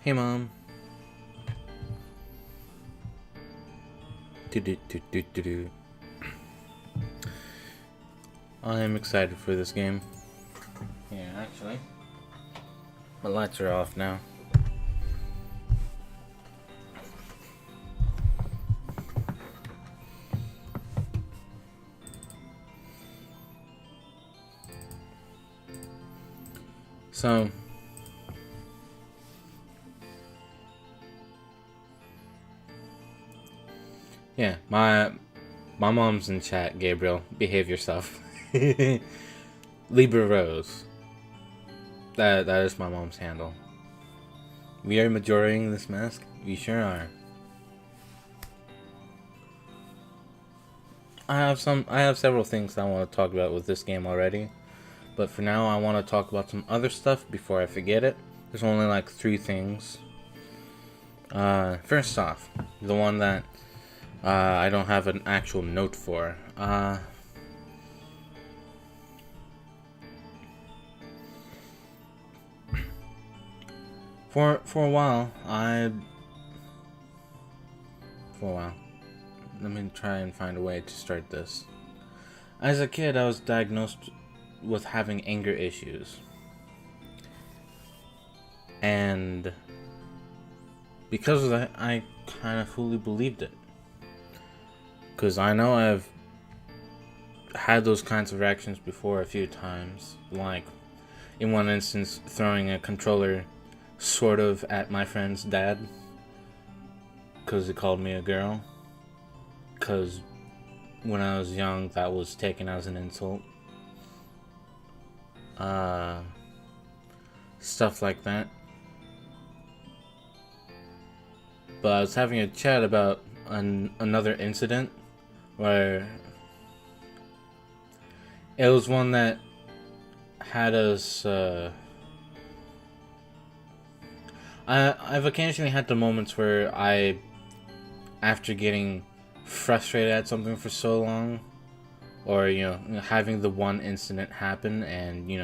Hey, Mom. Do-do-do-do-do-do. I'm excited for this game. Yeah, actually. My lights are off now. So, yeah, my mom's in chat. Gabriel, behave yourself. Libra Rose. That is my mom's handle. We are Majoraing this mask. We sure are. I have several things I want to talk about with this game already, but for now I want to talk about some other stuff before I forget it. There's only like 3 things. First off, the one that I don't have an actual note for. For a while, let me try and find a way to start this. As a kid, I was diagnosed with having anger issues. And because of that, I kind of fully believed it. Because I know I've had those kinds of reactions before a few times. Like, in one instance, throwing a controller sort of at my friend's dad. Because he called me a girl. Because when I was young, that was taken as an insult. Stuff like that. But I was having a chat about another incident where it was one that had us. I've occasionally had the moments where after getting frustrated at something for so long, or having the one incident happen, and you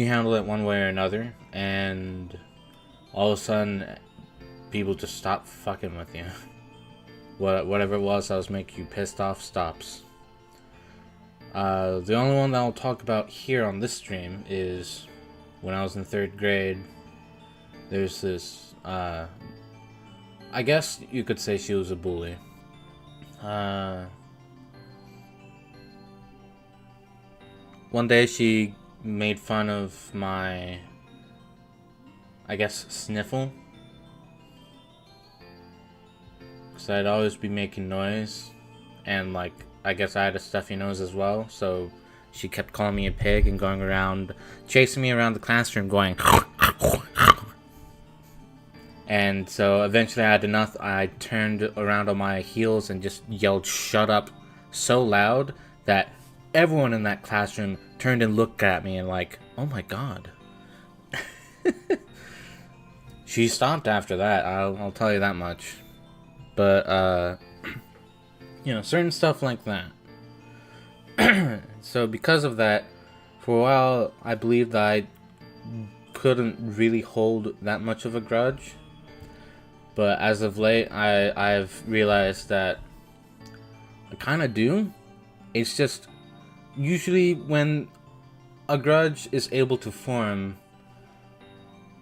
handle it one way or another, and all of a sudden people just stop fucking with you. Whatever it was that was making you pissed off stops. The only one that I'll talk about here on this stream is when I was in 3rd grade. There's this, I guess you could say she was a bully. One day she made fun of my, I guess, sniffle. Because I'd always be making noise. And, like, I guess I had a stuffy nose as well. So she kept calling me a pig and going around, chasing me around the classroom going. And so eventually I had enough. I turned around on my heels and just yelled, "Shut up," so loud that everyone in that classroom turned and looked at me and like, oh my god. She stopped after that, I'll tell you that much. But, certain stuff like that. So because of that, for a while, I believed that I couldn't really hold that much of a grudge. But as of late, I've realized that I kind of do. It's just, usually when a grudge is able to form,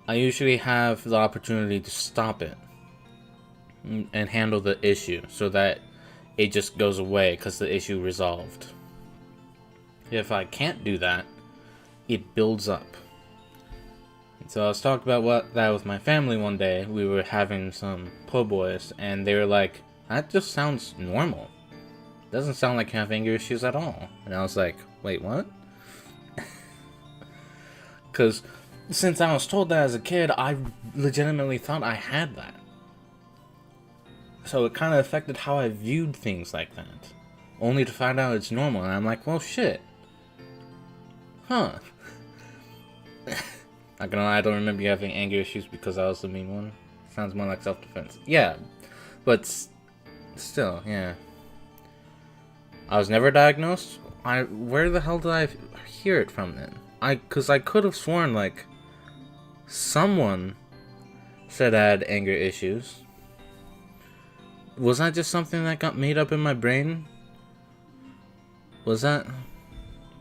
I usually have the opportunity to stop it and handle the issue so that it just goes away because the issue resolved. If I can't do that, it builds up. So I was talking about that with my family one day. We were having some po' boys, and they were like, "That just sounds normal. Doesn't sound like you have anger issues at all." And I was like, "Wait, what?" Because since I was told that as a kid, I legitimately thought I had that. So it kind of affected how I viewed things like that. Only to find out it's normal, and I'm like, well, shit. Huh. Not gonna lie, I don't remember you having anger issues because I was the mean one. Sounds more like self-defense. Yeah, but still, yeah. I was never diagnosed. Where the hell did I hear it from then? Because I could have sworn, like, someone said I had anger issues. Was that just something that got made up in my brain? Was that?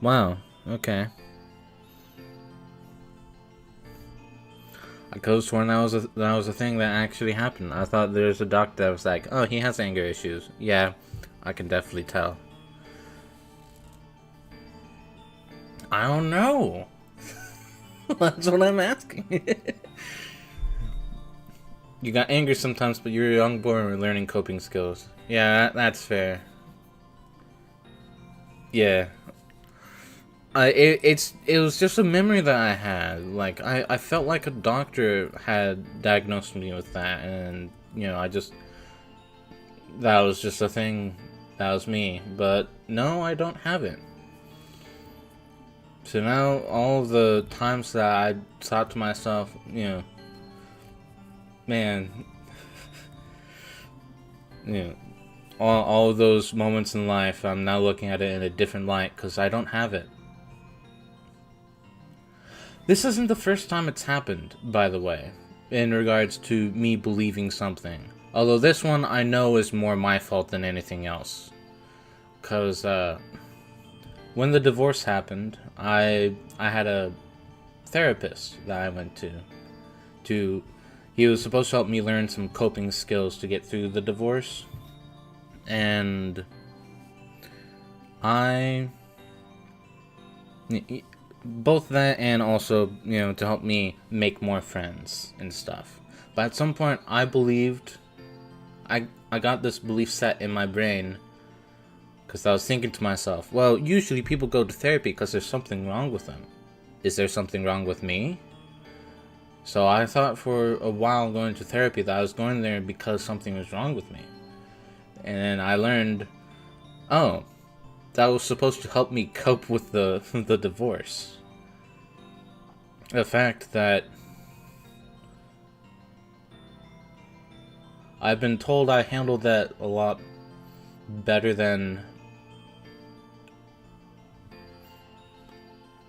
Wow, okay. I could have sworn that was a thing that actually happened. I thought there was a doctor that was like, oh, he has anger issues. Yeah, I can definitely tell. I don't know. That's what I'm asking. You got angry sometimes, but you're a young boy and learning coping skills. Yeah, that's fair. Yeah. It was just a memory that I had. Like, I felt like a doctor had diagnosed me with that, and, you know, that was just a thing, that was me. But, no, I don't have it. So now, all the times that I thought to myself, you know, man, you know, all of those moments in life, I'm now looking at it in a different light, because I don't have it. This isn't the first time it's happened, by the way, in regards to me believing something. Although this one I know is more my fault than anything else. Because, when the divorce happened, I had a therapist that I went to. He was supposed to help me learn some coping skills to get through the divorce. And both that and also, you know, to help me make more friends and stuff. But at some point, I believed, I got this belief set in my brain, because I was thinking to myself, well, usually people go to therapy because there's something wrong with them. Is there something wrong with me? So I thought for a while going to therapy that I was going there because something was wrong with me. And then I learned, oh, that was supposed to help me cope with the divorce. The fact that I've been told I handled that a lot better than...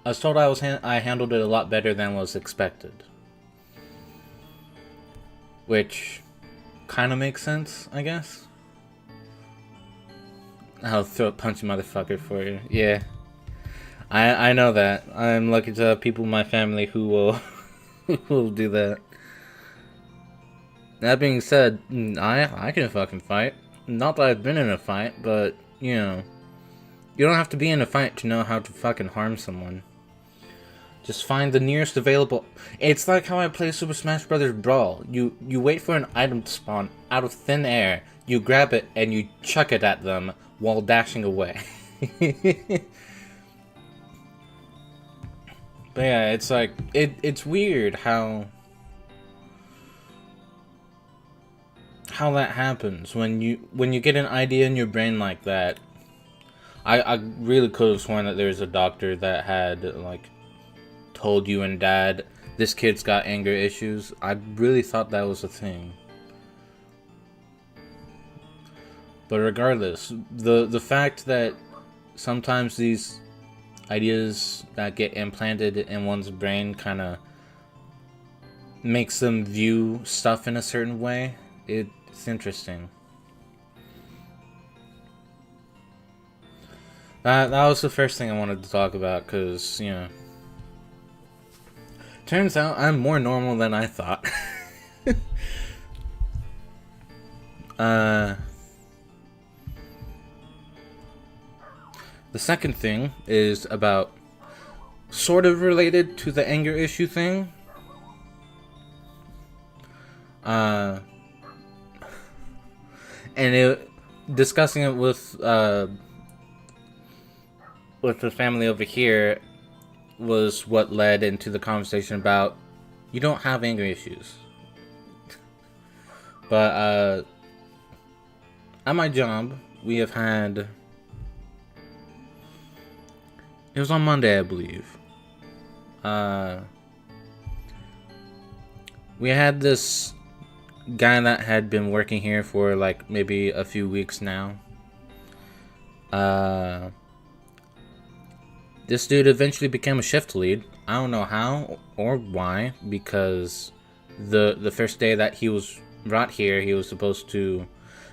I was told I handled it a lot better than was expected. Which kind of makes sense, I guess. I'll throat punch a motherfucker for you. Yeah. I know that. I'm lucky to have people in my family who will who will do that. That being said, I can fucking fight. Not that I've been in a fight, but, you know, you don't have to be in a fight to know how to fucking harm someone. Just find the nearest available... It's like how I play Super Smash Bros. Brawl. You wait for an item to spawn out of thin air, you grab it, and you chuck it at them while dashing away. But yeah, it's like... It's weird how that happens. When you get an idea in your brain like that... I really could have sworn that there's a doctor that had, like... told you and Dad, this kid's got anger issues. I really thought that was a thing. But regardless, the fact that sometimes these ideas that get implanted in one's brain kind of makes them view stuff in a certain way, it's interesting. That was the first thing I wanted to talk about, because, you know, turns out I'm more normal than I thought. The second thing is about sort of related to the anger issue thing. And discussing it with the family over here was what led into the conversation about you don't have anger issues. But at my job, we have had... It was on Monday, I believe. We had this guy that had been working here for like maybe a few weeks now. this dude eventually became a shift lead. I don't know how or why, because the first day that he was brought here, he was supposed to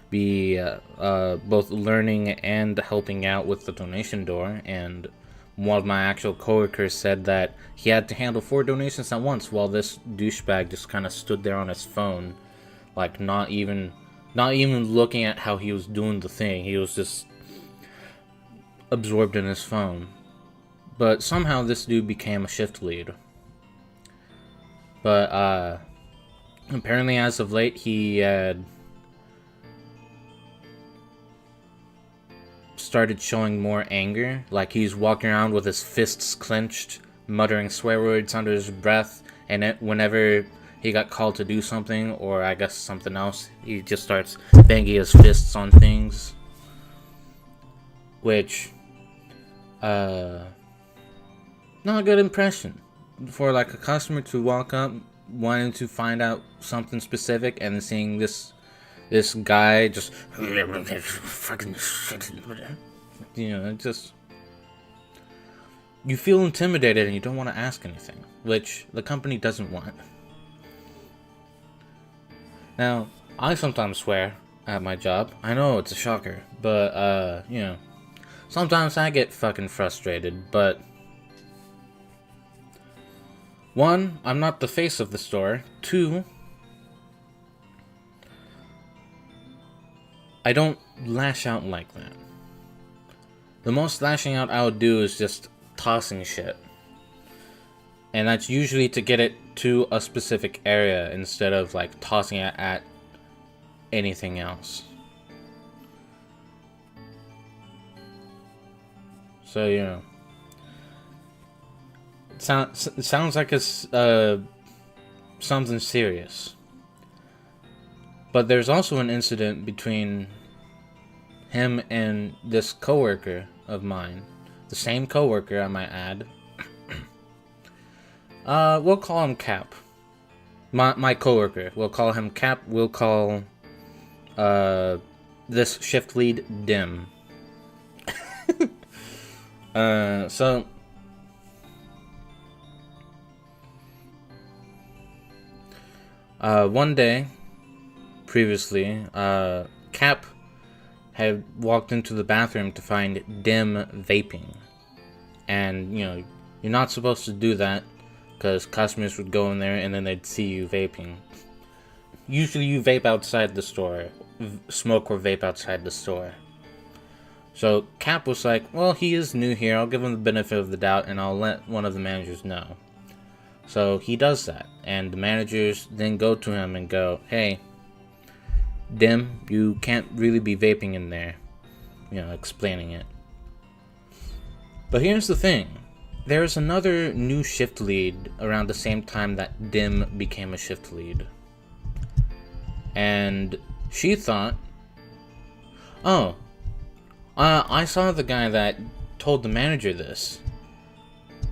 be both learning and helping out with the donation door, and one of my actual coworkers said that he had to handle 4 donations at once, while this douchebag just kind of stood there on his phone, like not even looking at how he was doing the thing. He was just absorbed in his phone. But somehow this dude became a shift lead. But apparently as of late he had started showing more anger. Like, he's walking around with his fists clenched, muttering swear words under his breath, and whenever he got called to do something, or I guess something else, he just starts banging his fists on things. Which, not a good impression for like a customer to walk up wanting to find out something specific and seeing this guy just fucking shit. You know, it just, you feel intimidated and you don't want to ask anything, which the company doesn't want. Now, I sometimes swear at my job. I know it's a shocker, but you know, sometimes I get fucking frustrated, but 1, I'm not the face of the store. 2, I don't lash out like that. The most lashing out I would do is just tossing shit. And that's usually to get it to a specific area instead of like tossing it at anything else. So, you know, it sounds like it's something serious. But there's also an incident between him and this coworker of mine. The same coworker, I might add. We'll call him Cap. My coworker. We'll call him Cap. We'll call this shift lead Dim. So one day previously, Cap had walked into the bathroom to find Dim vaping. And, you know, you're not supposed to do that because customers would go in there and then they'd see you vaping. Usually you vape outside the store, smoke or vape outside the store. So Cap was like, well, he is new here, I'll give him the benefit of the doubt and I'll let one of the managers know. So he does that, and the managers then go to him and go, hey, Dim, you can't really be vaping in there. You know, explaining it. But here's the thing. There's another new shift lead around the same time that Dim became a shift lead. And she thought, oh, I saw the guy that told the manager this.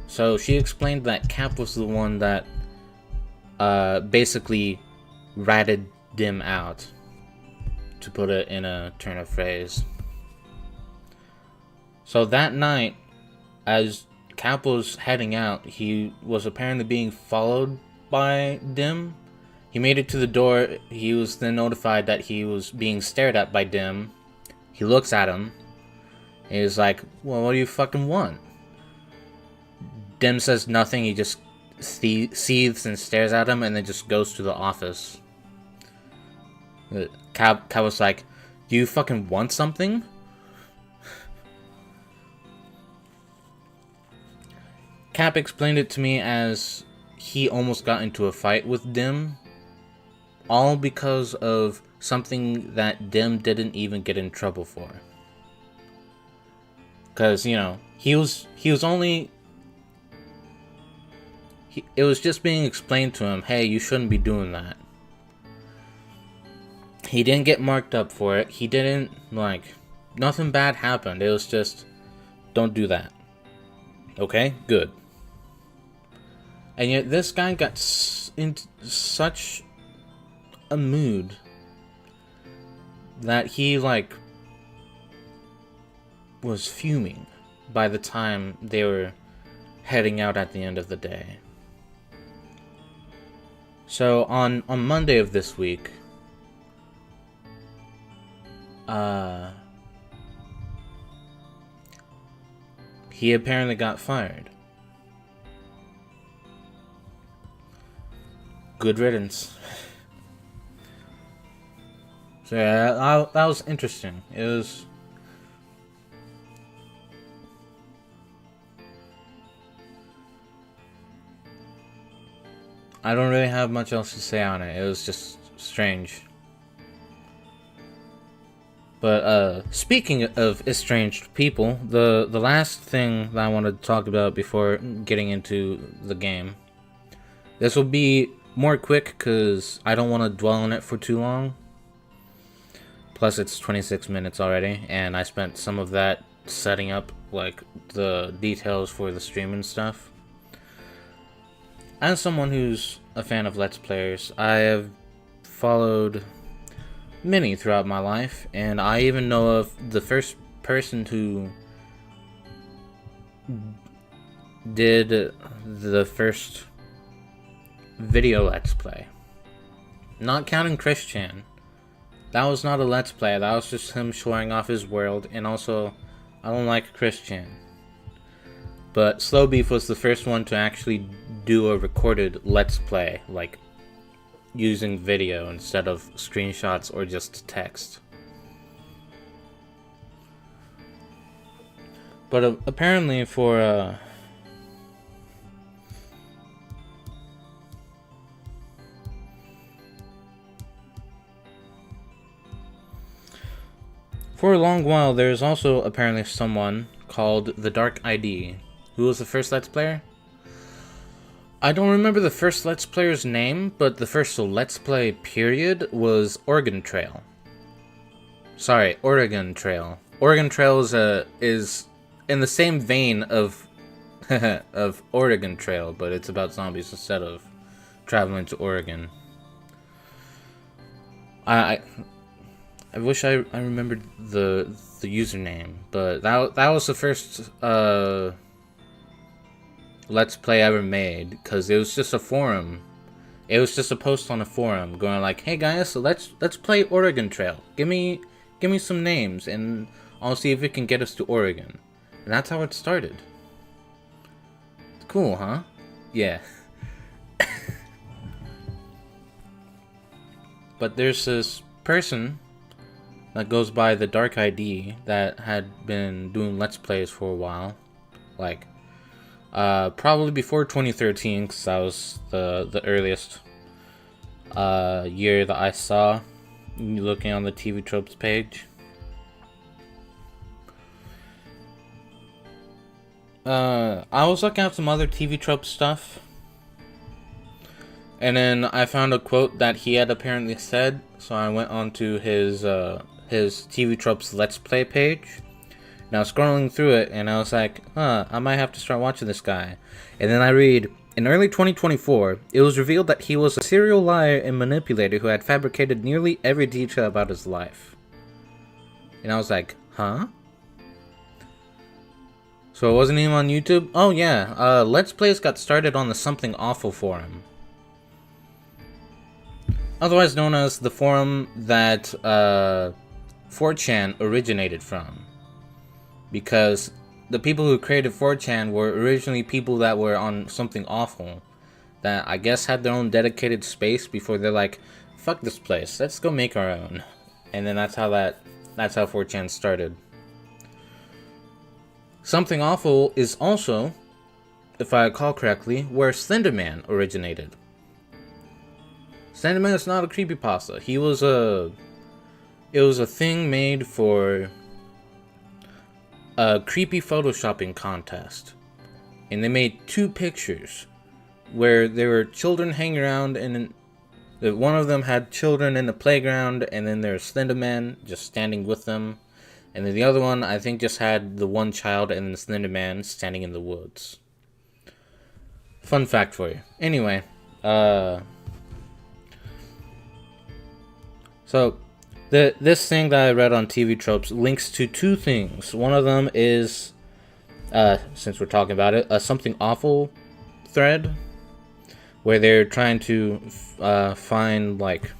So she explained that Cap was the one that basically ratted Dim out, to put it in a turn of phrase. So that night, as Cap was heading out, he was apparently being followed by Dim. He made it to the door. He was then notified that he was being stared at by Dim. He looks at him. And he's like, well, what do you fucking want? Dim says nothing. He just seethes and stares at him and then just goes to the office. Cap was like, do you fucking want something? Cap explained it to me as he almost got into a fight with Dim, all because of something that Dim didn't even get in trouble for. Because, you know, he was only... it was just being explained to him, hey, you shouldn't be doing that. He didn't get marked up for it. He didn't, like, nothing bad happened. It was just, don't do that. Okay? Good. And yet this guy got into such a mood that he, like, was fuming. by the time they were heading out at the end of the day. So on Monday of this week, he apparently got fired. Good riddance. So yeah, that was interesting. It was... I don't really have much else to say on it. It was just strange. But speaking of estranged people, the last thing that I wanted to talk about before getting into the game, this will be more quick because I don't want to dwell on it for too long. Plus it's 26 minutes already, and I spent some of that setting up like the details for the stream and stuff. As someone who's a fan of Let's Players, I have followed many throughout my life, and I even know of the first person who did the first video Let's Play. Not counting Christian. That was not a Let's Play, that was just him showing off his world, and also, I don't like Christian. But Slow Beef was the first one to actually do a recorded Let's Play, like using video instead of screenshots or just text. But apparently for a long while, there's also apparently someone called the Dark ID. Who was the first Let's Player? I don't remember the first Let's Player's name, but the first Let's Play period was Oregon Trail. Sorry, Oregon Trail. Oregon Trail is in the same vein of of Oregon Trail, but it's about zombies instead of traveling to Oregon. I wish I remembered the username, but that was the first Let's Play ever made, because it was just a forum. It was just a post on a forum going like, "Hey guys, so let's play Oregon Trail. Give me some names, and I'll see if it can get us to Oregon." And that's how it started. It's cool, huh? Yeah. But there's this person that goes by the Dark ID that had been doing Let's Plays for a while, like probably before 2013, because that was the earliest year that I saw looking on the TV Tropes page. I was looking at some other TV Tropes stuff, and then I found a quote that he had apparently said, so I went on to his TV Tropes Let's Play page. Now scrolling through it, and I was like, I might have to start watching this guy. And then I read, in early 2024, it was revealed that he was a serial liar and manipulator who had fabricated nearly every detail about his life. And I was like, huh? So it wasn't even on YouTube? Oh yeah, Let's Plays got started on the Something Awful forum. Otherwise known as the forum that 4chan originated from. Because the people who created 4chan were originally people that were on Something Awful, that I guess had their own dedicated space before they're like, fuck this place, let's go make our own. And then that's how 4chan started. Something Awful is also, if I recall correctly, where Slenderman originated. Slenderman is not a creepypasta. It was a thing made for a creepy photoshopping contest, and they made 2 pictures where there were children hanging around, and one of them had children in the playground, and then there's Slenderman just standing with them, and then the other one I think just had the one child and the Slenderman standing in the woods. Fun fact for you. Anyway, so this thing that I read on TV Tropes links to 2 things. One of them is since we're talking about it, a something awful thread where they're trying to find like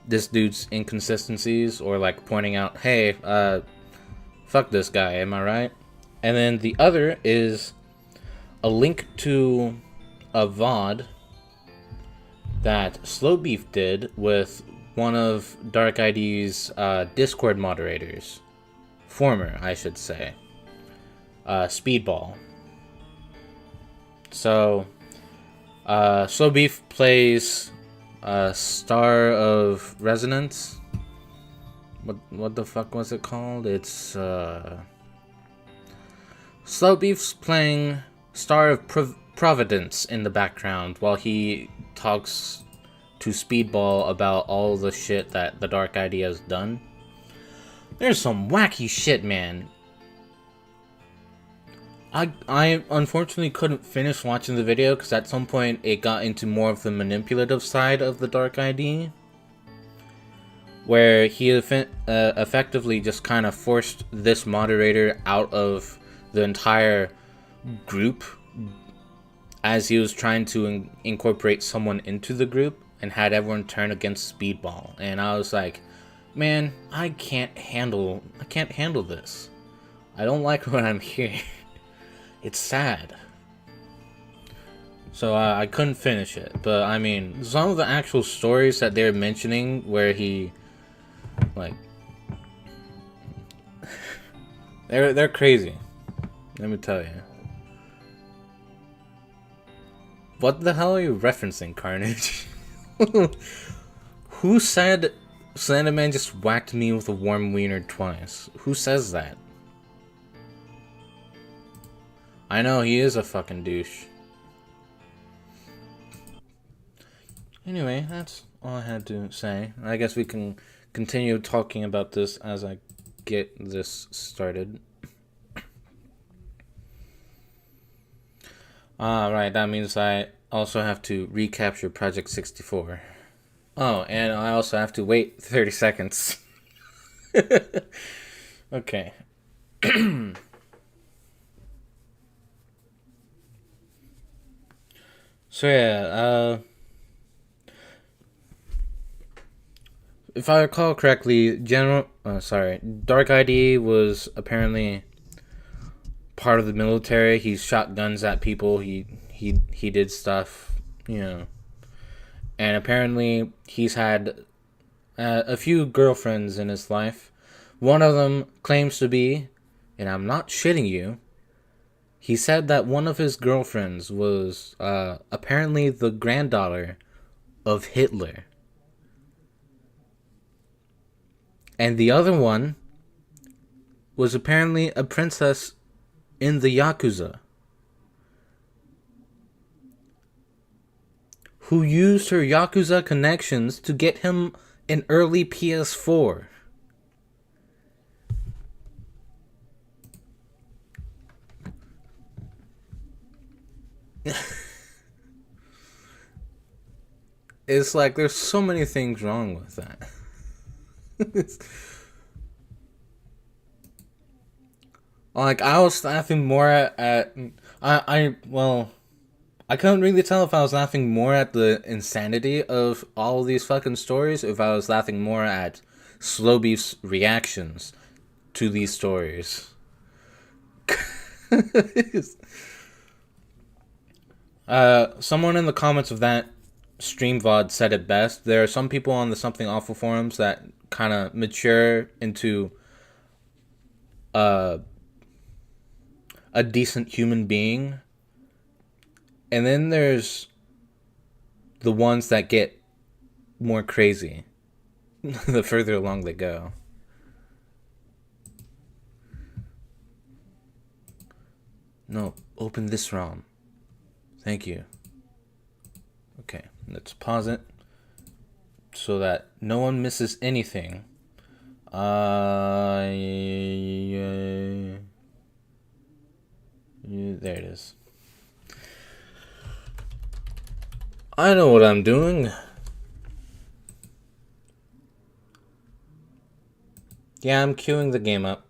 this dude's inconsistencies, or like pointing out, hey, fuck this guy, am I right? And then the other is a link to a VOD that Slow Beef did with one of Dark ID's Discord moderators. Former, I should say. Speedball. So, Slow Beef plays Star of Resonance. What the fuck was it called? It's Slow Beef's playing Star of Providence in the background while he talks to Speedball about all the shit that the Dark ID has done. There's some wacky shit, man. I unfortunately couldn't finish watching the video because at some point it got into more of the manipulative side of the Dark ID, where he effectively just kind of forced this moderator out of the entire group as he was trying to incorporate someone into the group, and had everyone turn against Speedball. And I was like, man, I can't handle this. I don't like what I'm hearing. It's sad. So I couldn't finish it. But I mean, some of the actual stories that they're mentioning where he, like, they're crazy. Let me tell you. What the hell are you referencing, Carnage? Who said Slenderman just whacked me with a warm wiener twice? Who says that? I know, he is a fucking douche. Anyway, that's all I had to say. I guess we can continue talking about this as I get this started. Right, that means I also have to recapture Project 64. Oh, and I also have to wait 30 seconds. Okay. So yeah, if I recall correctly, Dark ID was apparently part of the military. He shot guns at people. He did stuff, you know. And apparently he's had a few girlfriends in his life. One of them claims to be, and I'm not shitting you, he said that one of his girlfriends was apparently the granddaughter of Hitler. And the other one was apparently a princess in the Yakuza, who used her Yakuza connections to get him an early PS4. It's like there's so many things wrong with that. Like, I was laughing more at I couldn't really tell if I was laughing more at the insanity of all of these fucking stories, if I was laughing more at Slow Beef's reactions to these stories. Someone in the comments of that stream VOD said it best. There are some people on the Something Awful forums that kind of mature into a decent human being. And then there's the ones that get more crazy the further along they go. No, open this ROM. Thank you. Okay, let's pause it so that no one misses anything. There it is. I know what I'm doing. Yeah, I'm queuing the game up.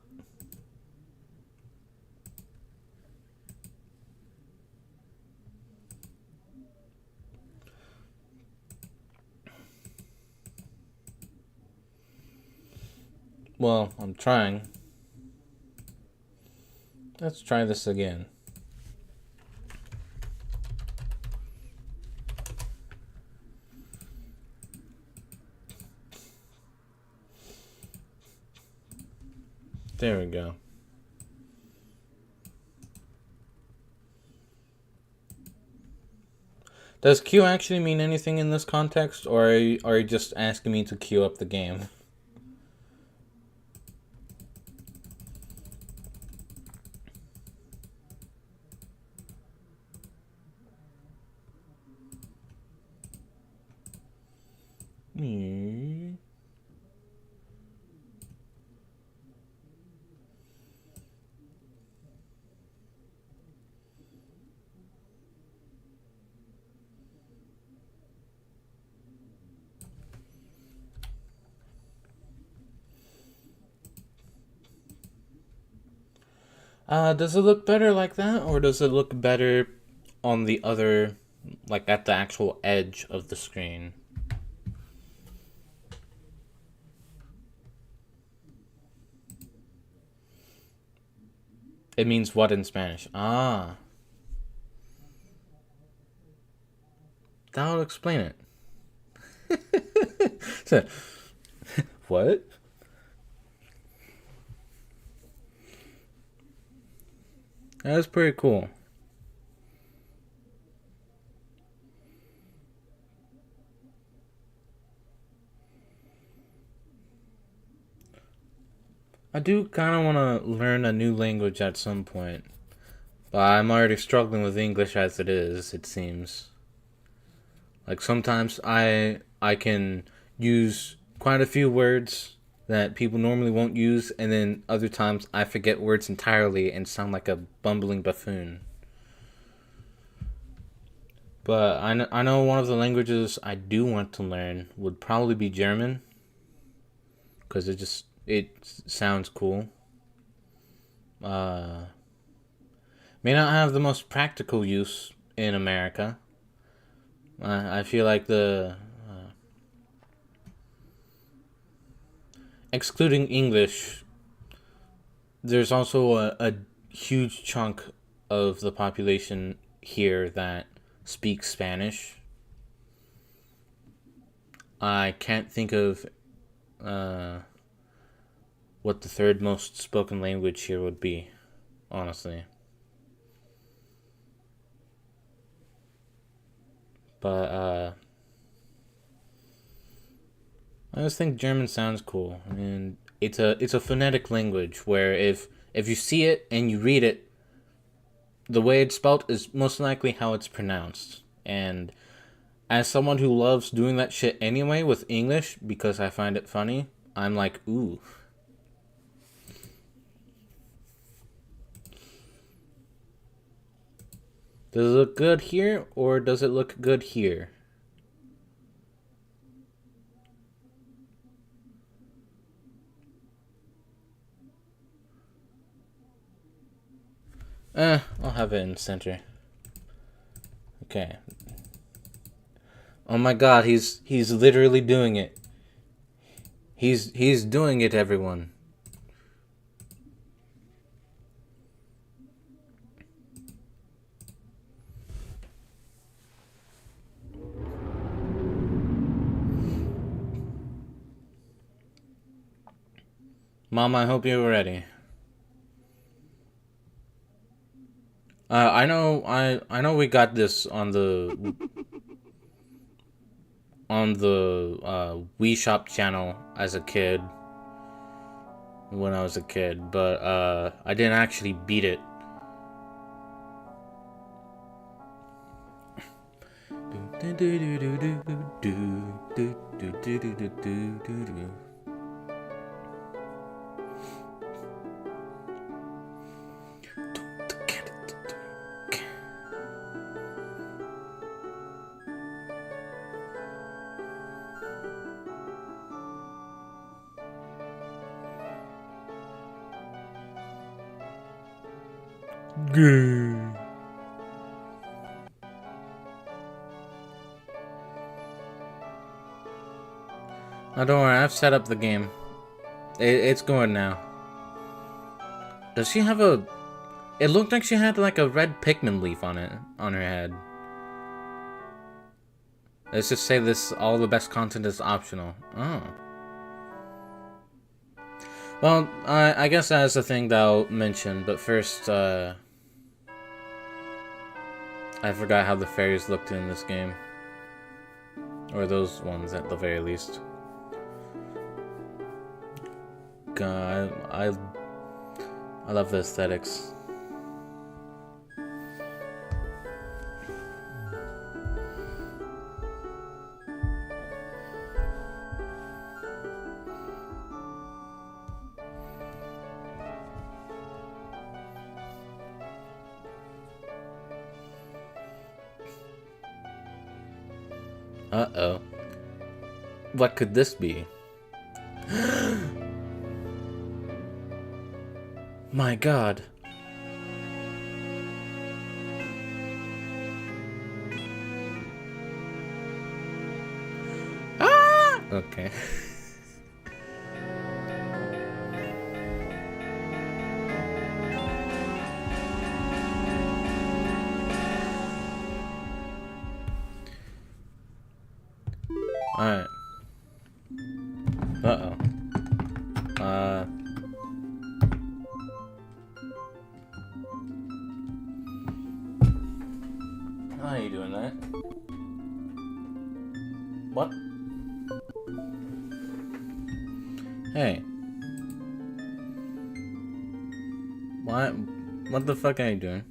Well, I'm trying. Let's try this again. There we go. Does Q actually mean anything in this context, or are you just asking me to queue up the game? Does it look better like that, or does it look better on the other, like at the actual edge of the screen? It means what in Spanish? Ah. That'll explain it. So, what? That was pretty cool. I do kind of want to learn a new language at some point. But I'm already struggling with English as it is, it seems. Like sometimes I can use quite a few words that people normally won't use, and then other times I forget words entirely and sound like a bumbling buffoon. But I know one of the languages I do want to learn would probably be German, because it sounds cool. May not have the most practical use in America. I feel like excluding English, there's also a huge chunk of the population here that speaks Spanish. I can't think of what the third most spoken language here would be, honestly. But I just think German sounds cool. I mean, it's a phonetic language where if you see it and you read it, the way it's spelled is most likely how it's pronounced. And as someone who loves doing that shit anyway with English because I find it funny, I'm like, ooh. Does it look good here, or does it look good here? I'll have it in center. Okay. Oh my god, he's literally doing it. He's doing it, everyone. Mom, I hope you're ready. I know we got this on the Wii Shop channel as a kid when I was a kid, but I didn't actually beat it. Now don't worry, I've set up the game. It's going now. Does she have a... It looked like she had like a red Pikmin leaf on it, on her head. Let's just say this, all the best content is optional. Oh. Well, I guess that's the thing that I'll mention, but first, I forgot how the fairies looked in this game. Or those ones, at the very least. God, I love the aesthetics. Uh-oh. What could this be? My God. Ah! Okay. Alright. Uh-oh. How are you doing that? What? Hey. What the fuck are you doing?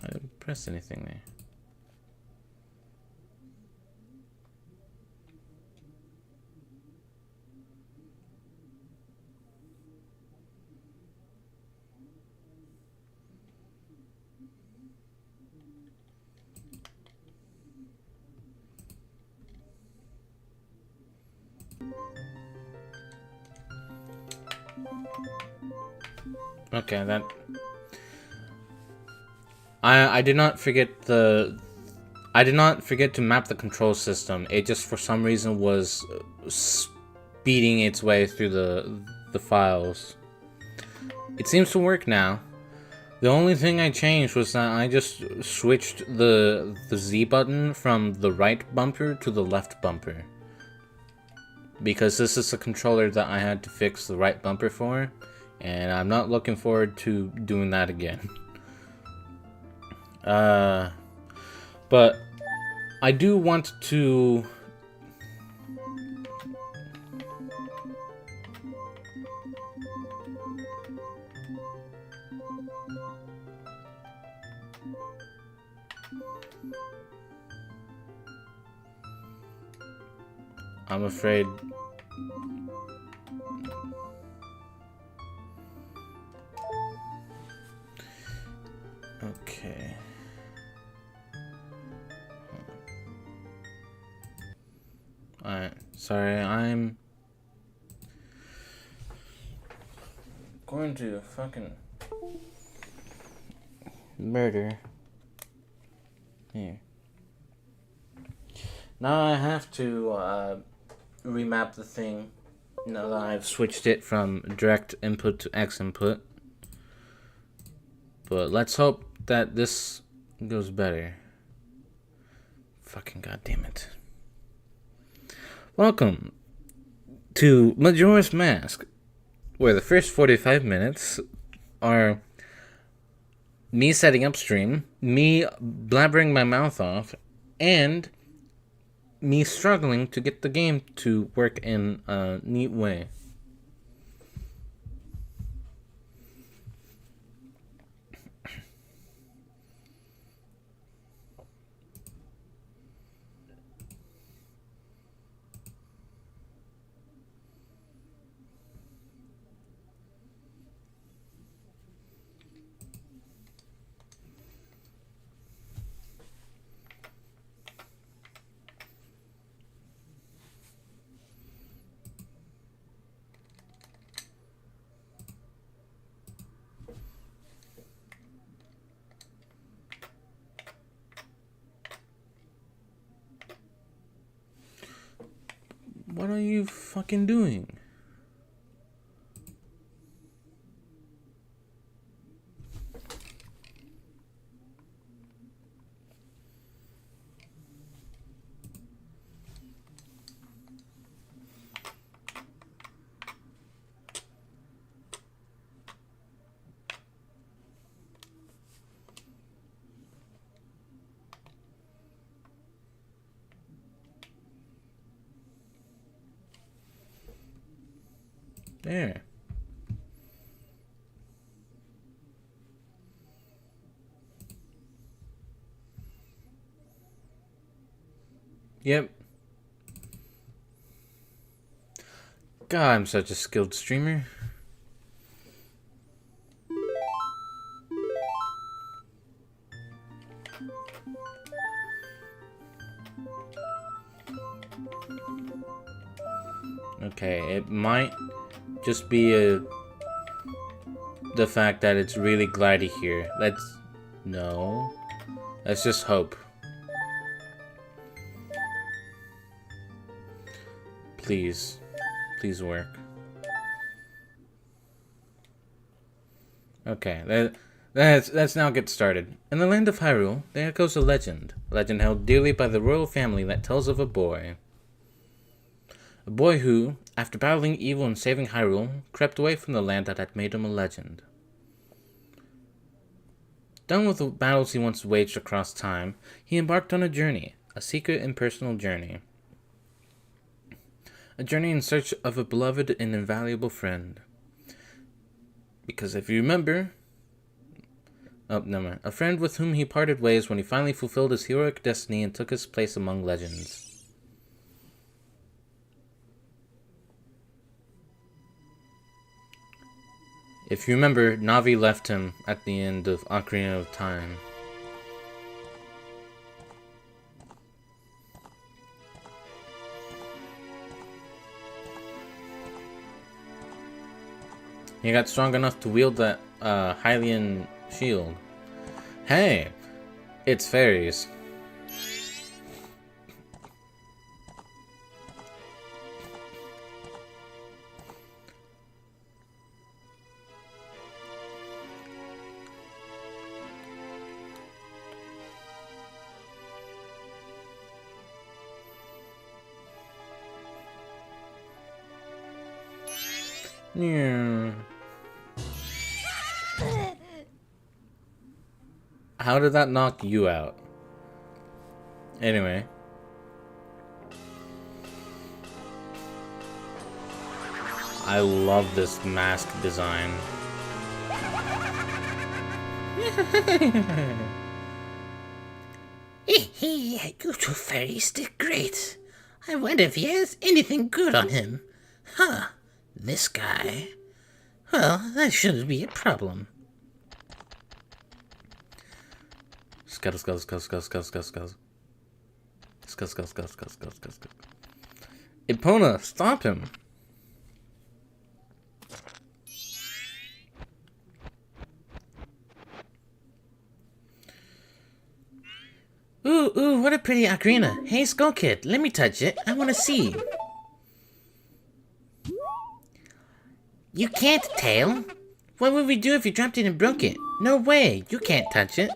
I didn't press anything there. Okay, that... I did not forget the... I did not forget to map the control system. It just, for some reason, was speeding its way through the files. It seems to work now. The only thing I changed was that I just switched the Z button from the right bumper to the left bumper. Because this is a controller that I had to fix the right bumper for. And I'm not looking forward to doing that again. But I do want to... I'm afraid... Okay. Alright, sorry, I'm going to fucking murder. Here. Now I have to remap the thing now that I've switched it from direct input to X input. But let's hope that this goes better. Fucking goddamn it. Welcome to Majora's Mask, where the first 45 minutes are me setting up stream, me blabbering my mouth off, and me struggling to get the game to work in a neat way. What are you fucking doing? There. Yep. God, I'm such a skilled streamer. Okay, it might just be the fact that it's really glidey here. Let's just hope. Please work. Okay, let's now get started. In the land of Hyrule, there goes a legend held dearly by the royal family that tells of a boy. A boy who, after battling evil and saving Hyrule, crept away from the land that had made him a legend. Done with the battles he once waged across time, he embarked on a journey, a secret and personal journey. A journey in search of a beloved and invaluable friend. Because if you remember... Oh, never mind. A friend with whom he parted ways when he finally fulfilled his heroic destiny and took his place among legends. If you remember, Navi left him at the end of Ocarina of Time. He got strong enough to wield that Hylian shield. Hey! It's fairies. Yeah. How did that knock you out? Anyway. I love this mask design. You two fairies did great. I wonder if he has anything good on him. Huh, this guy. Well, that shouldn't be a problem. Scuttle, scuttle, scuttle, scuttle, scuttle, scuttle, scuttle. Scuttle, scuttle, scuttle, scuttle, scuttle, scuttle, scuttle. Epona, stop him! Ooh, what a pretty ocarina. Hey, Skull Kid, let me touch it. I want to see. You can't, Tail. What would we do if you dropped it and broke it? No way, you can't touch it.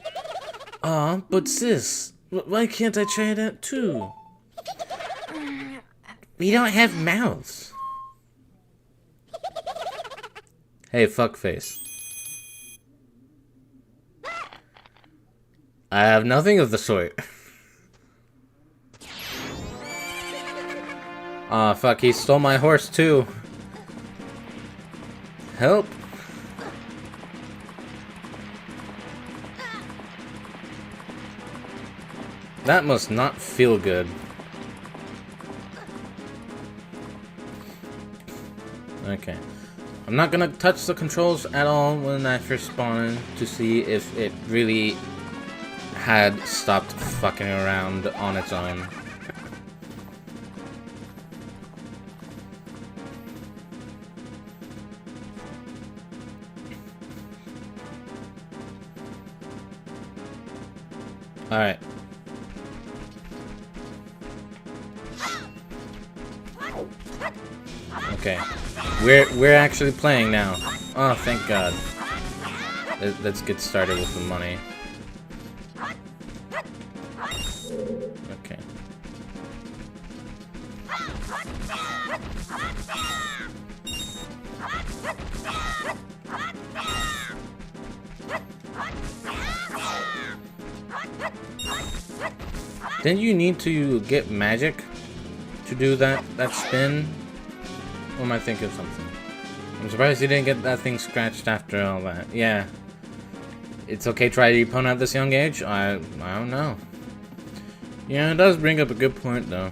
Aw, but sis, why can't I try it out too? We don't have mouths. Hey, fuckface. I have nothing of the sort. Aw, fuck, he stole my horse too. Help. That must not feel good. Okay. I'm not gonna touch the controls at all when I first spawn in to see if it really had stopped fucking around on its own. Alright. Okay. We're actually playing now. Oh, thank God. Let's get started with the money. Okay. Didn't you need to get magic to do that spin? Or am I thinking of something? I'm surprised you didn't get that thing scratched after all that. Yeah. It's okay to try your opponent at this young age? I don't know. Yeah, it does bring up a good point, though.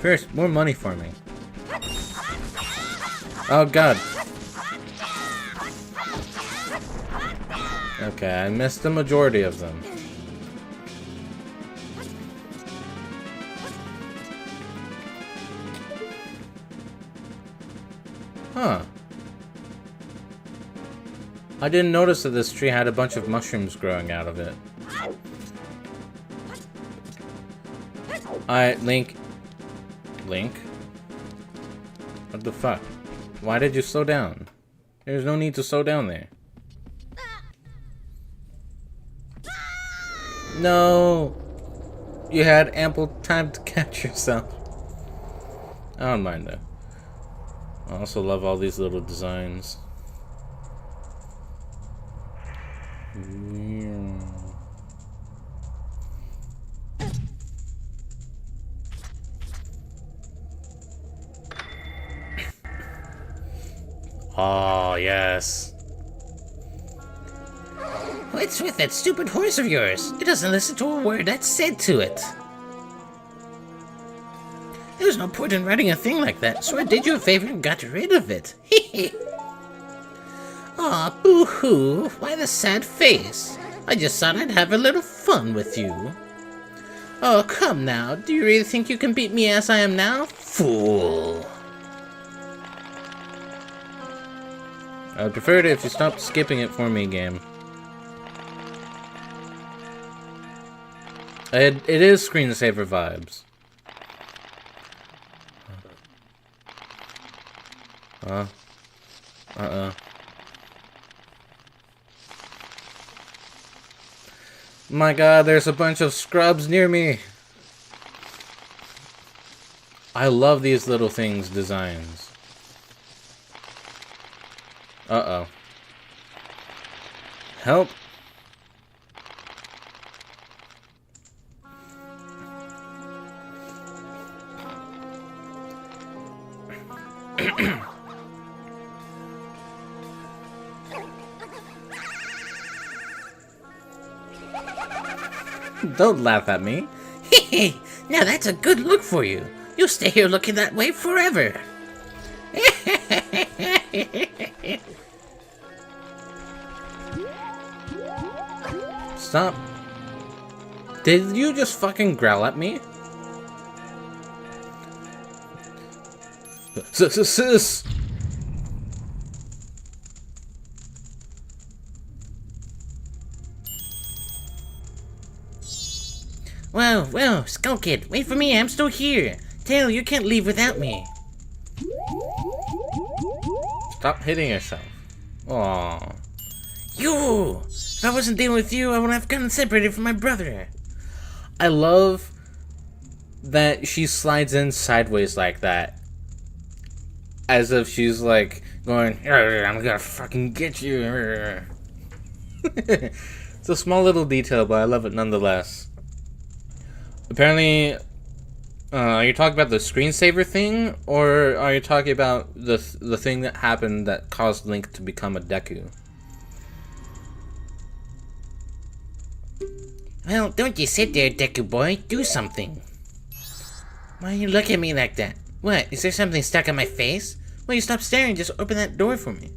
First, more money for me. Oh, God. Okay, I missed the majority of them. Huh. I didn't notice that this tree had a bunch of mushrooms growing out of it. Alright, Link. Link? What the fuck? Why did you slow down? There's no need to slow down there. No! You had ample time to catch yourself. I don't mind though. I also love all these little designs. Oh, yes. What's with that stupid horse of yours? It doesn't listen to a word that's said to it. There's no point in writing a thing like that, so I did you a favor and got rid of it. Aw, boo-hoo. Why the sad face? I just thought I'd have a little fun with you. Oh, come now. Do you really think you can beat me as I am now? Fool. I would prefer it if you stopped skipping it for me, game. It is screensaver vibes. My God, there's a bunch of scrubs near me. I love these little things' designs. Uh-oh. Help. Don't laugh at me. Hey, now that's a good look for you. You'll stay here looking that way forever. Stop. Did you just fucking growl at me? Sis. Whoa, Skull Kid, wait for me, I'm still here. Tail, you can't leave without me. Stop hitting yourself. Aww. You! If I wasn't dealing with you, I would have gotten separated from my brother. I love that she slides in sideways like that. As if she's like going, I'm gonna fucking get you. It's a small little detail, but I love it nonetheless. Apparently, are you talking about the screensaver thing, or are you talking about the thing that happened that caused Link to become a Deku? Well, don't you sit there, Deku boy. Do something. Why you look at me like that? What, is there something stuck on my face? Will you stop staring? Just open that door for me.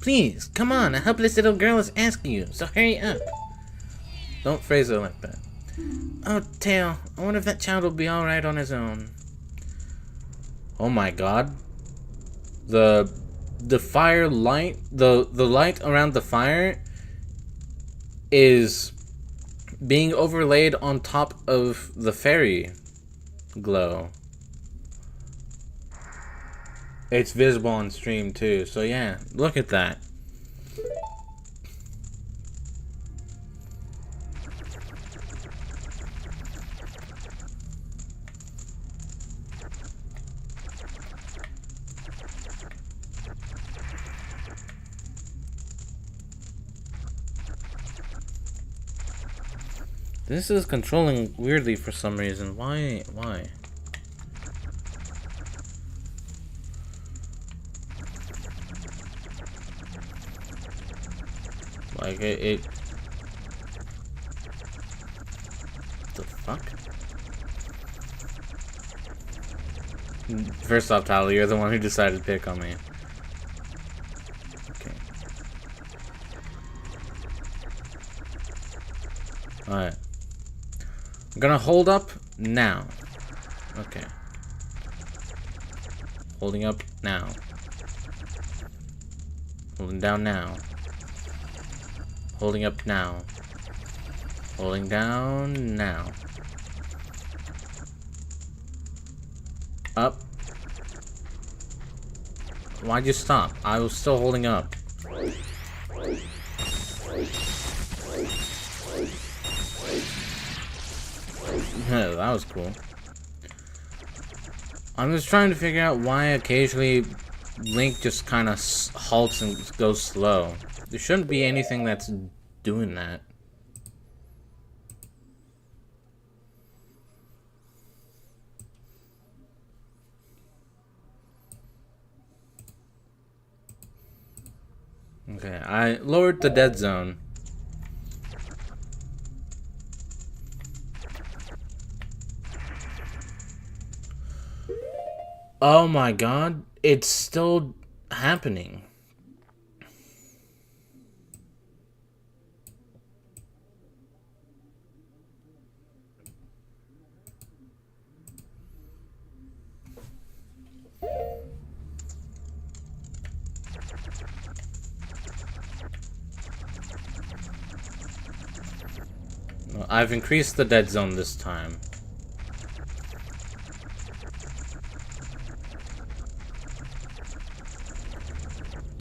Please, come on. A helpless little girl is asking you, so hurry up. Don't phrase it like that. Oh, Tail, I wonder if that child will be alright on his own. Oh my god. The fire light, the light around the fire is being overlaid on top of the fairy glow. It's visible on stream too, so yeah, look at that. This is controlling weirdly for some reason. Why? Like it the fuck? First off, Tyler, you're the one who decided to pick on me. Okay. Alright. I'm gonna hold up now. Okay. Holding up now. Holding down now. Holding up now. Holding down now. Up. Why'd you stop? I was still holding up. That was cool. I'm just trying to figure out why occasionally Link just kind of halts and goes slow. There shouldn't be anything that's doing that. Okay, I lowered the dead zone. Oh my god, it's still happening. Well, I've increased the dead zone this time.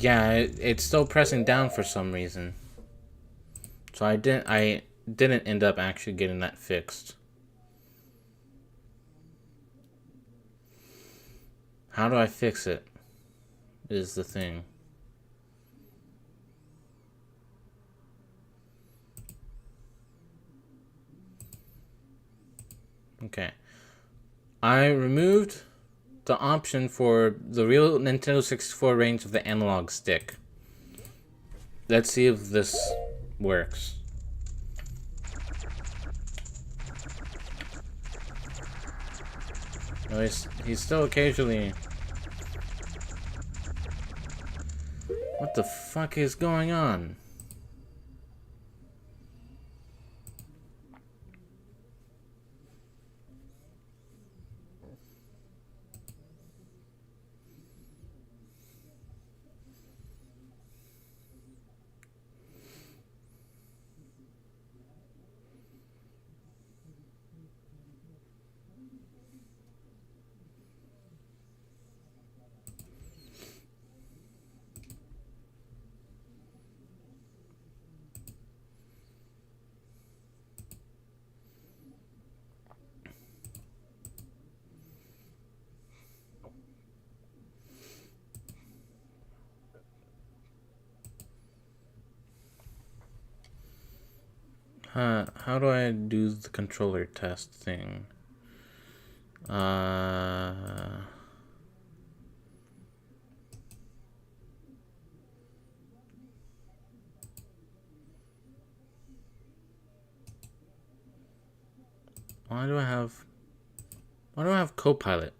Yeah, it's still pressing down for some reason. So I didn't end up actually getting that fixed. How do I fix it? Is the thing. Okay. I removed the option for the real Nintendo 64 range of the analog stick. Let's see if this works. No, he's still occasionally... What the fuck is going on? How do I do the controller test thing? Why do I have Copilot?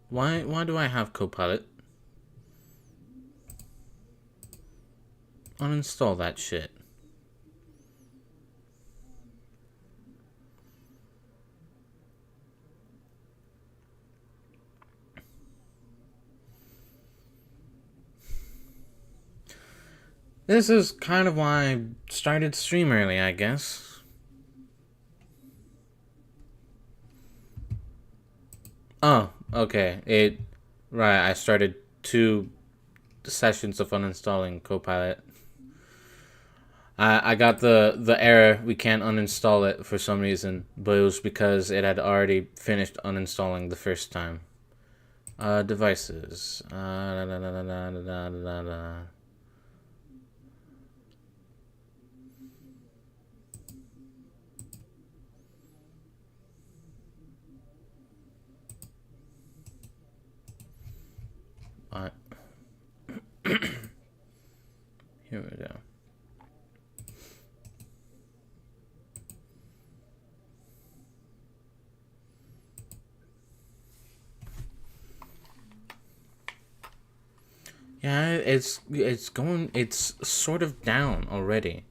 Why do I have Copilot? Uninstall that shit. This is kind of why I started stream early, I guess. Oh, okay. Right, I started 2 sessions of uninstalling Copilot. I got the error, we can't uninstall it for some reason, but it was because it had already finished uninstalling the first time. Devices. Here we go. Yeah, it's sort of down already.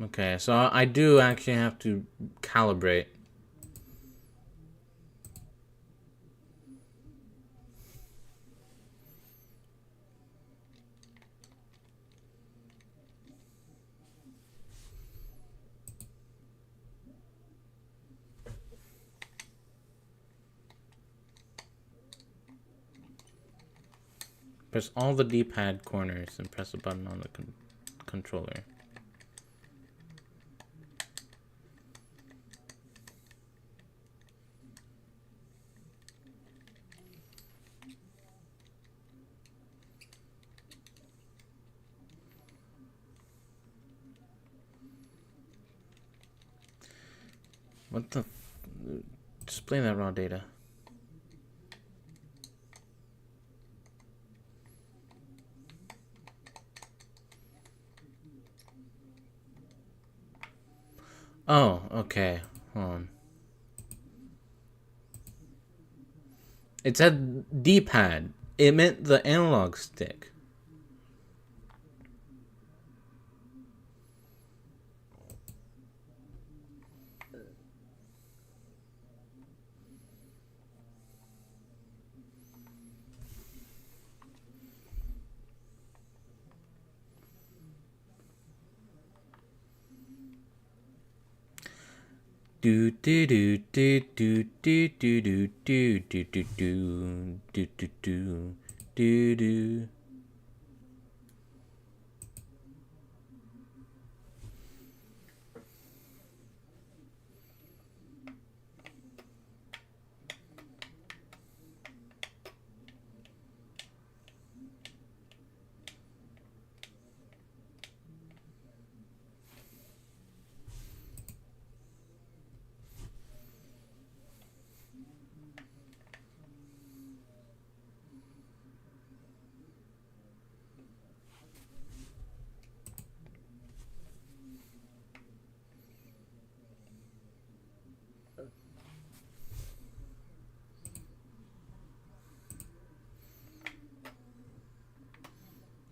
Okay, so I do actually have to calibrate. Press all the D-pad corners and press a button on the controller. What the? Display that raw data. Oh, okay. Hold on. It said D-pad. It meant the analog stick. Do do do do do do do do do do do do do do do do.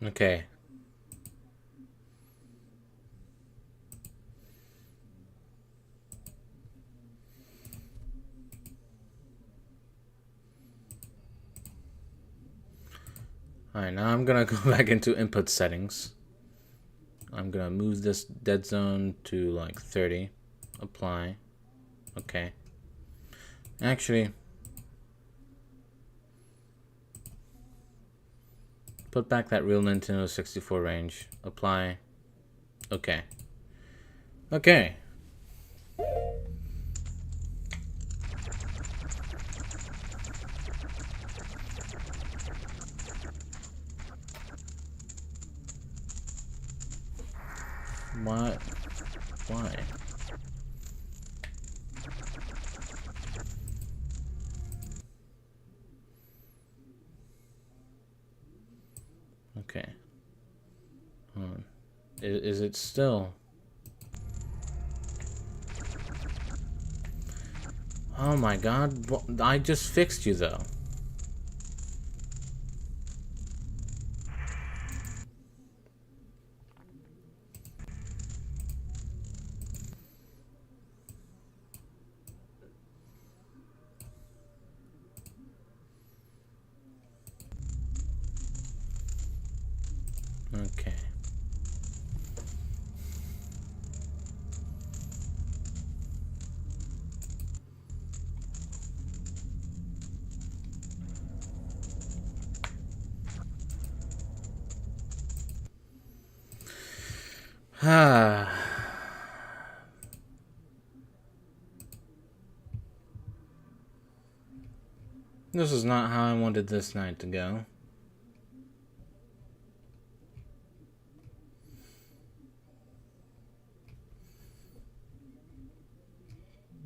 Okay. Alright, now I'm gonna go back into input settings. I'm gonna move this dead zone to like 30. Apply. Okay. Actually, put back that real Nintendo 64 range. Apply. Okay. Okay. What? Why? Okay. Hold on. Is it still? Oh my god. I just fixed you though. Okay. Ah. This is not how I wanted this night to go.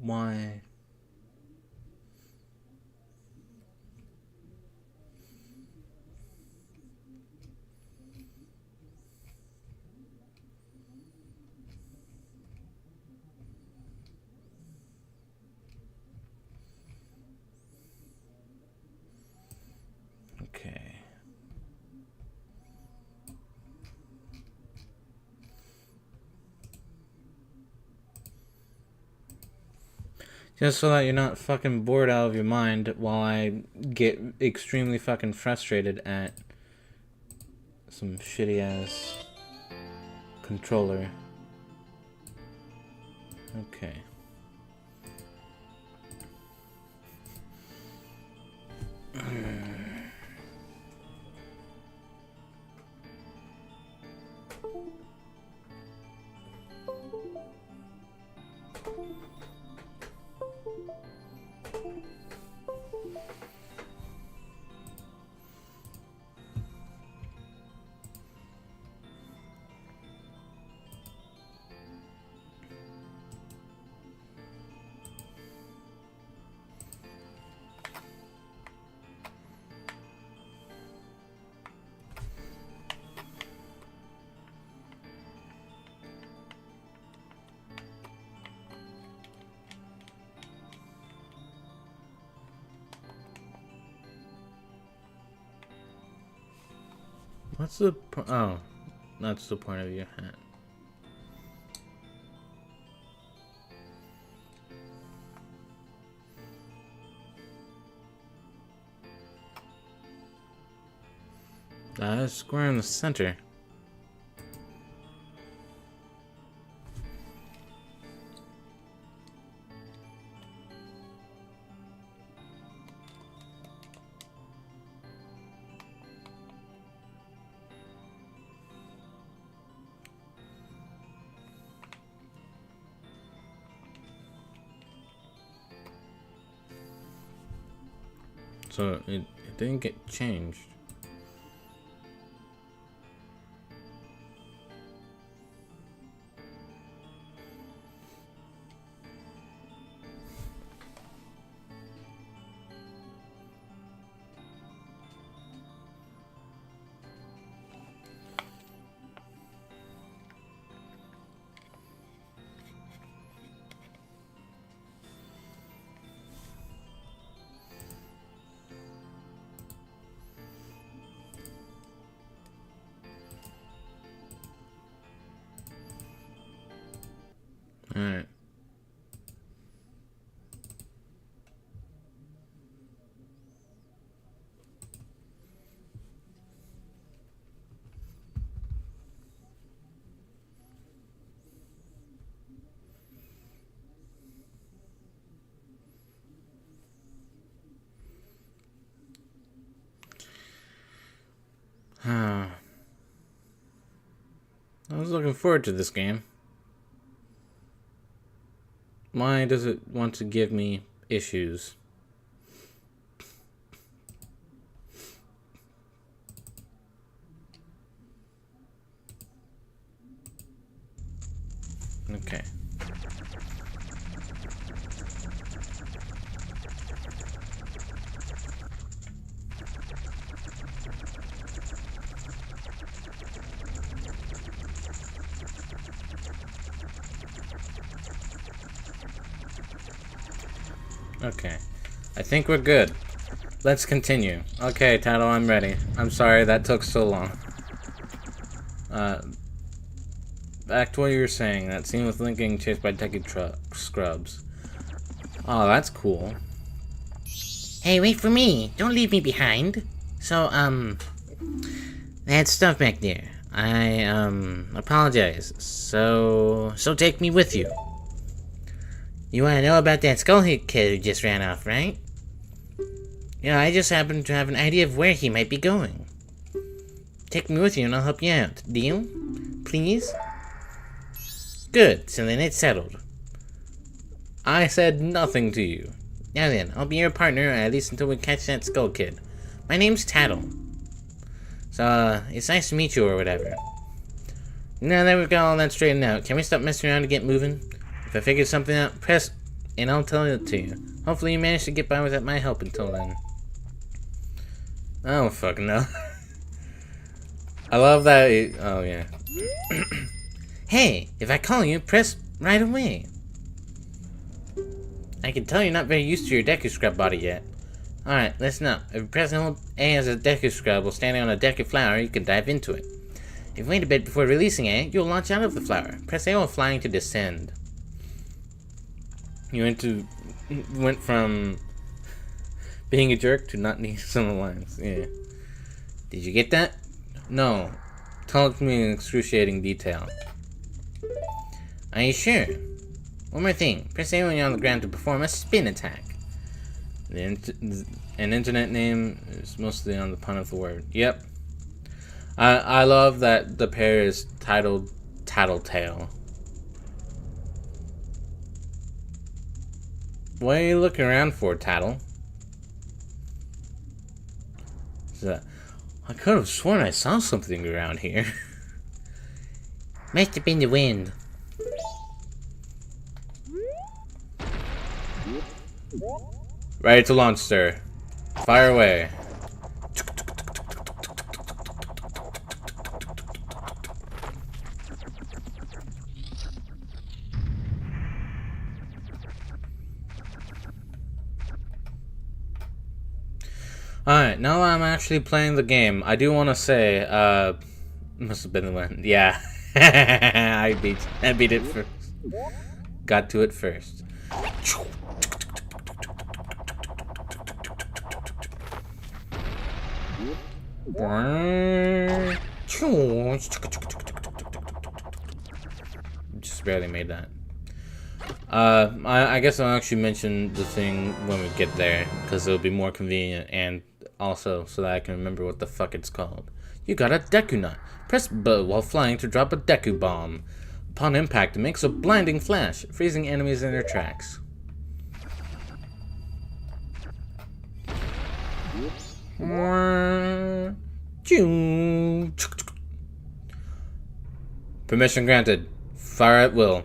Why? Okay. Just so that you're not fucking bored out of your mind while I get extremely fucking frustrated at some shitty ass controller. Okay. What's the oh, that's the point of your hat. Square in the center. So it didn't get changed. Alright. I was looking forward to this game. Why does it want to give me issues? Okay. Okay. I think we're good. Let's continue. Okay, Tattle, I'm ready. I'm sorry that took so long. Back to what you were saying. That scene with Link getting chased by Deku Scrubs. Oh, that's cool. Hey, wait for me. Don't leave me behind. So, that stuff back there. I, apologize. So take me with you. You wanna know about that skullhead kid who just ran off, right? Yeah, I just happen to have an idea of where he might be going. Take me with you and I'll help you out. Deal? Please? Good, so then it's settled. I said nothing to you. Now then, I'll be your partner, at least until we catch that skull kid. My name's Tattle. So, it's nice to meet you or whatever. Now that we've got all that straightened out, can we stop messing around and get moving? If I figure something out, press and I'll tell it to you. Hopefully you manage to get by without my help until then. Oh, fuck no. I love that. Oh, yeah. Hey, if I call you, press right away. I can tell you're not very used to your Deku Scrub body yet. Alright, listen up. If you press and hold A as a Deku Scrub while standing on a Deku flower, you can dive into it. If you wait a bit before releasing A, you'll launch out of the flower. Press A while flying to descend. You went from being a jerk to not needing some lines. Yeah. Did you get that? No. Tell it to me in excruciating detail. Are you sure? One more thing. Press A when you're on the ground to perform a spin attack. An internet name is mostly on the pun of the word. Yep. I love that the pair is titled Tattletale. What are you looking around for, Tattle? I could have sworn I saw something around here. Must have been the wind. Ready to launch, sir. Fire away. Alright, now I'm actually playing the game. I do want to say, must have been the one. Yeah. I beat it first. Got to it first. Just barely made that. I guess I'll actually mention the thing when we get there, because it'll be more convenient, and also so that I can remember what the fuck it's called. You got a Deku Nut. Press B while flying to drop a Deku Bomb. Upon impact, it makes a blinding flash, freezing enemies in their tracks. Permission granted. Fire at will.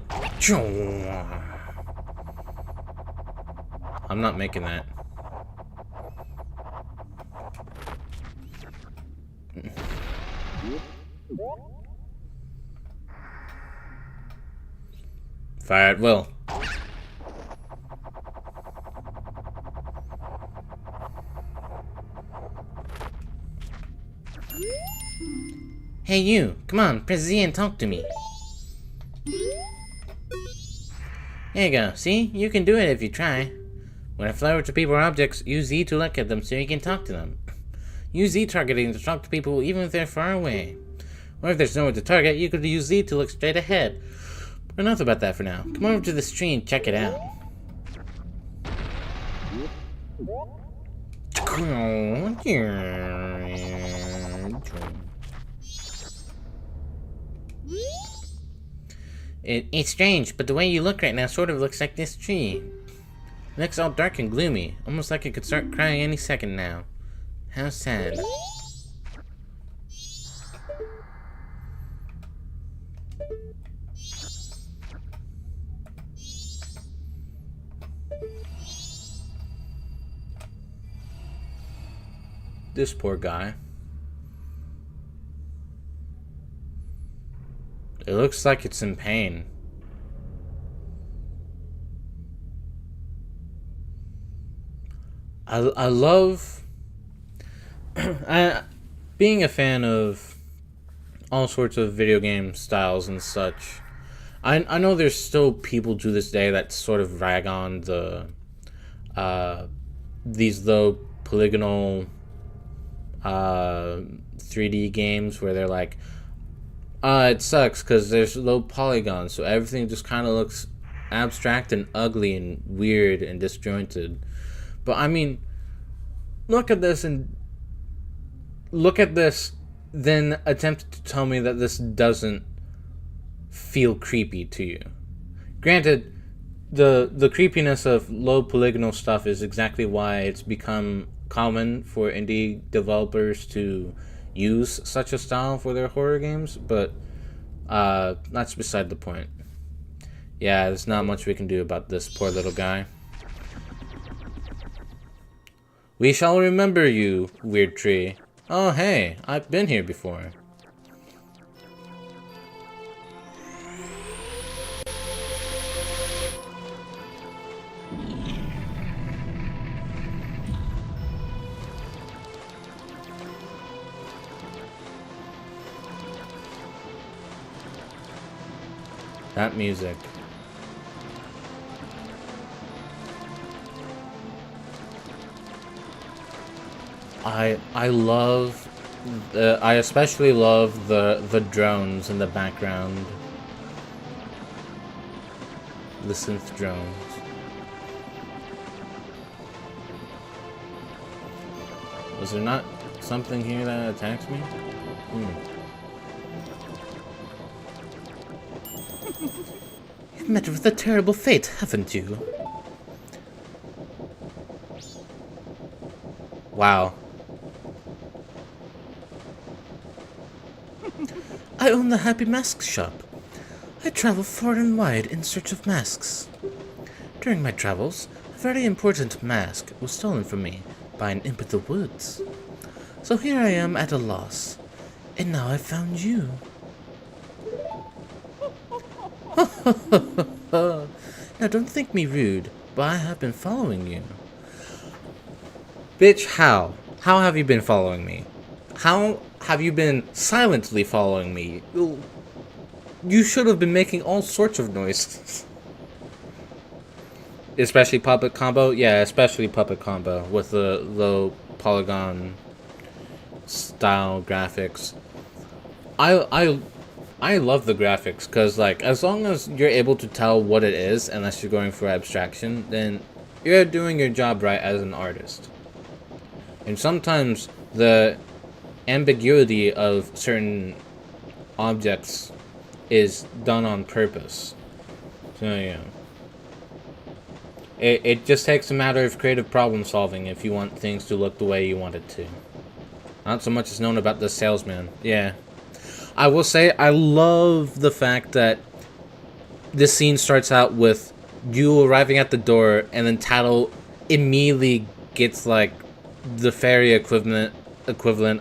I'm not making that. Fire at will. Hey you, come on, press Z and talk to me. There you go, see? You can do it if you try. When I fly over to people or objects, use Z to look at them so you can talk to them. Use Z targeting to talk to people even if they're far away. Or if there's nowhere to target, you could use Z to look straight ahead. But enough about that for now. Come over to this tree and check it out. It's strange, but the way you look right now sort of looks like this tree. It looks all dark and gloomy, almost like it could start crying any second now. How sad. This poor guy. It looks like it's in pain. I love being a fan of all sorts of video game styles and such. I know there's still people to this day that sort of rag on the these low polygonal 3D games where they're like, it sucks because there's low polygons, so everything just kind of looks abstract and ugly and weird and disjointed. But I mean, look at this, then attempt to tell me that this doesn't feel creepy to you. Granted, the creepiness of low polygonal stuff is exactly why it's become common for indie developers to use such a style for their horror games, but that's beside the point. Yeah, there's not much we can do about this poor little guy. We shall remember you, weird tree. Oh hey, I've been here before. That music. I especially love the drones in the background. The synth drones. Was there not something here that attacks me? You've met with a terrible fate, haven't you? Wow. I own the Happy Mask Shop. I travel far and wide in search of masks. During my travels, a very important mask was stolen from me by an imp of the woods. So here I am at a loss, and now I've found you. Now don't think me rude, but I have been following you. Bitch, how? How have you been following me? How have you been silently following me? You should have been making all sorts of noises. Especially Puppet Combo? Yeah, especially Puppet Combo with the low polygon style graphics. I love the graphics because, like, as long as you're able to tell what it is, unless you're going for abstraction, then you're doing your job right as an artist. And sometimes the ambiguity of certain objects is done on purpose. So, yeah. It just takes a matter of creative problem solving if you want things to look the way you want it to. Not so much is known about the salesman. Yeah. I will say, I love the fact that this scene starts out with you arriving at the door, and then Tattle immediately gets, like, the fairy equivalent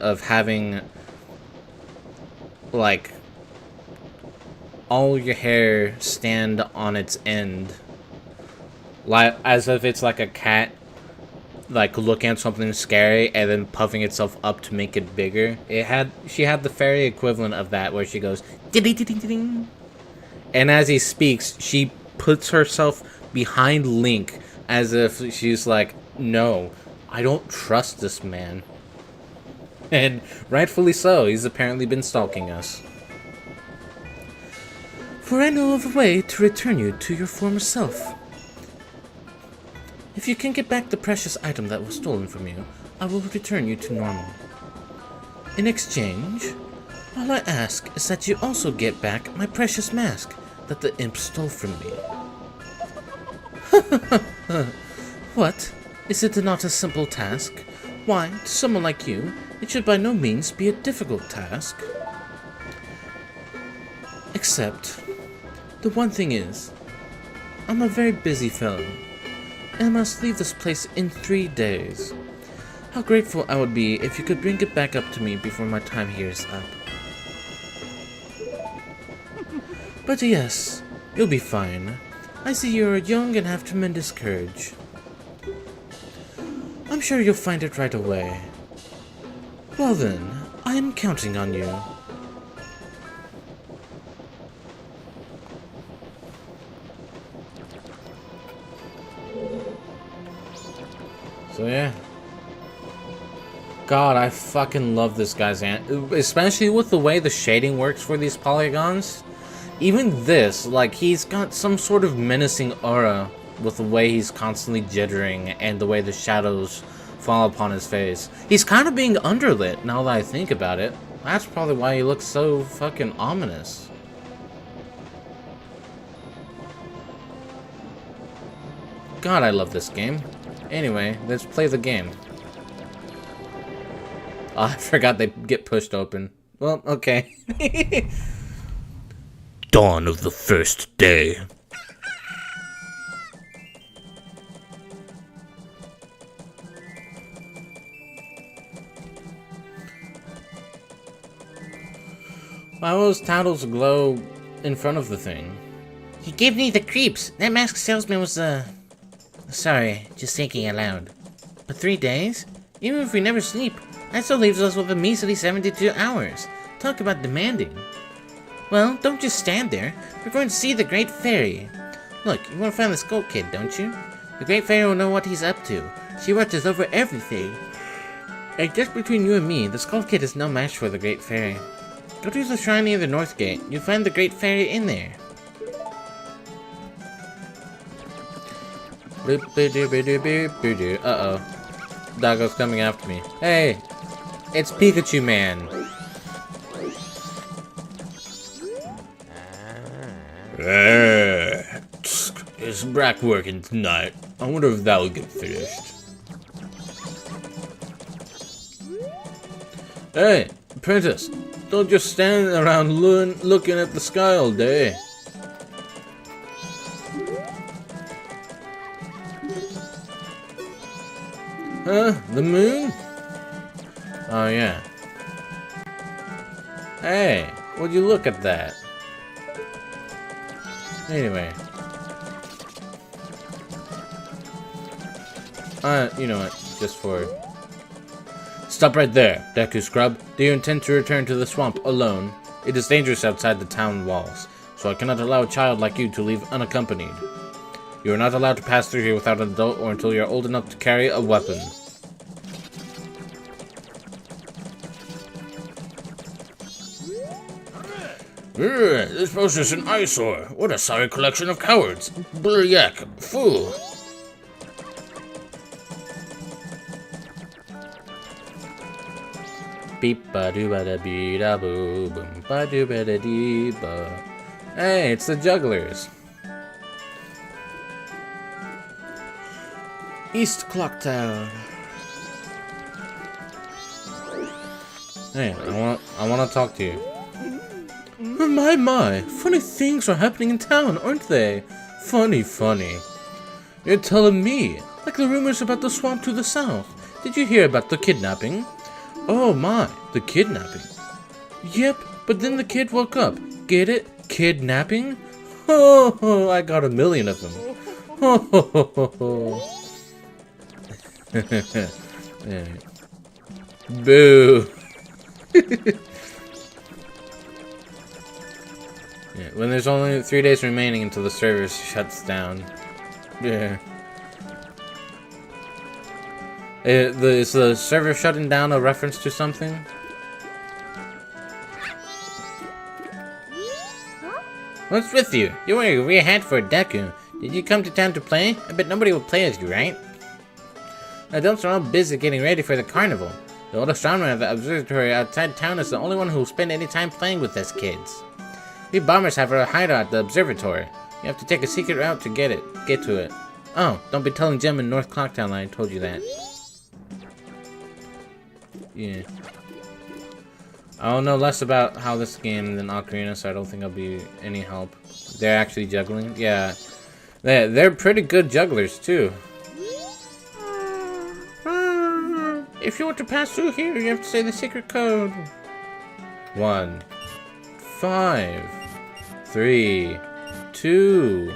of having, like, all your hair stand on its end, like as if it's like a cat, like looking at something scary and then puffing itself up to make it bigger. She had the fairy equivalent of that, where she goes ding, and as he speaks, she puts herself behind Link as if she's like, no, I don't trust this man. And rightfully so, he's apparently been stalking us. For I know of a way to return you to your former self. If you can get back the precious item that was stolen from you, I will return you to normal. In exchange, all I ask is that you also get back my precious mask that the imp stole from me. What? Is it not a simple task? Why, to someone like you, it should by no means be a difficult task. Except, the one thing is, I'm a very busy fellow, and I must leave this place in 3 days. How grateful I would be if you could bring it back up to me before my time here is up. But yes, you'll be fine. I see you're young and have tremendous courage. I'm sure you'll find it right away. Well then, I am counting on you. So yeah. God, I fucking love this guy's especially with the way the shading works for these polygons. Even this, like, he's got some sort of menacing aura with the way he's constantly jittering and the way the shadows fall upon his face. He's kind of being underlit now that I think about it. That's probably why he looks so fucking ominous. God, I love this game. Anyway, let's play the game. Oh, I forgot they get pushed open. Well, okay. Dawn of the first day. Why will his tattles glow in front of the thing? You gave me the creeps. That mask salesman was, Sorry, just thinking aloud. But 3 days? Even if we never sleep, that still leaves us with a measly 72 hours. Talk about demanding. Well, don't just stand there. We're going to see the Great Fairy. Look, you want to find the Skull Kid, don't you? The Great Fairy will know what he's up to. She watches over everything. And just between you and me, the Skull Kid is no match for the Great Fairy. Go to the shrine near the North Gate. You'll find the Great Fairy in there. Uh-oh. Doggo's coming after me. Hey! It's Pikachu Man! Is Brack working tonight? I wonder if that will get finished. Hey, Princess! Don't just stand around looking at the sky all day. Huh? The moon? Oh, yeah. Hey, would you look at that? Anyway. You know what? Just for... Stop right there, Deku Scrub. Do you intend to return to the swamp alone? It is dangerous outside the town walls, so I cannot allow a child like you to leave unaccompanied. You are not allowed to pass through here without an adult or until you are old enough to carry a weapon. This post is an eyesore. What a sorry collection of cowards. Bluryak, fool. Beep ba doo ba da bee da boo boom ba doo ba da dee ba. Hey, it's the jugglers. East Clock Town. Hey, I want to talk to you. My, funny things are happening in town, aren't they? Funny. You're telling me, like the rumors about the swamp to the south. Did you hear about the kidnapping? Oh my, the kidnapping. Yep, but then the kid woke up. Get it? Kidnapping? Oh, I got 1,000,000 of them. Boo. Yeah, when there's only 3 days remaining until the server shuts down. Yeah. Is the server shutting down a reference to something? What's with you? You're wearing a weird hat for a Deku. Did you come to town to play? I bet nobody will play as you, right? Adults are all busy getting ready for the carnival. The old astronomer at the observatory outside town is the only one who will spend any time playing with us kids. We bombers have our hideout at the observatory. You have to take a secret route to get to it. Oh, don't be telling Gem in North Clocktown I told you that. Yeah. I don't know less about how this game than Ocarina, so I don't think I'll be any help. They're actually juggling? Yeah. They're pretty good jugglers, too. If you want to pass through here, you have to say the secret code. 1, 5, 3, 2,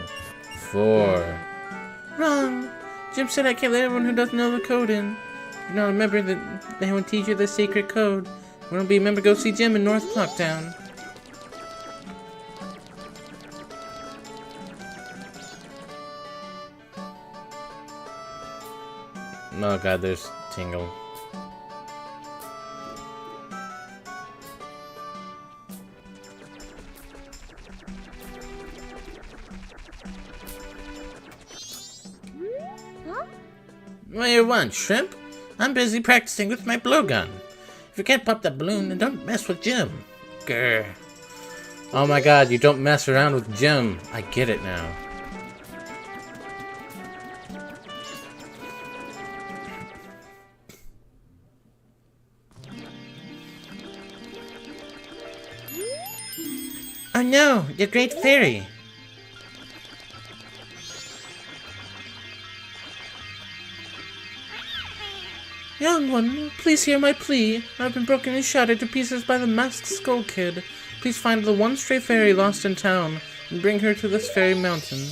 4. Wrong. Jim said I can't let everyone who doesn't know the code in. If you're not a member, that they won't teach you the secret code. If you want to be a member, go see Jim in North Clocktown. Oh god, there's Tingle. What do you want, shrimp? I'm busy practicing with my blowgun. If you can't pop that balloon, then don't mess with Jim. Grr. Oh my god, you don't mess around with Jim. I get it now. Oh no, the Great Fairy. Young one, please hear my plea. I've been broken and shattered to pieces by the masked Skull Kid. Please find the one stray fairy lost in town and bring her to this fairy mountain.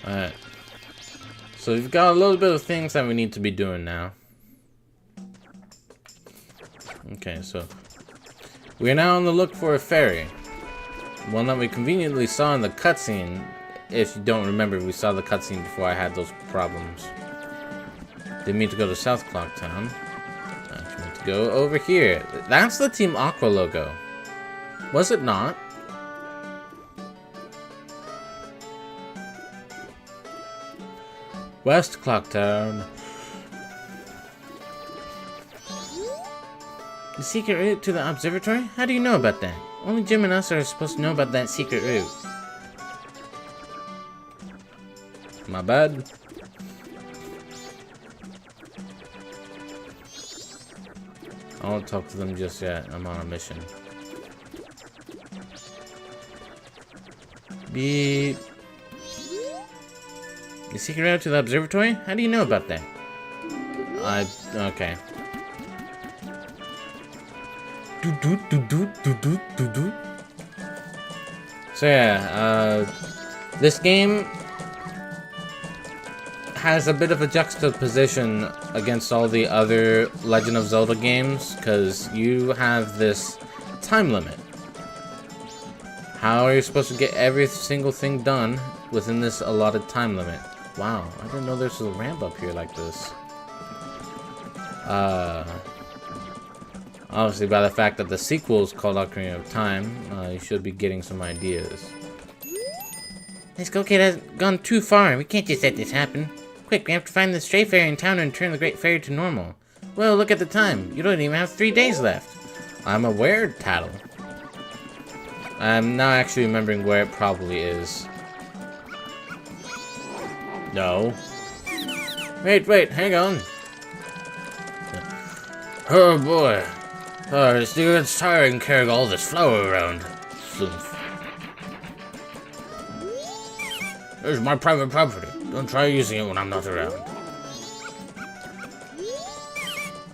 Alright. So we've got a little bit of things that we need to be doing now. Okay, so we're now on the look for a fairy. One that we conveniently saw in the cutscene. If you don't remember, we saw the cutscene before I had those problems. Didn't mean to go to South Clocktown. I meant to go over here. That's the Team Aqua logo. Was it not? West Clocktown. The secret route to the observatory? How do you know about that? Only Jim and us are supposed to know about that secret route. My bad. I won't talk to them just yet. I'm on a mission. Beep. The secret route to the observatory? How do you know about that? Okay. So yeah, this game has a bit of a juxtaposition against all the other Legend of Zelda games, because you have this time limit. How are you supposed to get every single thing done within this allotted time limit? Wow, I didn't know there's a ramp up here like this. Obviously, by the fact that the sequel is called Ocarina of Time, you should be getting some ideas. This Skull Kid has gone too far. We can't just let this happen. Quick, we have to find the stray fairy in town and turn the Great Fairy to normal. Well, look at the time. You don't even have 3 days left. I'm aware, Tattle. I'm not actually remembering where it probably is. No. Wait, hang on. Oh boy. Oh, this dude gets tiring carrying all this flour around. Floof. This is my private property. Don't try using it when I'm not around.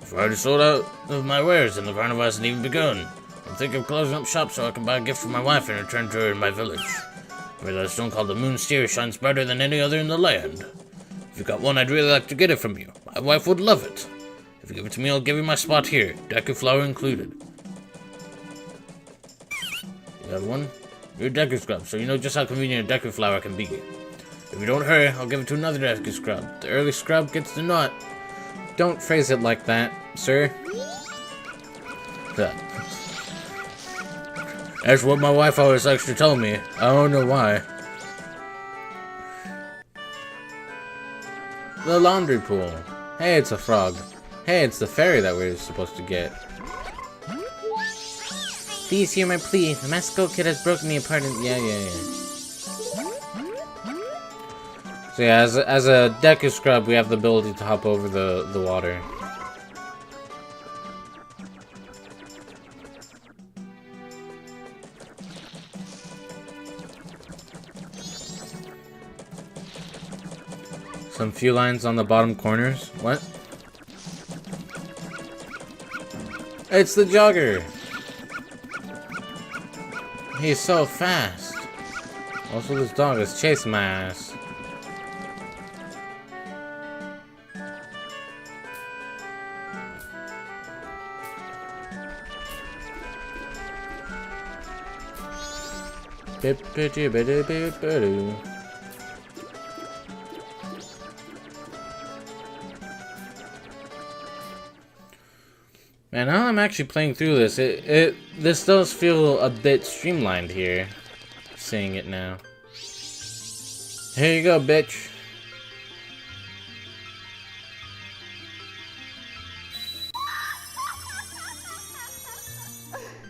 I've already sold out of my wares and the carnival hasn't even begun. I'm thinking of closing up shop so I can buy a gift for my wife and return to her in my village, where the stone called the Moon Steer shines brighter than any other in the land. If you've got one, I'd really like to get it from you. My wife would love it. If you give it to me, I'll give you my spot here, Deku flower included. You have one? You're a Deku Scrub, so you know just how convenient a Deku flower can be. If you don't hurry, I'll give it to another Deku Scrub. The early Scrub gets the nut. Don't phrase it like that, sir. That's what my wife always likes to tell me. I don't know why. The laundry pool. Hey, it's a frog. Hey, it's the fairy that we're supposed to get. Please hear my plea. The masked Skull Kid has broken me apart and... Yeah. So yeah, as a Deku Scrub, we have the ability to hop over the water. Some few lines on the bottom corners. What? It's the jogger! He's so fast. Also, this dog is chasing my ass. Man, now I'm actually playing through this, this does feel a bit streamlined here, seeing it now. Here you go, bitch.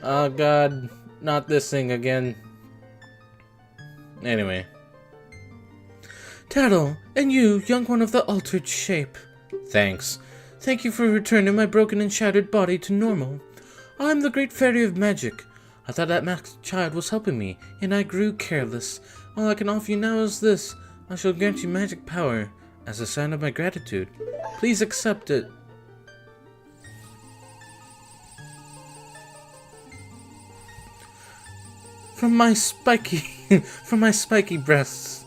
Oh god, not this thing again. Anyway. Tattle, and you, young one of the altered shape. Thanks. Thank you for returning my broken and shattered body to normal. I'm the great fairy of magic. I thought that masked child was helping me, and I grew careless. All I can offer you now is this. I shall grant you magic power, as a sign of my gratitude. Please accept it. From my spiky breasts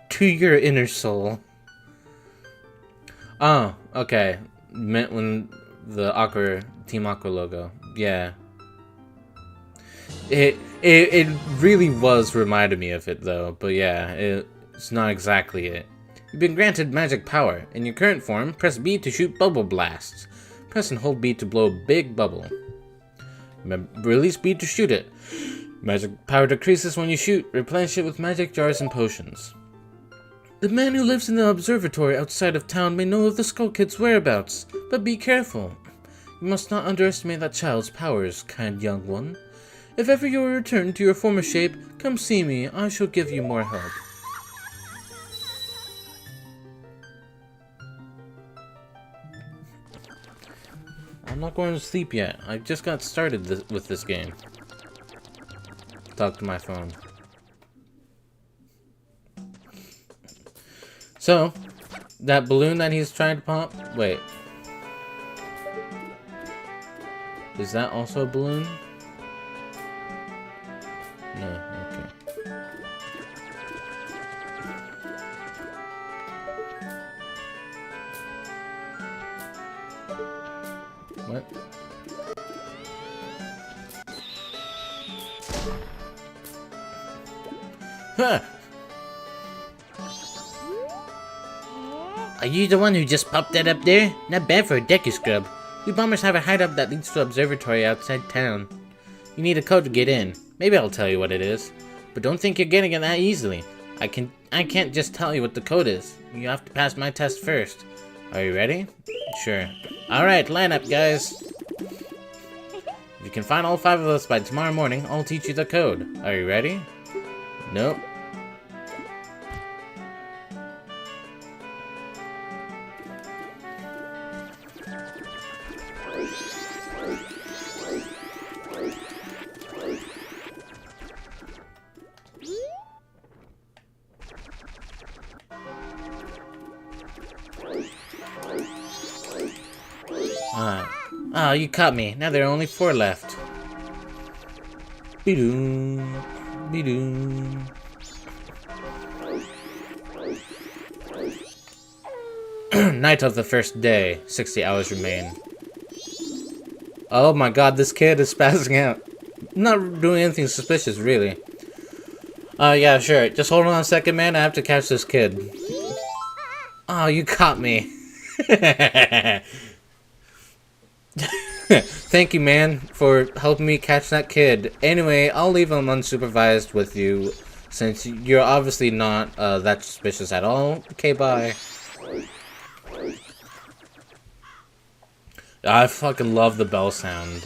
to your inner soul. Oh, okay. Meant when the Team Aqua logo. Yeah. It really was reminded me of it though, but yeah, it's not exactly it. You've been granted magic power. In your current form, press B to shoot bubble blasts. Press and hold B to blow a big bubble. Release B to shoot it. Magic power decreases when you shoot. Replenish it with magic jars and potions. The man who lives in the observatory outside of town may know of the Skull Kid's whereabouts, but be careful. You must not underestimate that child's powers, kind young one. If ever you return to your former shape, come see me. I shall give you more help. I'm not going to sleep yet. I just got started with this game. Talk to my phone. So, that balloon that he's trying to pop, wait. Is that also a balloon? No, okay. What? Huh. Are you the one who just popped that up there? Not bad for a Deku scrub. We bombers have a hideout that leads to an observatory outside town. You need a code to get in. Maybe I'll tell you what it is. But don't think you're getting it that easily. I can't just tell you what the code is. You have to pass my test first. Are you ready? Sure. Alright, line up, guys. If you can find all 5 of us by tomorrow morning, I'll teach you the code. Are you ready? Nope. Oh, you caught me. Now there are only 4 left. Be-doom. Be-doom. Night of the first day. 60 hours remain. Oh my god, this kid is spazzing out. Not doing anything suspicious, really. Yeah, sure. Just hold on a second, man. I have to catch this kid. Oh, you caught me. Thank you, man, for helping me catch that kid. Anyway, I'll leave him unsupervised with you, since you're obviously not that suspicious at all. Okay, bye. I fucking love the bell sound.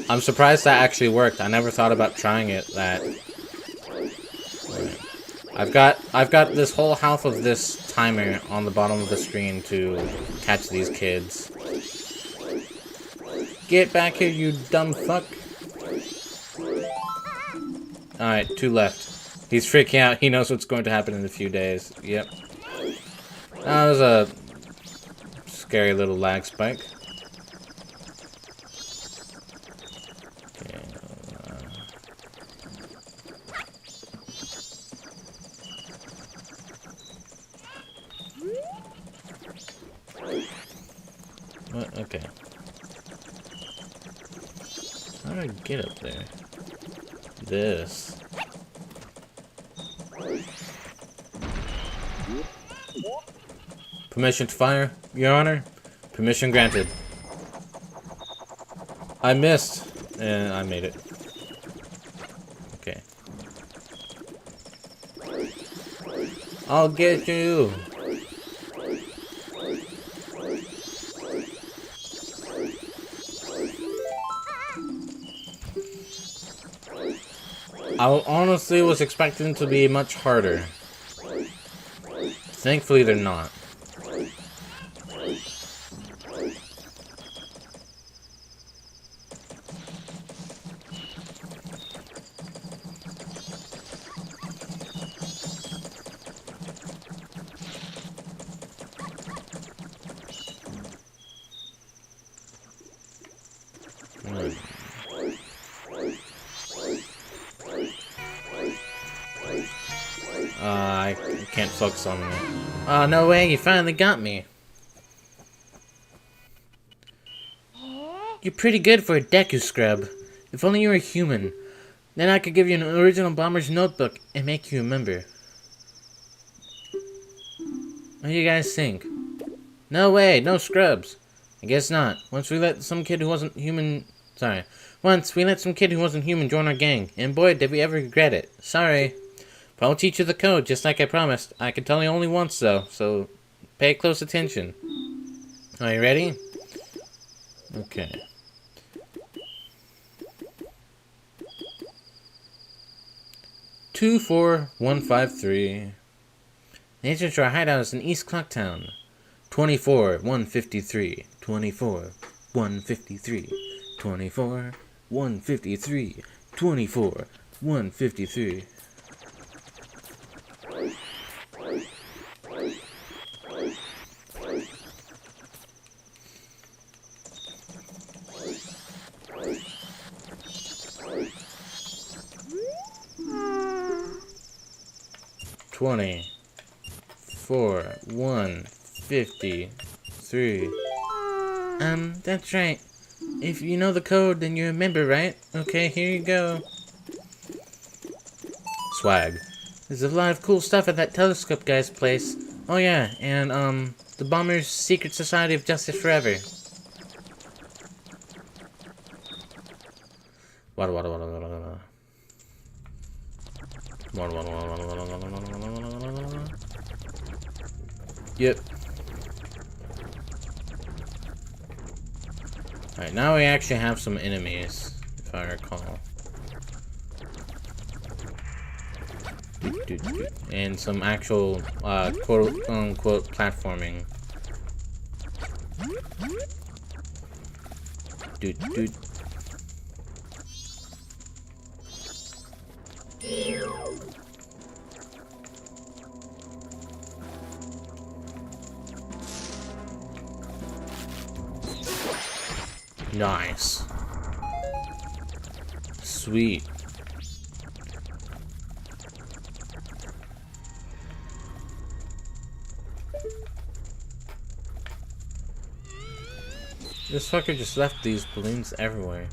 I'm surprised that actually worked. I never thought about trying it. I've got this whole half of this timer on the bottom of the screen to catch these kids. Get back here, you dumb fuck. Alright, 2 left. He's freaking out. He knows what's going to happen in a few days. Yep. That was a scary little lag spike. What? Okay. How do I get up there? This. Permission to fire, Your Honor? Permission granted. I missed. And I made it. Okay. I'll get you. I honestly was expecting to be much harder. Thankfully, they're not. I can't focus on me. Oh, no way, you finally got me. You're pretty good for a Deku scrub. If only you were human. Then I could give you an original Bomber's notebook and make you a member. What do you guys think? No way, no scrubs. I guess not. Once we let some kid who wasn't human join our gang, and boy, did we ever regret it. Sorry. But I'll teach you the code, just like I promised. I can tell you only once, though, so pay close attention. Are you ready? Okay. Two, 4, 1, 5, 3. The entrance to our hideout is in East Clocktown. 24, 153. 24, 153. 24, 153. 24, 153. $24, 153. That's right. If you know the code, then you're a member, right? Okay, here you go. Swag. There's a lot of cool stuff at that telescope guy's place. Oh yeah, and the Bomber's Secret Society of Justice Forever. Yep. Alright, now we actually have some enemies, if I recall. And some actual, quote-unquote platforming. Nice. Sweet. This fucker just left these balloons everywhere.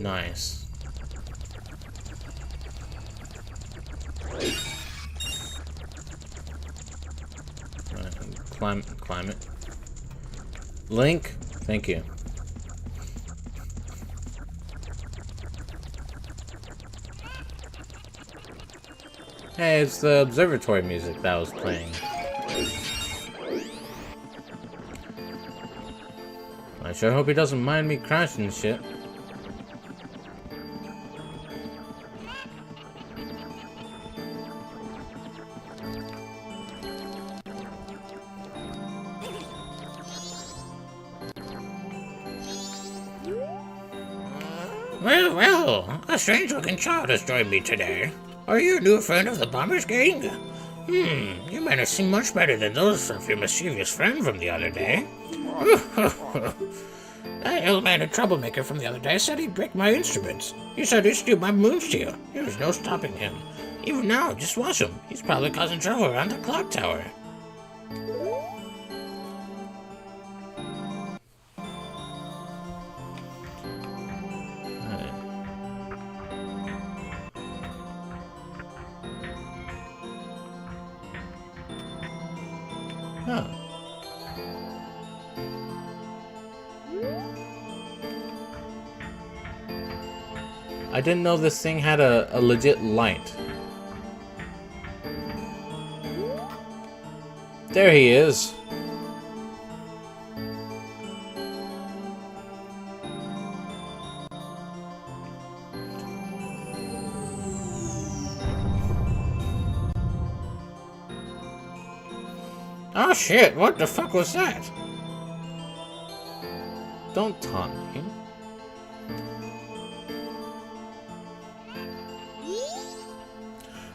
Nice. Climb it. Link, thank you. Hey, it's the observatory music that was playing. Sure hope he doesn't mind me crashing shit. Well, a strange-looking child has joined me today. Are you a new friend of the Bombers Gang? Your manners seem much better than those of your mischievous friend from the other day. That ill-mannered troublemaker from the other day said he'd break my instruments. He said he'd steal my moonsteel. There's no stopping him. Even now, just watch him. He's probably causing trouble around the clock tower. Huh. I didn't know this thing had a legit light. There he is. Oh shit, what the fuck was that? Don't taunt me.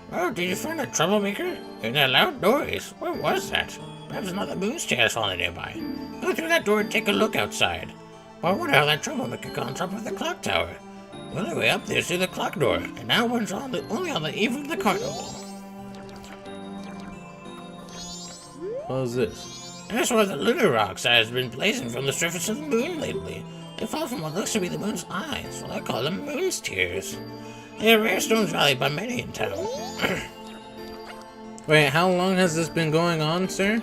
Oh, did you find a troublemaker? And that loud noise. What was that? Perhaps another moonstone has fallen nearby. Go through that door and take a look outside. Well, I wonder how that troublemaker got on top of the clock tower. The only way up there is through the clock door, and that one's only on the eve of the carnival. What is this? That's where the lunar rocks has been blazing from the surface of the moon lately. They fall from what looks to be the moon's eyes, so I call them moon's tears. They are rare stones valued by many in town. Wait, how long has this been going on, sir?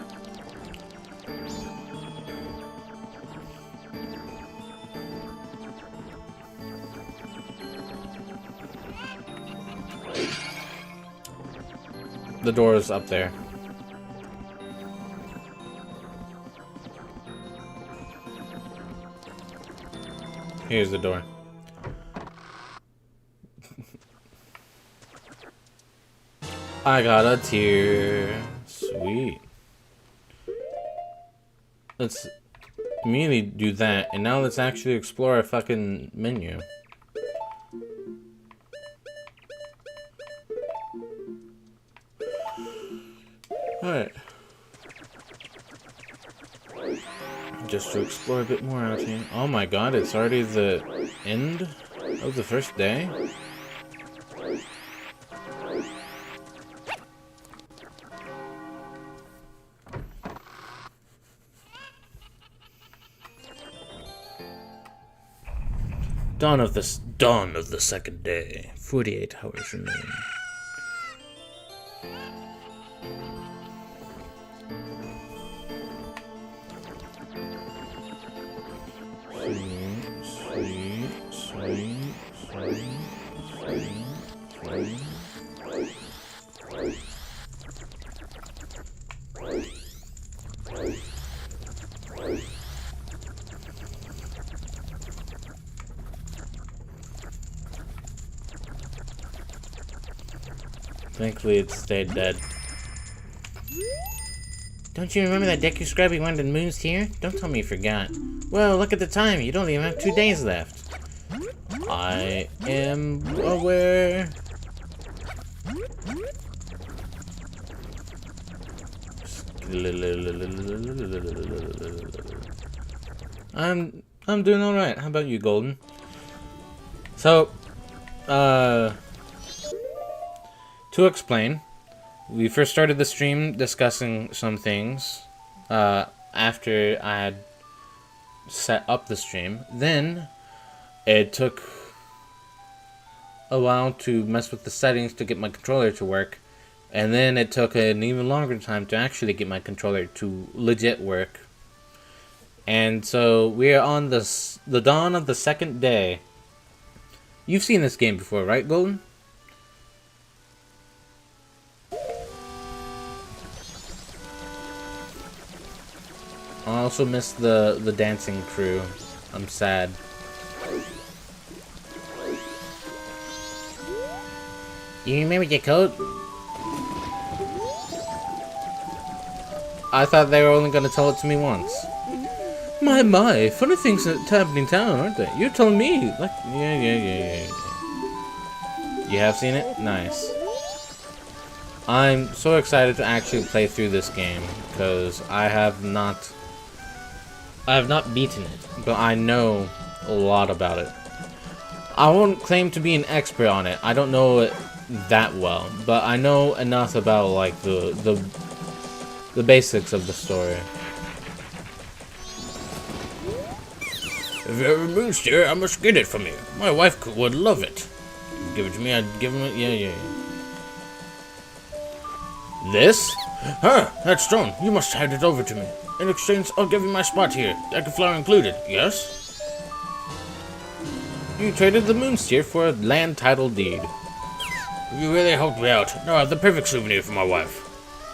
The door is up there. Here's the door. I got a tear. Sweet. Let's immediately do that, and now let's actually explore our fucking menu. Alright. Just to explore a bit more out here. Oh my god, it's already the end of the first day? Dawn of the second day. 48 hours remain. Thankfully, it stayed dead. Don't you remember that deck you scrubbed we wanted moon's tear? Don't tell me you forgot. Well, look at the time. You don't even have 2 days left. I am aware. I'm doing all right. How about you, Golden? So, to explain, we first started the stream discussing some things after I had set up the stream. Then it took a while to mess with the settings to get my controller to work, and then it took an even longer time to actually get my controller to legit work. And so we are on the dawn of the second day. You've seen this game before, right, Golden? I also missed the dancing crew. I'm sad. You remember the code? I thought they were only gonna tell it to me once. My, funny things that happen in town, aren't they? You're telling me, like, Yeah. You have seen it? Nice. I'm so excited to actually play through this game because I have not beaten it, but I know a lot about it. I won't claim to be an expert on it. I don't know it that well, but I know enough about like the basics of the story. If you have a moon steer, I must get it from you. My wife would love it. Give it to me, I'd give him it. Yeah. This? Huh, that stone. You must hand it over to me. In exchange, I'll give you my spot here. Deck of flower included, yes? You traded the moon steer for a land title deed. You really helped me out. Now I have the perfect souvenir for my wife.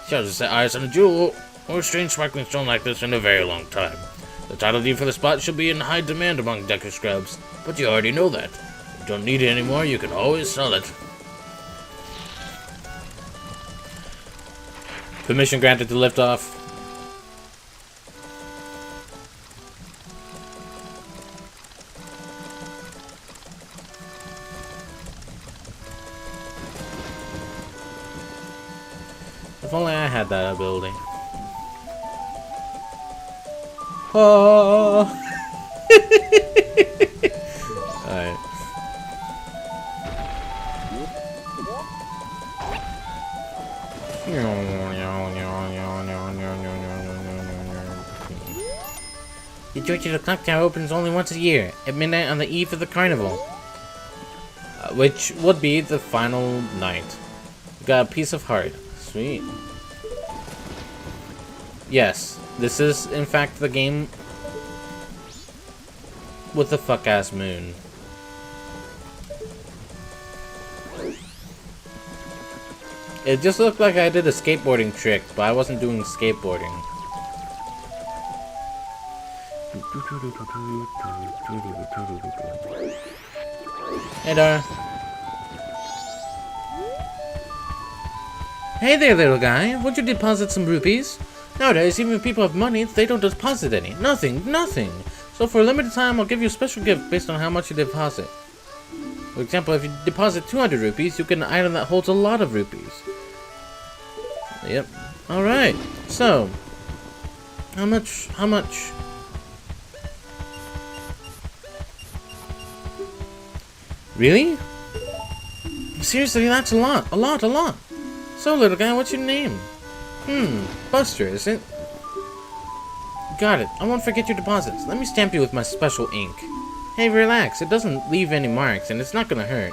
She hasn't set eyes on a jewel or a strange sparkling stone like this in a very long time. The title deed for the spot should be in high demand among Decker scrubs, but you already know that. If you don't need it anymore, you can always sell it. Permission granted to lift off. If only I had that ability. Oh. Alright. The Church of the Clock Tower opens only once a year, at midnight on the eve of the carnival. Which would be the final night. Got a piece of heart. Sweet. Yes, this is in fact the game with the fuck-ass moon. It just looked like I did a skateboarding trick, but I wasn't doing skateboarding. Hey there. Hey there, little guy. Won't you deposit some rupees? Nowadays, even if people have money, they don't deposit any. Nothing. So for a limited time, I'll give you a special gift based on how much you deposit. For example, if you deposit 200 rupees, you get an item that holds a lot of rupees. Yep. Alright. So, how much? Really? Seriously, that's a lot. So, little guy, what's your name? Buster, is it? Got it. I won't forget your deposits. Let me stamp you with my special ink. Hey, relax. It doesn't leave any marks, and it's not gonna hurt.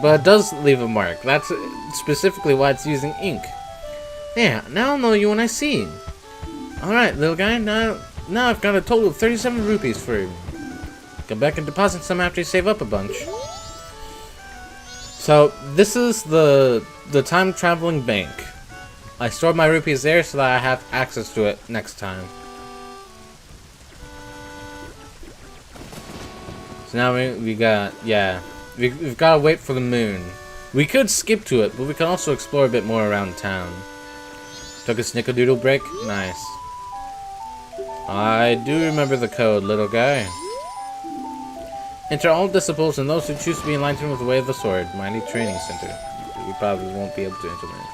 But it does leave a mark. That's specifically why it's using ink. Yeah, now I'll know you when I see you. Alright, little guy, now I've got a total of 37 rupees for you. Come back and deposit some after you save up a bunch. So, this is the time-traveling bank. I stored my rupees there so that I have access to it next time. So now we got, yeah. We've got to wait for the moon. We could skip to it, but we can also explore a bit more around town. Took a snickerdoodle break? Nice. I do remember the code, little guy. Enter all disciples and those who choose to be enlightened with the way of the sword. Mighty Training Center. We probably won't be able to enter that.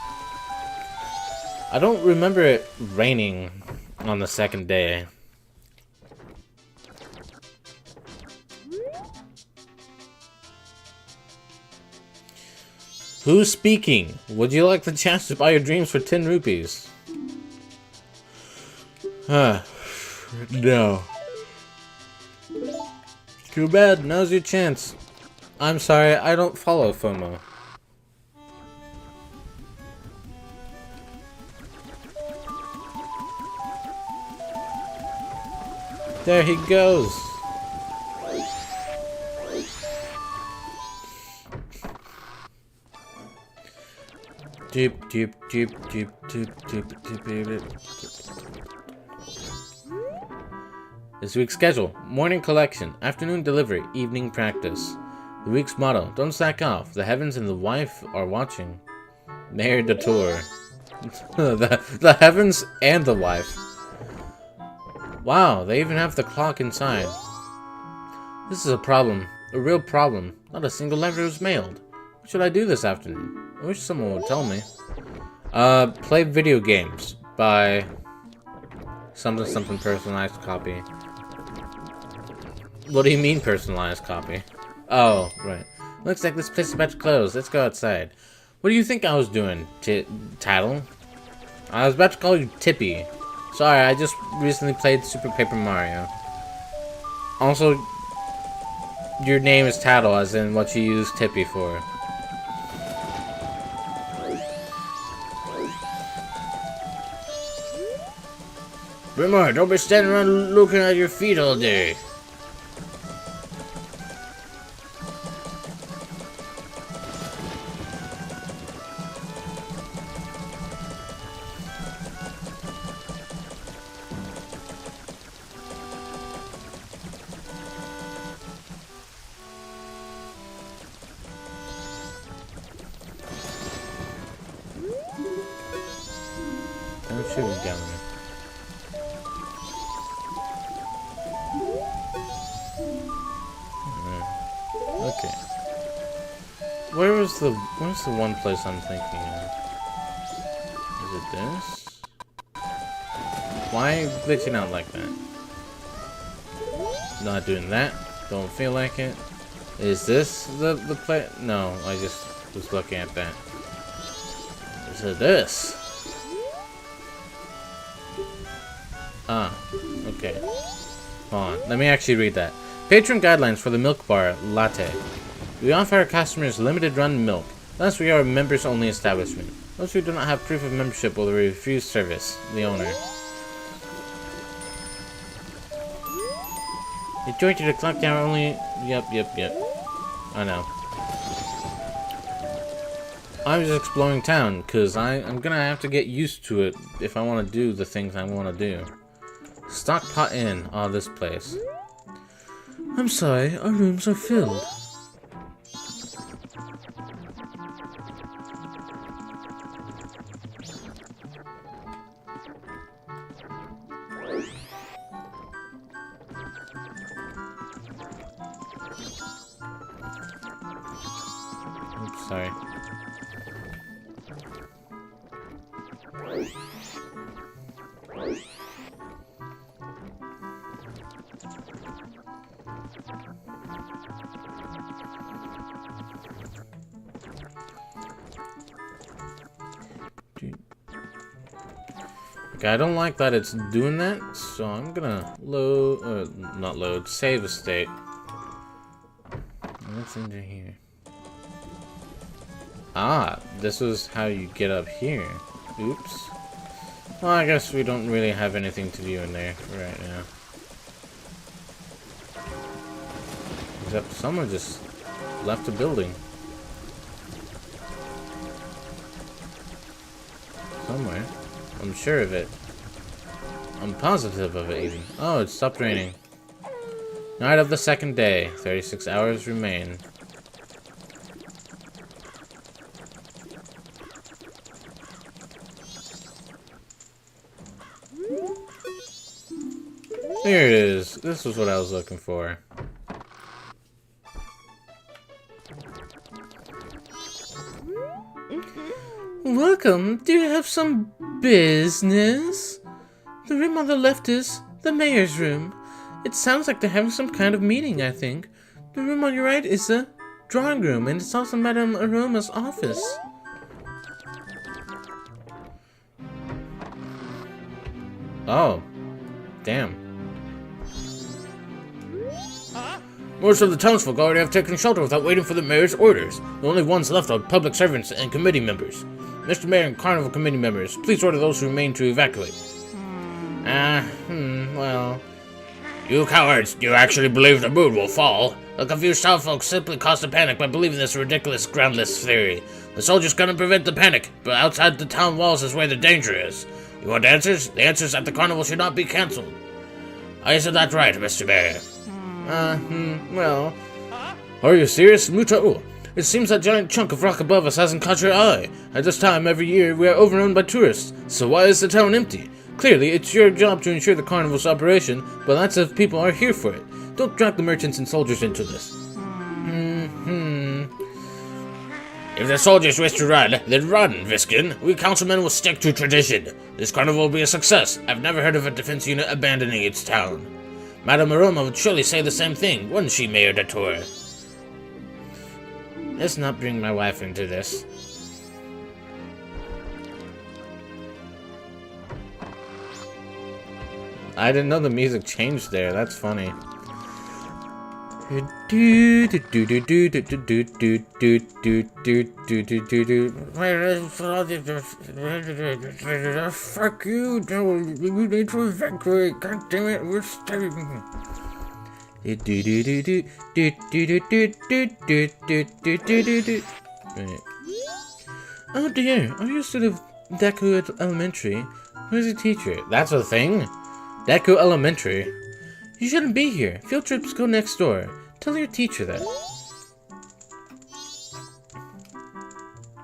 I don't remember it raining on the second day. Who's speaking? Would you like the chance to buy your dreams for 10 rupees? No. Too bad, now's your chance. I'm sorry, I don't follow FOMO. There he goes. This week's schedule: morning collection, afternoon delivery, evening practice. The week's motto: don't slack off. The heavens and the wife are watching. Mayor de Tour. the heavens and the wife. Wow, they even have the clock inside. This is a problem. A real problem. Not a single letter was mailed. What should I do this afternoon? I wish someone would tell me. Play video games by something personalized copy. What do you mean personalized copy? Oh, right. Looks like this place is about to close. Let's go outside. What do you think I was doing, Tattle? I was about to call you Tippy. Sorry, I just recently played Super Paper Mario. Also, your name is Tattle, as in what you use Tippy for. Brimmer, don't be standing around looking at your feet all day. Don't shoot me down there. Okay. Where's the one place I'm thinking of? Is it this? Why are you glitching out like that? Not doing that. Don't feel like it. Is this the place? No, I just was looking at that. Is it this? Ah, okay. Hold on, let me actually read that. Patron guidelines for the milk bar latte. We offer our customers limited run milk. Thus, we are a members-only establishment. Those who do not have proof of membership will refuse service. The owner. It joined you to clock down only. Yep. I know. I'm just exploring town because I'm gonna have to get used to it if I want to do the things I want to do. Stockpot Inn. Oh, this place. I'm sorry, our rooms are filled. Oops, sorry. Okay, I don't like that it's doing that, so I'm gonna save a state. What's under here? Ah, this is how you get up here. Oops. Well, I guess we don't really have anything to do in there right now. Except someone just left the building. Somewhere. I'm sure of it. I'm positive of it, even. Oh, it stopped raining. Night of the second day. 36 hours remain. Here it is. This was what I was looking for. Welcome. Do you have some business? The room on the left is the mayor's room. It sounds like they're having some kind of meeting, I think. The room on your right is the drawing room, and it's also Madame Aroma's office. Oh. Damn. Most of the townsfolk already have taken shelter without waiting for the mayor's orders. The only ones left are public servants and committee members. Mr. Mayor and Carnival committee members, please order those who remain to evacuate. Well... You cowards, do you actually believe the moon will fall? The confused townsfolk simply caused a panic by believing this ridiculous, groundless theory. The soldiers couldn't prevent the panic, but outside the town walls is where the danger is. You want answers? The answers at the carnival should not be cancelled. Isn't that right, Mr. Bear? Well... Are you serious, Muto? It seems that giant chunk of rock above us hasn't caught your eye. At this time every year, we are overrun by tourists. So why is the town empty? Clearly, it's your job to ensure the carnival's operation, but lots of people are here for it. Don't drag the merchants and soldiers into this. If the soldiers wish to run, then run, Viskin. We councilmen will stick to tradition. This carnival will be a success. I've never heard of a defense unit abandoning its town. Madame Aroma would surely say the same thing, wouldn't she, Mayor Detour? Let's not bring my wife into this. I didn't know the music changed there. That's funny. Fuck you, we need to evacuate. God damn it, we're staying. Oh dear, I used to live Deku Elementary. Where's the teacher? That's a thing? Deku Elementary? You shouldn't be here. Field trips go next door. Tell your teacher that.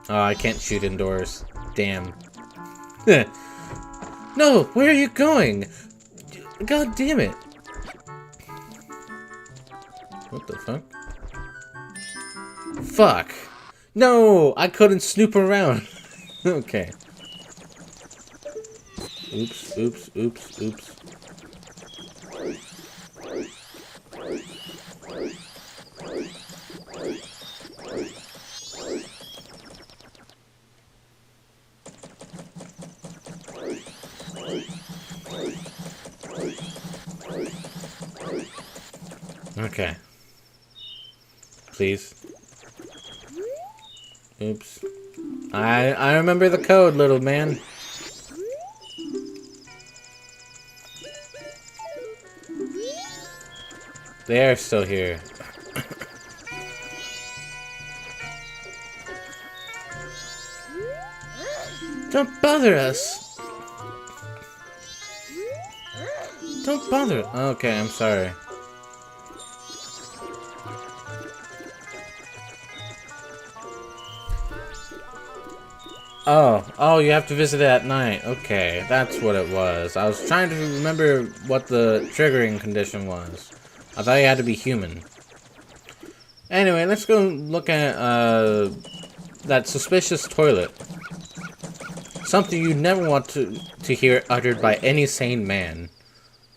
Oh, I can't shoot indoors. Damn. No, where are you going? God damn it. What the fuck? Fuck. No, I couldn't snoop around. Okay. Oops, oops, oops, oops. Okay. Please. Oops. I remember the code, little man. They're still here. Don't bother us. Don't bother. Okay, I'm sorry. Oh, you have to visit it at night. Okay, that's what it was. I was trying to remember what the triggering condition was. I thought you had to be human. Anyway, let's go look at, that suspicious toilet. Something you never want to hear uttered by any sane man.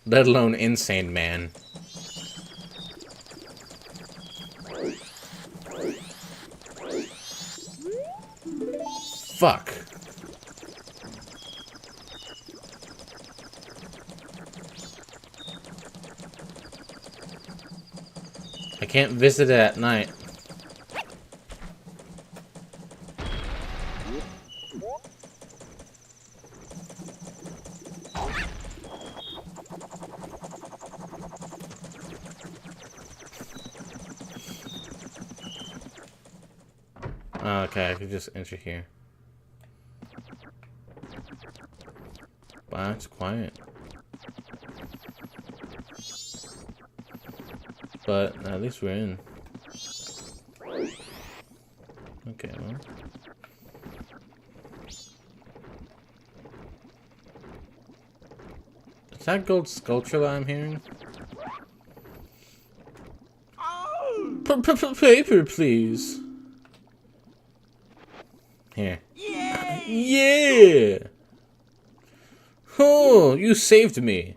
Let alone insane man. Fuck. I can't visit it at night. Oh, okay, I could just enter here. Wow, it's quiet. But at least we're in. Okay, well. Is that gold sculpture that I'm hearing? Paper, please. Here. Yeah! Oh, you saved me.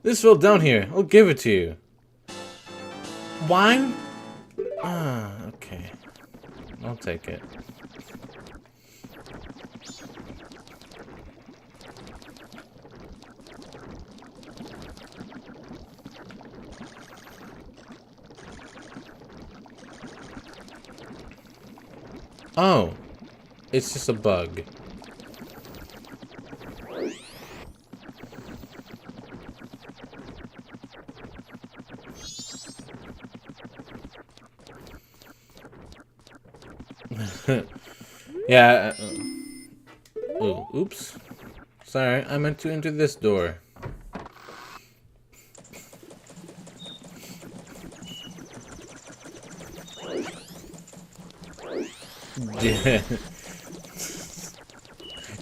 This fell down here. I'll give it to you. Wine? Ah, okay. I'll take it. Oh. It's just a bug. Yeah. Ooh, oops. Sorry, I meant to enter this door.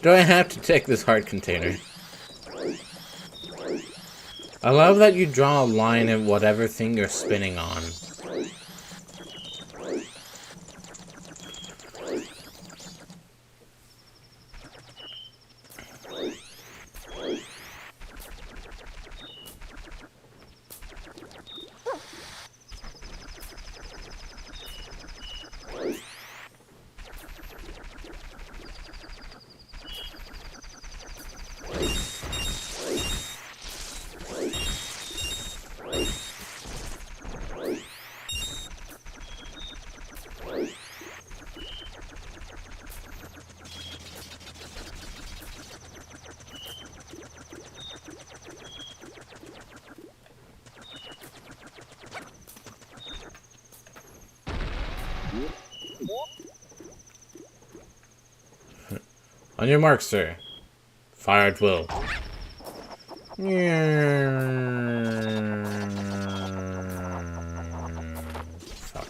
Do I have to take this heart container? I love that you draw a line at whatever thing you're spinning on. On your mark, sir. Fire at will. Fuck.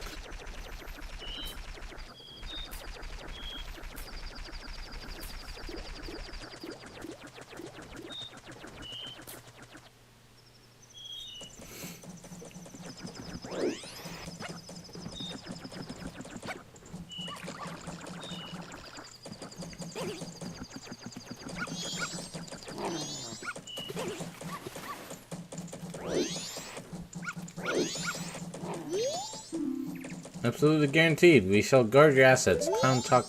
Absolutely guaranteed. We shall guard your assets. Clown Talk...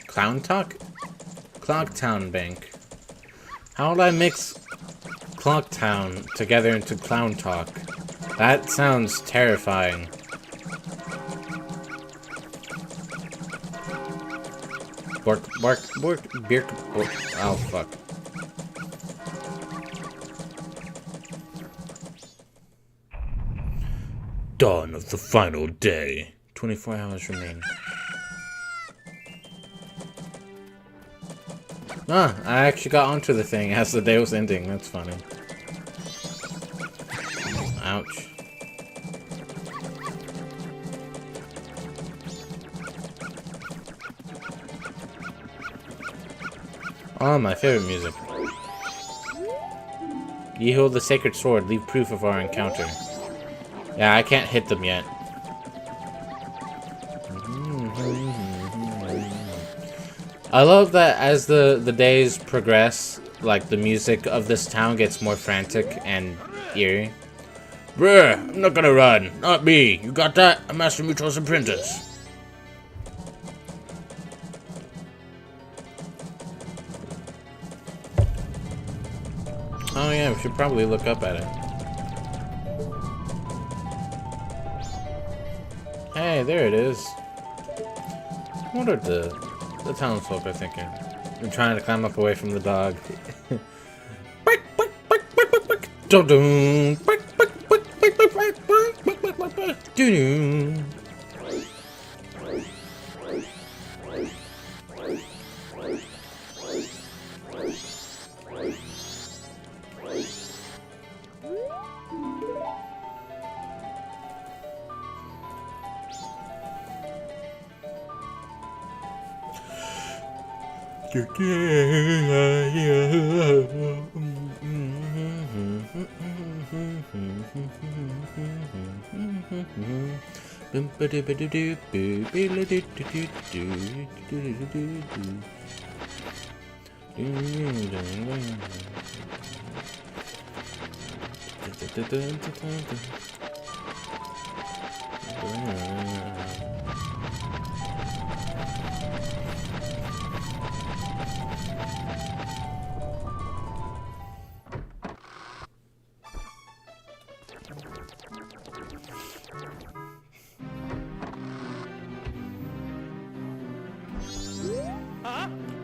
Clown Talk? Clocktown Bank. How would I mix Clocktown together into Clown Talk? That sounds terrifying. Bork, bark, bork, birk, bork. Oh, fuck. Dawn of the final day. 24 hours remain. Ah, I actually got onto the thing as the day was ending. That's funny. Ouch. Oh, my favorite music. Ye hold the sacred sword. Leave proof of our encounter. Yeah, I can't hit them yet. I love that as the days progress, like, the music of this town gets more frantic and eerie. Bruh, I'm not gonna run. Not me. You got that? I'm Master Muto's apprentice. Oh yeah, we should probably look up at it. Hey, there it is. What are the townsfolk are thinking? They're trying to climb up away from the dog.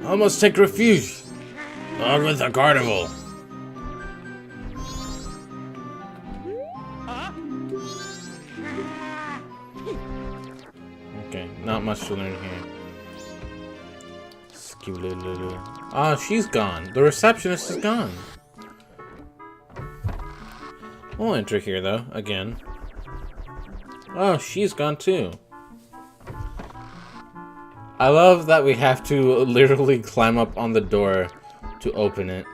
I must take refuge. On with the carnival. Okay, not much to learn here. Oh, she's gone. The receptionist is gone. We'll enter here, though, again. Oh, she's gone, too. I love that we have to literally climb up on the door to open it.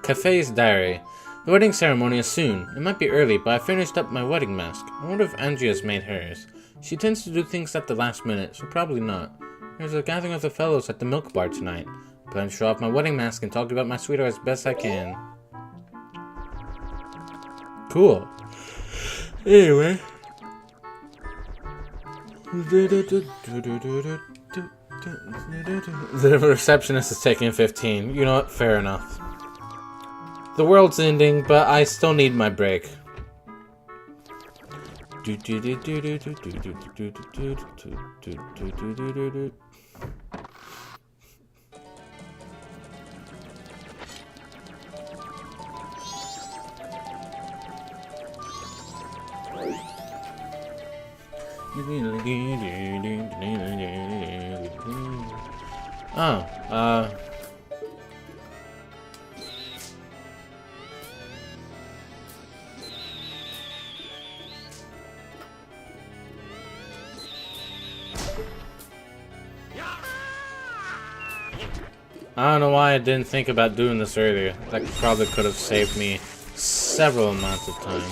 Cafe's diary. The wedding ceremony is soon. It might be early, but I finished up my wedding mask. I wonder if Angie's made hers. She tends to do things at the last minute, so probably not. There's a gathering of the fellows at the milk bar tonight. I plan to show off my wedding mask and talk about my sweetheart as best I can. Cool. Anyway. The receptionist is taking 15. You know what? Fair enough. The world's ending, but I still need my break. Oh, I don't know why I didn't think about doing this earlier. That probably could have saved me several amounts of time.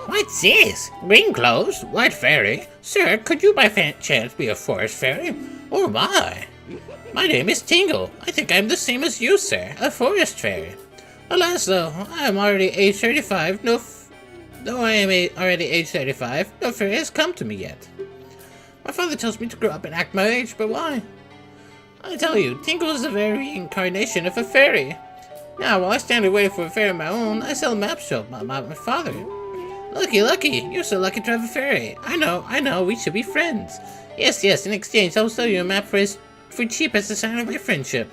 What's this? Green clothes? White fairy? Sir, could you by chance be a forest fairy? Oh my! My name is Tingle. I think I'm the same as you, sir, a forest fairy. Alas, though, I am already age 35. Though I am already age 35, no fairy has come to me yet. My father tells me to grow up and act my age, but why? I tell you, Tingle is the very incarnation of a fairy. Now, while I stand here waiting for a fairy of my own, I sell a map show about my father. Lucky, you're so lucky to have a fairy. I know, we should be friends. Yes, in exchange, I'll sell you a map for cheap as a sign of my friendship.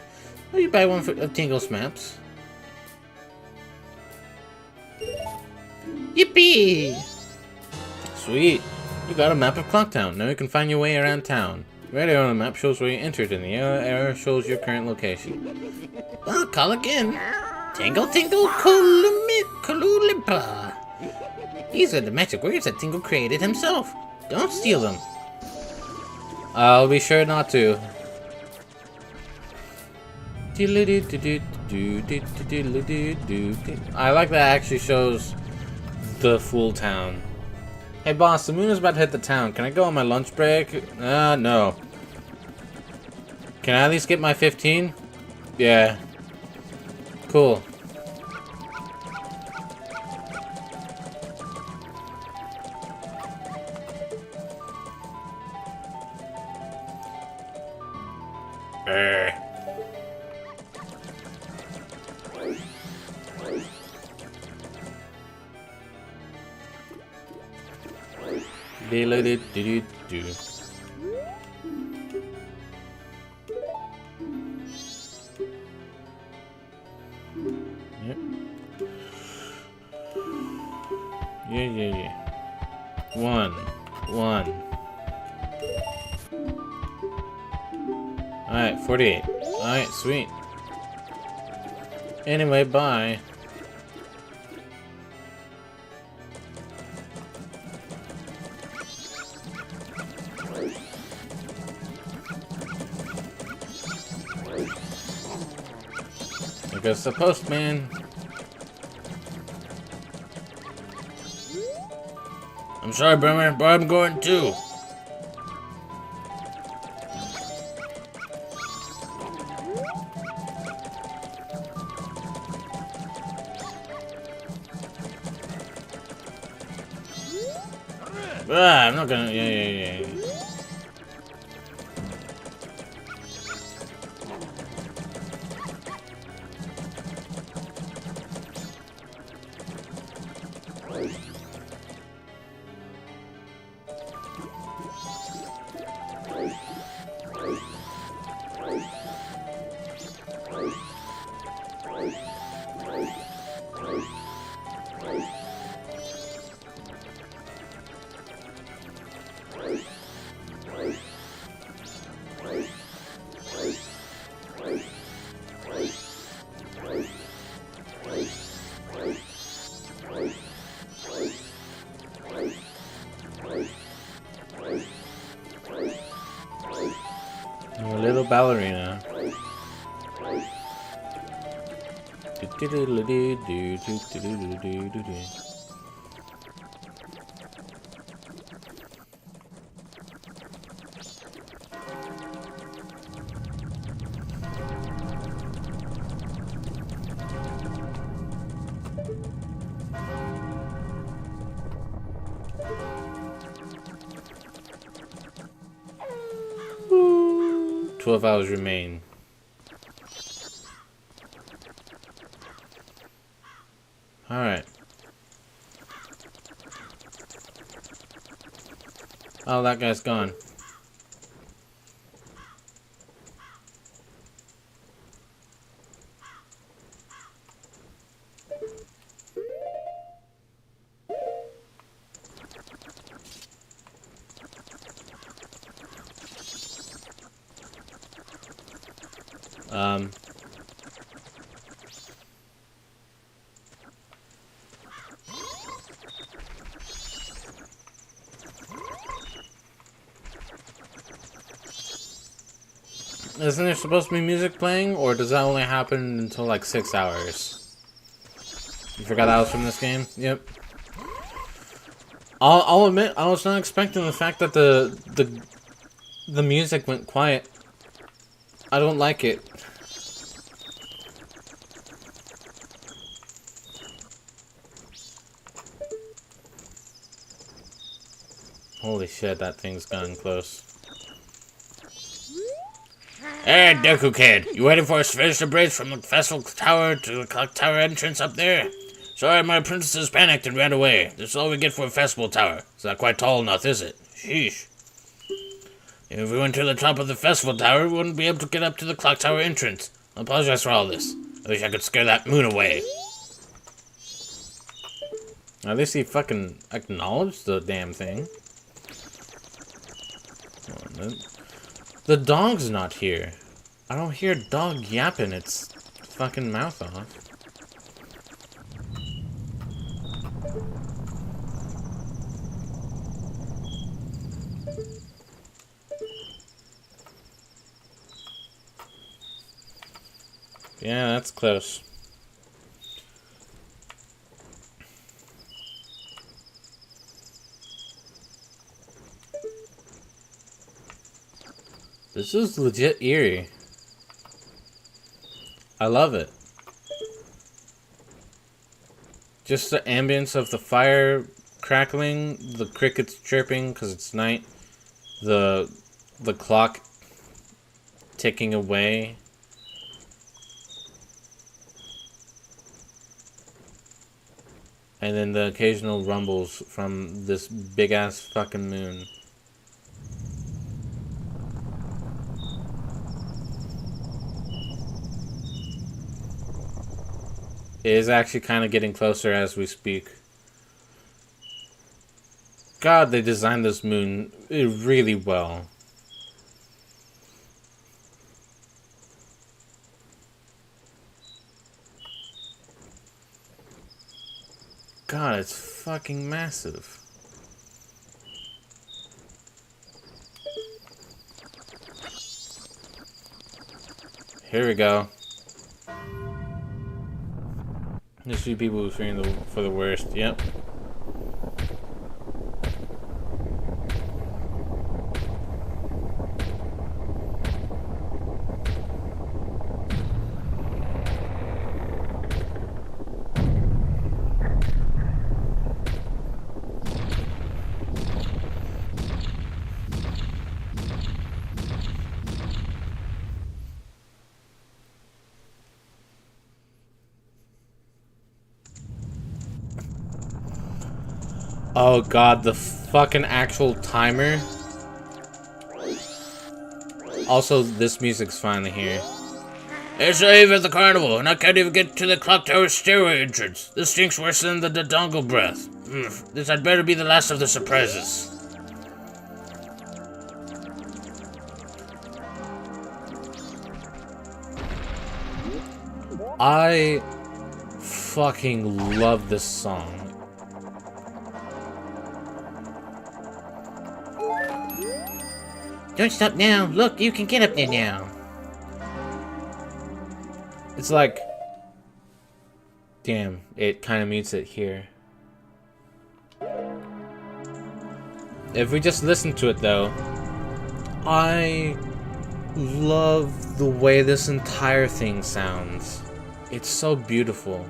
Will you buy one of Tingle's maps? Yippee! Sweet. You got a map of Clocktown. Now you can find your way around town. Radio on the map shows where you entered, and the yellow arrow shows your current location. Well, call again. Tingle, Kululimpa. These are the magic words that Tingle created himself. Don't steal them. I'll be sure not to. I like that it actually shows the full town. Hey boss, the moon is about to hit the town. Can I go on my lunch break? No. Can I at least get my 15? Yeah. Cool. Do. Yep. Yeah. One. Alright, 48. Alright, sweet. Anyway, bye. There goes the postman. I'm sorry, Brimmer, but I'm going too. I'm not gonna. Yeah. little ballerina. Ooh, 12 hours remain. Alright. Oh, that guy's gone. Isn't there supposed to be music playing, or does that only happen until like 6 hours? You forgot that was from this game? Yep. I'll admit, I was not expecting the fact that the music went quiet. I don't like it. Holy shit, that thing's gotten close. Hey, Deku Kid, you waiting for us to finish the bridge from the festival tower to the clock tower entrance up there? Sorry, my princesses panicked and ran away. This is all we get for a festival tower. It's not quite tall enough, is it? Sheesh. If we went to the top of the festival tower, we wouldn't be able to get up to the clock tower entrance. I apologize for all this. I wish I could scare that moon away. At least he fucking acknowledged the damn thing. The dog's not here. I don't hear a dog yapping its fucking mouth off. Yeah, that's close. This is legit eerie. I love it. Just the ambience of the fire crackling, the crickets chirping because it's night, the clock ticking away. And then the occasional rumbles from this big ass fucking moon. It is actually kind of getting closer as we speak. God, they designed this moon really well. God, it's fucking massive. Here we go. There's a few people who are fearing for the worst. Yep. Oh god, the fucking actual timer. Also, this music's finally here. It's the eve of the carnival, and I can't even get to the clock tower stairway entrance. This stinks worse than the dongle breath. This had better be the last of the surprises. I fucking love this song. Don't stop now. Look, you can get up there now. It's like... Damn, it kind of mutes it here. If we just listen to it, though, I love the way this entire thing sounds. It's so beautiful.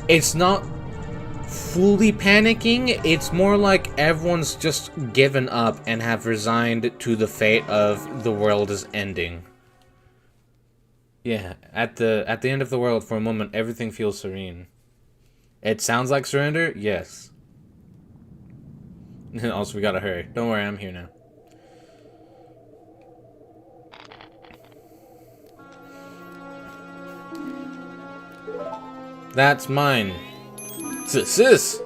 It's not fully panicking, it's more like everyone's just given up and have resigned to the fate of the world is ending. Yeah, at the end of the world, for a moment, everything feels serene. It sounds like surrender? Yes. Also, we gotta hurry. Don't worry, I'm here now. That's mine. Sis!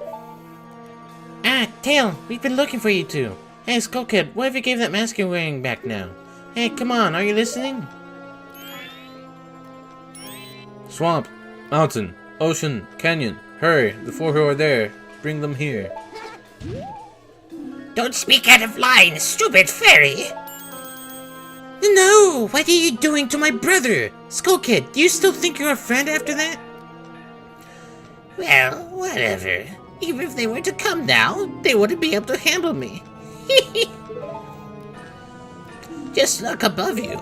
Ah, Tail, we've been looking for you two. Hey, Skull Kid, what if you gave that mask you're wearing back now? Hey, come on, are you listening? Swamp, mountain, ocean, canyon. Hurry, the four who are there. Bring them here. Don't speak out of line, stupid fairy! No, what are you doing to my brother? Skull Kid, do you still think you're a friend after that? Well, whatever. Even if they were to come now, they wouldn't be able to handle me. Just look above you.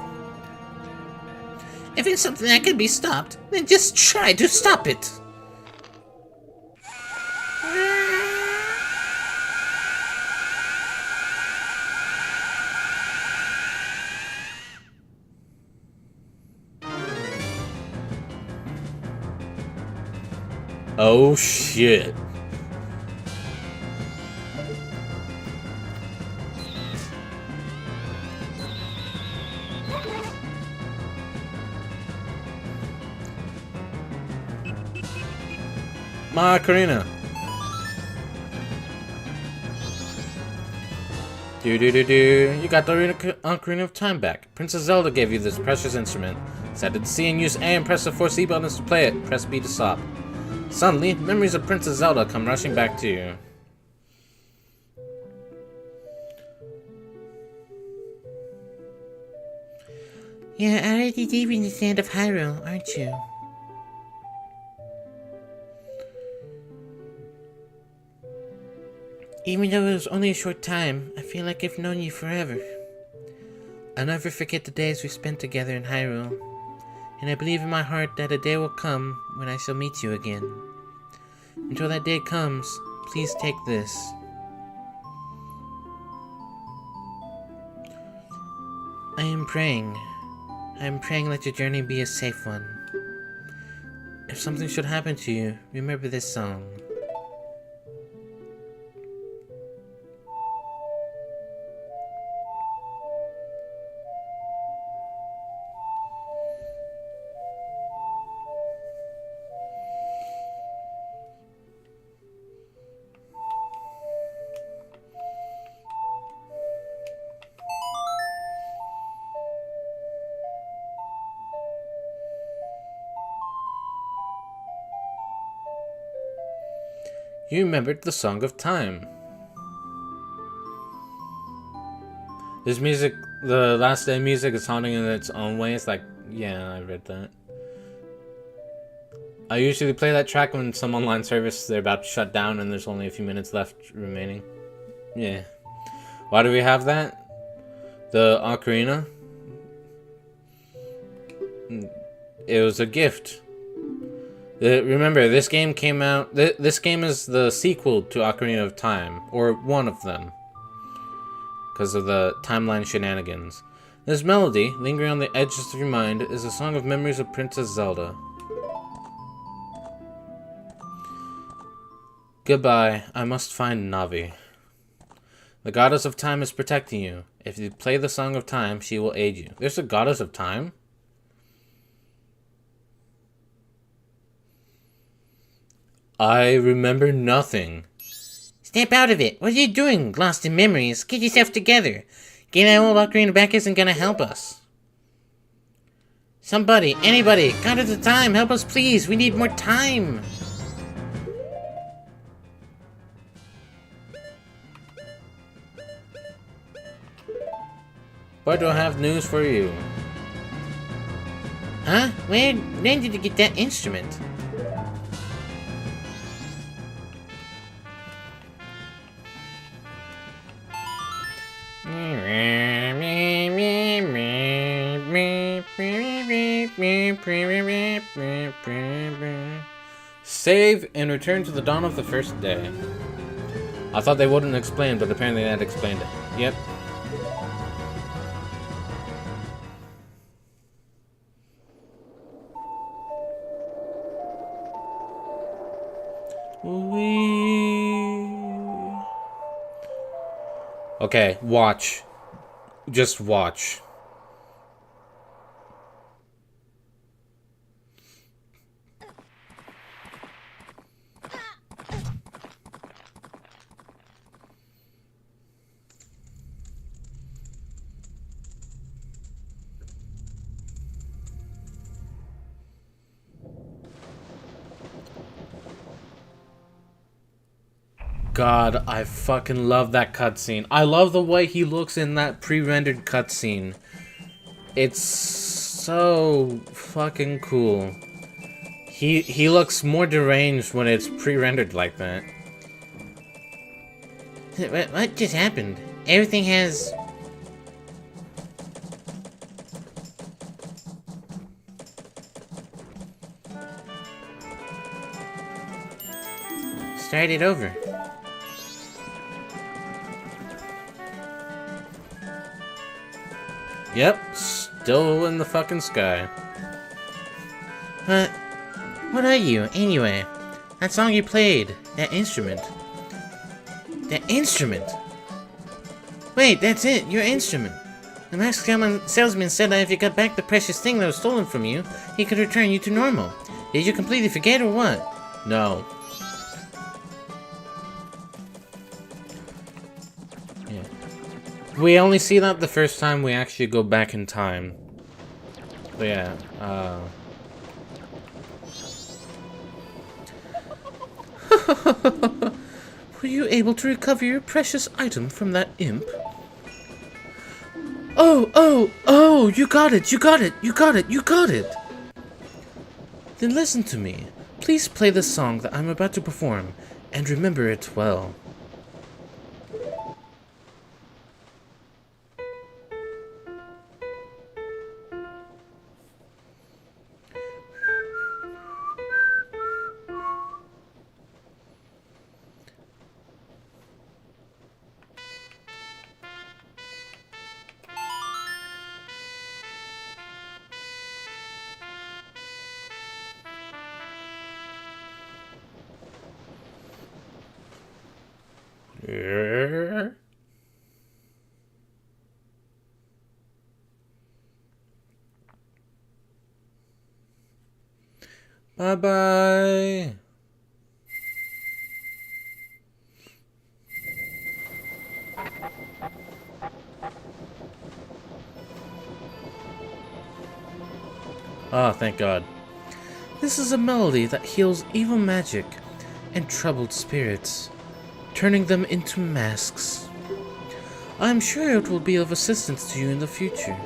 If it's something that can be stopped, then just try to stop it. Oh shit. My Ocarina. You got the Ocarina of Time back. Princess Zelda gave you this precious instrument. Set it to C and use A and press the 4 C buttons to play it. Press B to stop. Suddenly, memories of Princess Zelda come rushing back to you. You're already deep in the sand of Hyrule, aren't you? Even though it was only a short time, I feel like I've known you forever. I'll never forget the days we spent together in Hyrule, and I believe in my heart that a day will come when I shall meet you again. Until that day comes, please take this. I am praying let your journey be a safe one. If something should happen to you, remember this song. You remembered the Song of Time. This music, the last day music is haunting in its own way. It's like, yeah, I read that. I usually play that track when some online service they're about to shut down and there's only a few minutes left remaining. Yeah. Why do we have that? The Ocarina? It was a gift. Remember, this game came out... This game is the sequel to Ocarina of Time. Or one of them. Because of the timeline shenanigans. This melody, lingering on the edges of your mind, is a song of memories of Princess Zelda. Goodbye, I must find Navi. The Goddess of Time is protecting you. If you play the Song of Time, she will aid you. There's a Goddess of Time? I remember nothing. Snap out of it. What are you doing, lost in memories? Get yourself together. Getting that old Ocarina back isn't gonna help us. Somebody, anybody, Goddess of Time, help us please. We need more time. but I have news for you. Huh? When did you get that instrument? Save and return to the dawn of the first day. I thought they wouldn't explain, but apparently that explained it. Yep. Okay, watch. Just watch. God, I fucking love that cutscene. I love the way he looks in that pre-rendered cutscene. It's so fucking cool. He looks more deranged when it's pre-rendered like that. What just happened? Everything has... Start it over. Yep, still in the fucking sky. What are you, anyway? That song you played, that instrument. That instrument? Wait, that's it, your instrument. The mask salesman said that if you got back the precious thing that was stolen from you, he could return you to normal. Did you completely forget or what? No. Yeah. We only see that the first time we actually go back in time. But yeah, Were you able to recover your precious item from that imp? Oh, you got it, you got it, you got it, you got it! Then listen to me. Please play the song that I'm about to perform, and remember it well. bye-bye. Ah, thank God. This is a melody that heals evil magic and troubled spirits, turning them into masks. I am sure it will be of assistance to you in the future.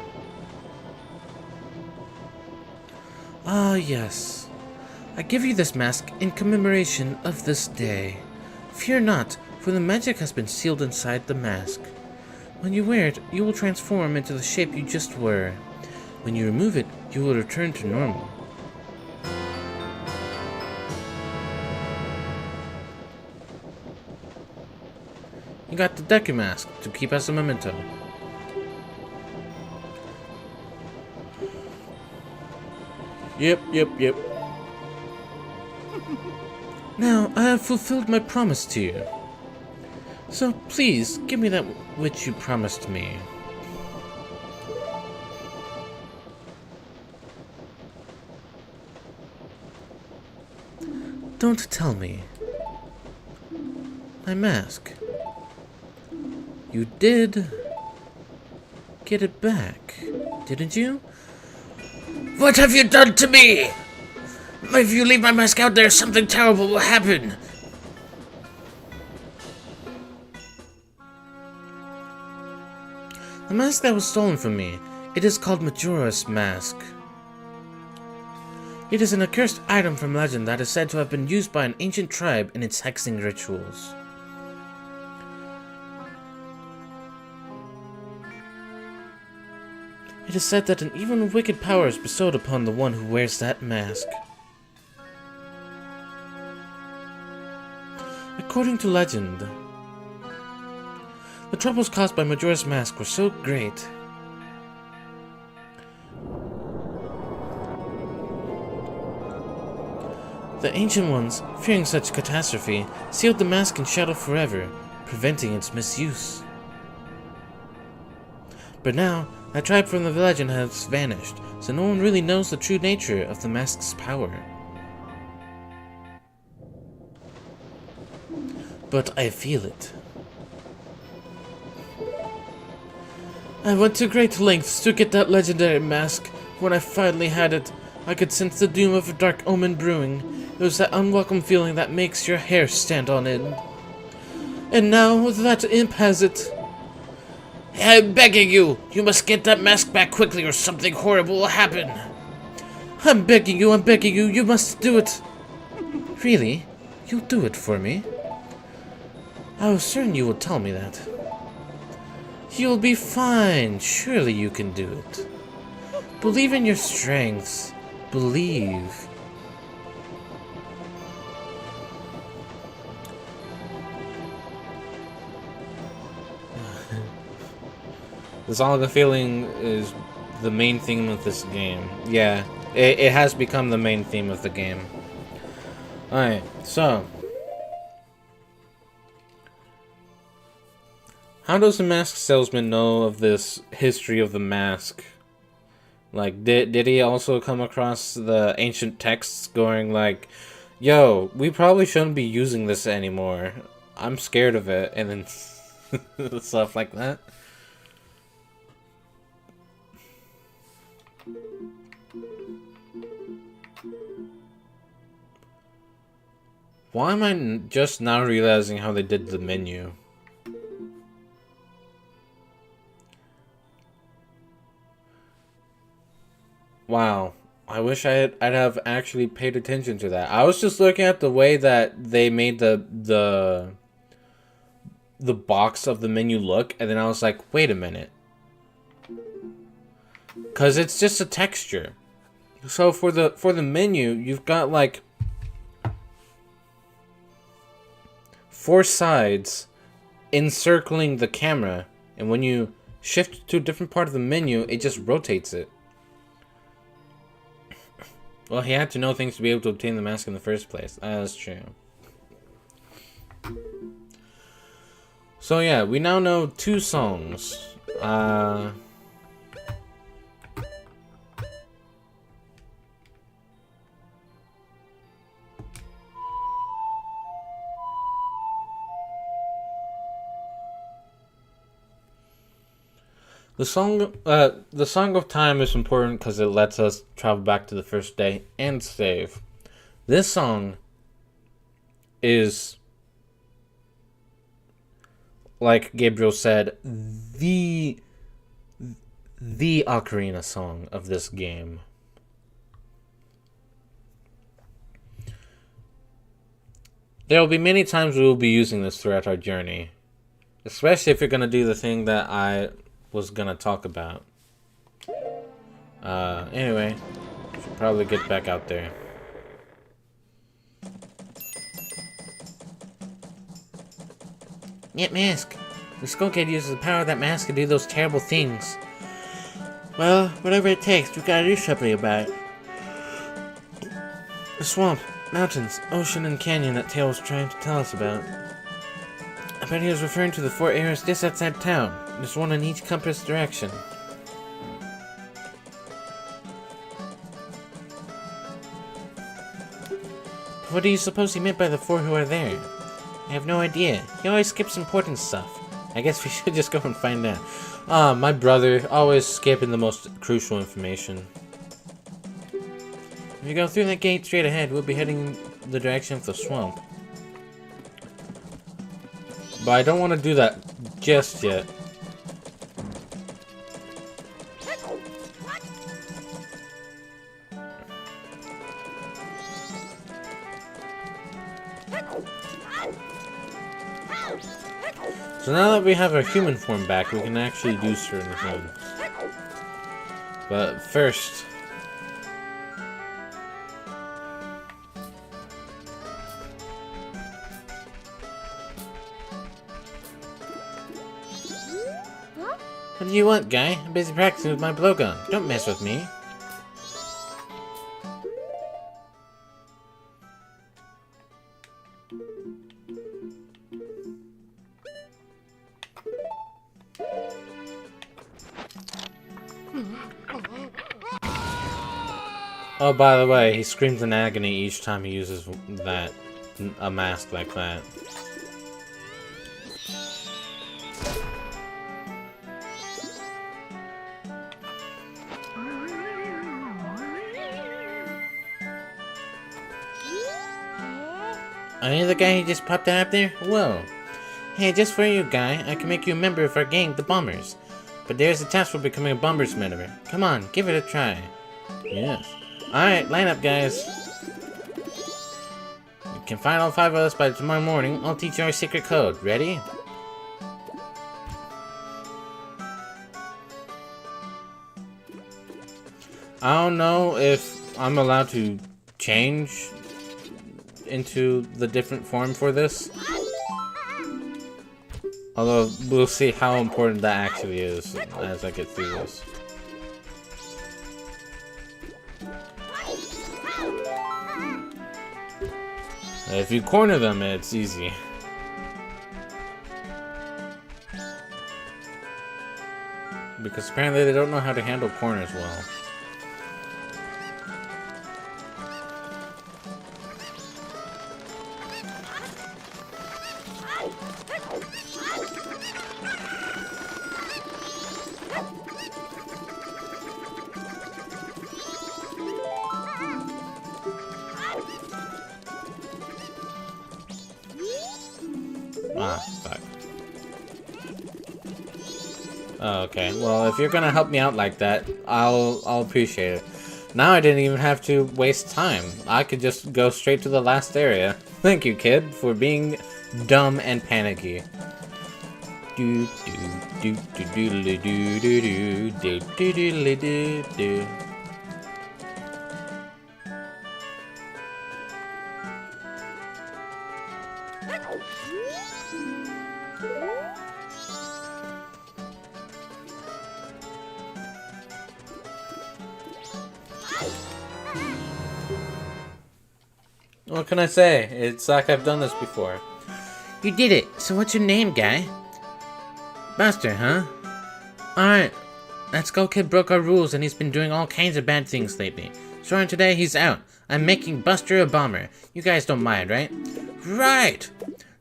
Ah, yes. I give you this mask in commemoration of this day. Fear not, for the magic has been sealed inside the mask. When you wear it, you will transform into the shape you just were. When you remove it, you will return to normal. You got the Deku mask to keep as a memento. Yep. Now, I have fulfilled my promise to you. So please, give me that which you promised me. Don't tell me. My mask. You did get it back, didn't you? What have you done to me? If you leave my mask out there, something terrible will happen. The mask that was stolen from me. It is called Majora's Mask. It is an accursed item from legend that is said to have been used by an ancient tribe in its hexing rituals. It is said that an evil and wicked power is bestowed upon the one who wears that mask. According to legend, the troubles caused by Majora's Mask were so great the Ancient Ones, fearing such catastrophe, sealed the mask in shadow forever, preventing its misuse. But now, that tribe from the legend has vanished, so no one really knows the true nature of the mask's power. But I feel it. I went to great lengths to get that legendary mask. When I finally had it, I could sense the doom of a dark omen brewing. It was that unwelcome feeling that makes your hair stand on end. And now that imp has it. I'm begging you! You must get that mask back quickly or something horrible will happen! I'm begging you, you must do it! Really? You'll do it for me? I was certain you would tell me that. You'll be fine. Surely you can do it. Believe in your strengths. Believe. The song of feeling is the main theme of this game. Yeah, it has become the main theme of the game. Alright, so how does the mask salesman know of this history of the mask? Like, did he also come across the ancient texts going like, yo, we probably shouldn't be using this anymore. I'm scared of it, and then stuff like that? Why am I just now realizing how they did the menu? Wow, I wish I'd have actually paid attention to that. I was just looking at the way that they made the box of the menu look, and then I was like, wait a minute. 'Cause it's just a texture. So for the menu, you've got like 4 sides encircling the camera, and when you shift to a different part of the menu, it just rotates it. Well, he had to know things to be able to obtain the mask in the first place. That's true. So yeah, we now know 2 songs. The Song of Time is important because it lets us travel back to the first day and save. This song is, like Gabriel said, the ocarina song of this game. There will be many times we will be using this throughout our journey, especially if you're going to do the thing that I was gonna talk about. Anyway, should probably get back out there. Yet mask. The Skull Kid uses the power of that mask to do those terrible things. Well, whatever it takes, we gotta do something about it. The swamp, mountains, ocean, and canyon that Tail was trying to tell us about. I bet he was referring to the 4 areas just outside town. There's one in each compass direction. What do you suppose he meant by the 4 who are there? I have no idea. He always skips important stuff. I guess we should just go and find out. My brother, always skipping the most crucial information. If you go through that gate straight ahead, we'll be heading in the direction of the swamp. But I don't want to do that just yet. So now that we have our human form back, we can actually do certain things. But first... What do you want, guy? I'm busy practicing with my blowgun. Don't mess with me. Oh, by the way, he screams in agony each time he uses a mask like that. Are you the guy who just popped out up there? Whoa. Hey, just for you, guy, I can make you a member of our gang, the Bombers. But there's a test for becoming a Bombers member. Come on, give it a try. Yes. Alright, line up, guys. You can find all 5 of us by tomorrow morning. I'll teach you our secret code. Ready? I don't know if I'm allowed to change into the different form for this. Although, we'll see how important that actually is as I get through this. If you corner them, it's easy. Because apparently they don't know how to handle corners well. Ah, fuck. Oh, okay. Well, if you're gonna help me out like that, I'll appreciate it. Now I didn't even have to waste time. I could just go straight to the last area. Thank you, kid, for being dumb and panicky. Do do do do do do do do do do do do do. What can I say? It's like I've done this before. You did it. So what's your name, guy? Buster, huh? Alright. That Skull Kid broke our rules and he's been doing all kinds of bad things lately. Starting today, he's out. I'm making Buster a bomber. You guys don't mind, right? Right!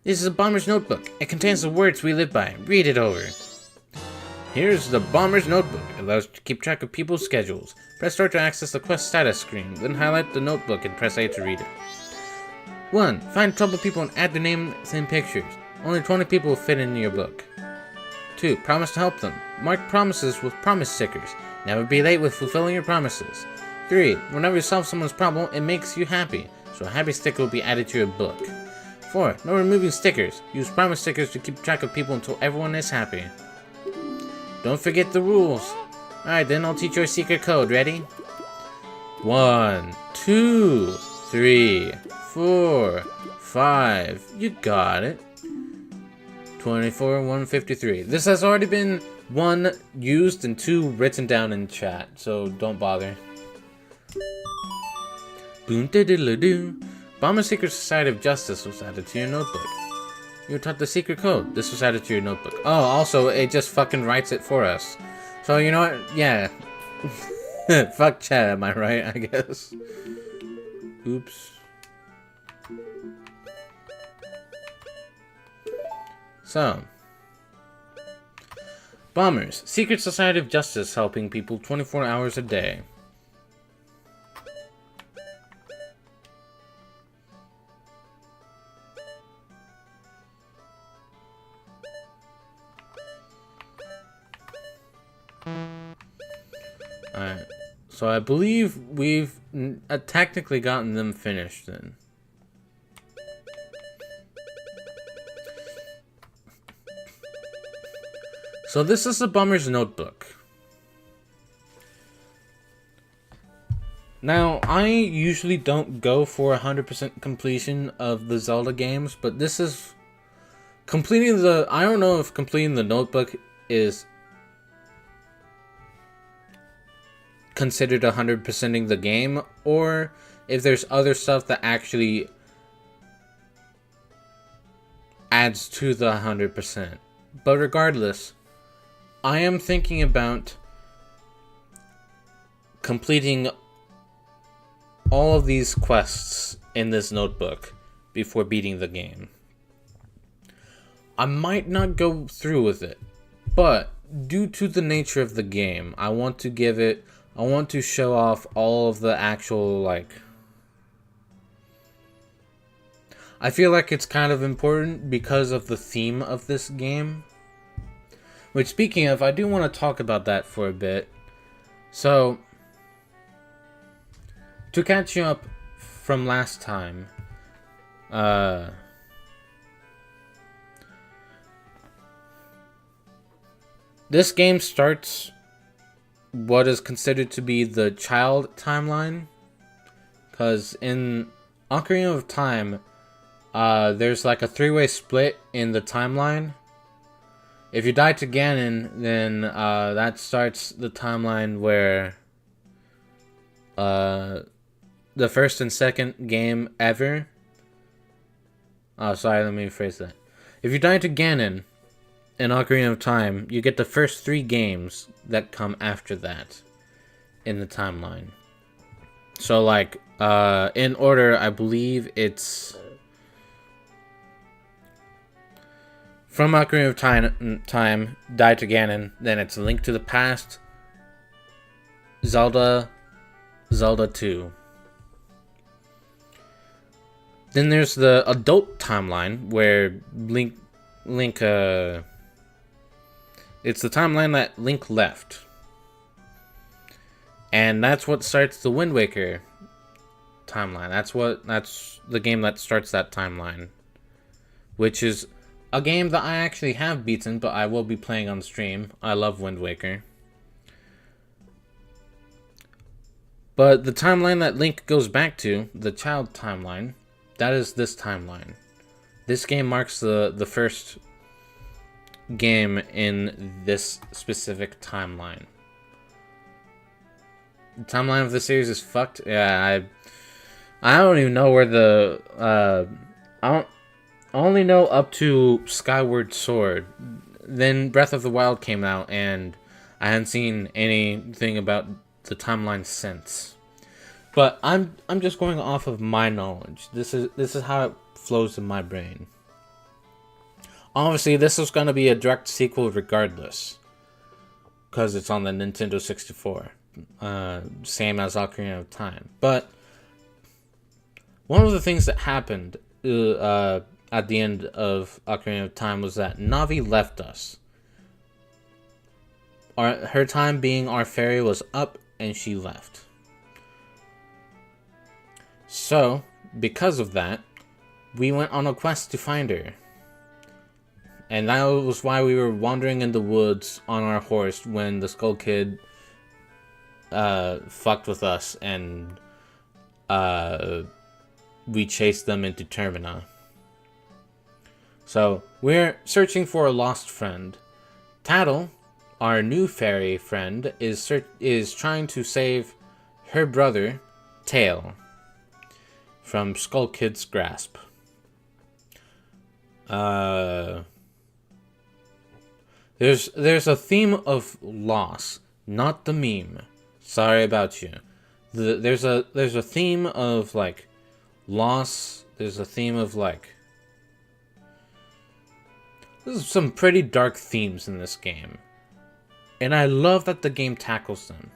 This is a bomber's notebook. It contains the words we live by. Read it over. Here's the Bomber's Notebook. It allows you to keep track of people's schedules. Press start to access the quest status screen, then highlight the notebook and press A to read it. 1. Find troubled people and add their names and pictures. Only 20 people will fit in your book. 2. Promise to help them. Mark promises with promise stickers. Never be late with fulfilling your promises. 3. Whenever you solve someone's problem, it makes you happy, so a happy sticker will be added to your book. 4. No removing stickers. Use promise stickers to keep track of people until everyone is happy. Don't forget the rules. Alright, then I'll teach you our secret code. Ready? 1, 2, 3, 4, 5. You got it. 24, 153. This has already been 1 used and 2 written down in chat, so don't bother. Boom diddle doo. Bomber Secret Society of Justice was added to your notebook. You were taught the secret code. This was added to your notebook. Oh, also, it just fucking writes it for us. So, you know what? Yeah. Fuck chat, am I right? I guess. Oops. So. Bombers. Secret Society of Justice helping people 24 hours a day. Alright, so I believe we've technically gotten them finished then. So this is the Bummer's Notebook. Now, I usually don't go for 100% completion of the Zelda games, but this is completing the... I don't know if completing the Notebook is considered 100%ing the game, or if there's other stuff that actually adds to the 100%. But regardless, I am thinking about completing all of these quests in this notebook before beating the game. I might not go through with it, but due to the nature of the game, I want to show off all of the actual, like... I feel like it's kind of important because of the theme of this game. Which, speaking of, I do want to talk about that for a bit. So, to catch you up from last time, this game starts what is considered to be the child timeline, because in Ocarina of Time, there's like a three-way split in the timeline. If you die to Ganon, then that starts the timeline where the first and second game ever. Oh, sorry, let me rephrase that. If you die to Ganon in Ocarina of Time, you get the first 3 games that come after that in the timeline. So, like, in order, I believe it's from Ocarina of Time, Die to Ganon, then it's Link to the Past, Zelda 2. Then there's the adult timeline where Link it's the timeline that Link left. And that's what starts the Wind Waker timeline. That's the game that starts that timeline, which is a game that I actually have beaten, but I will be playing on stream. I love Wind Waker. But the timeline that Link goes back to, the child timeline, that is this timeline. This game marks the first game in this specific timeline. The timeline of the series is fucked. Yeah, I don't even know where the I only know up to Skyward Sword. Then Breath of the Wild came out, and I hadn't seen anything about the timeline since. But I'm just going off of my knowledge. This is how it flows in my brain. Obviously, this is going to be a direct sequel regardless, because it's on the Nintendo 64. Same as Ocarina of Time. But one of the things that happened at the end of Ocarina of Time was that Navi left us. Her time being our fairy was up, and she left. So, because of that, we went on a quest to find her. And that was why we were wandering in the woods on our horse when the Skull Kid fucked with us, and we chased them into Termina. So, we're searching for a lost friend. Tattle, our new fairy friend, is trying to save her brother, Tail, from Skull Kid's grasp. There's a theme of loss, not the meme. Sorry about you. There's a theme of like loss. There's a theme of like, there's some pretty dark themes in this game, and I love that the game tackles them.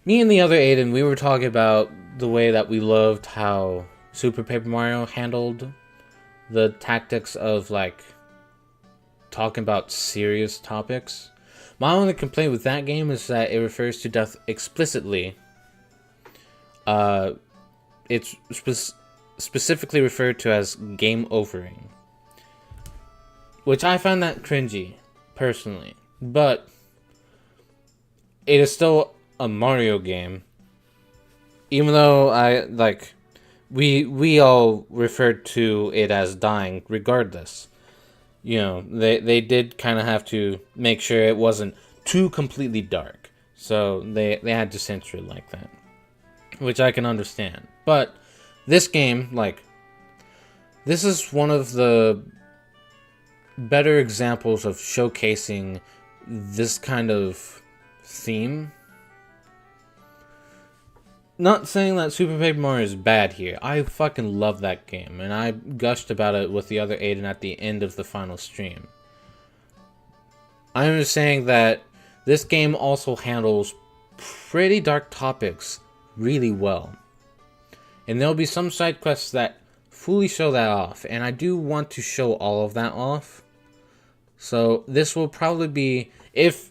Me and the other Aiden, we were talking about the way that we loved how Super Paper Mario handled the tactics of like talking about serious topics. My only complaint with that game is that it refers to death explicitly. It's specifically referred to as game overing, which I find that cringy. personally. But it is still a Mario game. Even though we all referred to it as dying regardless. You know, they did kind of have to make sure it wasn't too completely dark. So they had to censor it like that. Which I can understand. But this game, this is one of the better examples of showcasing this kind of theme. Not saying that Super Paper Mario is bad here. I fucking love that game, and I gushed about it with the other Aiden at the end of the final stream. I'm just saying that this game also handles pretty dark topics really well. And there'll be some side quests that fully show that off, and I do want to show all of that off. So this will probably be, if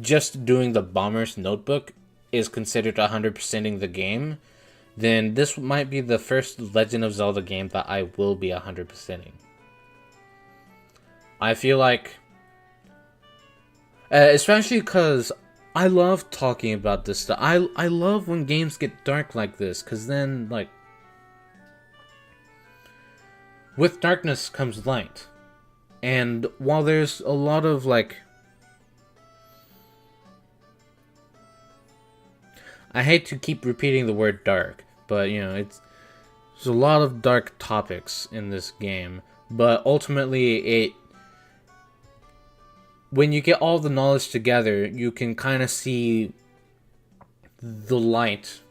just doing the Bomber's Notebook is considered 100%ing the game, then this might be the first Legend of Zelda game that I will be 100%ing. I feel like, especially because I love talking about this stuff. I love when games get dark like this, because then, with darkness comes light. And while there's a lot of, I hate to keep repeating the word dark, but, there's a lot of dark topics in this game. But ultimately, when you get all the knowledge together, you can kind of see the light,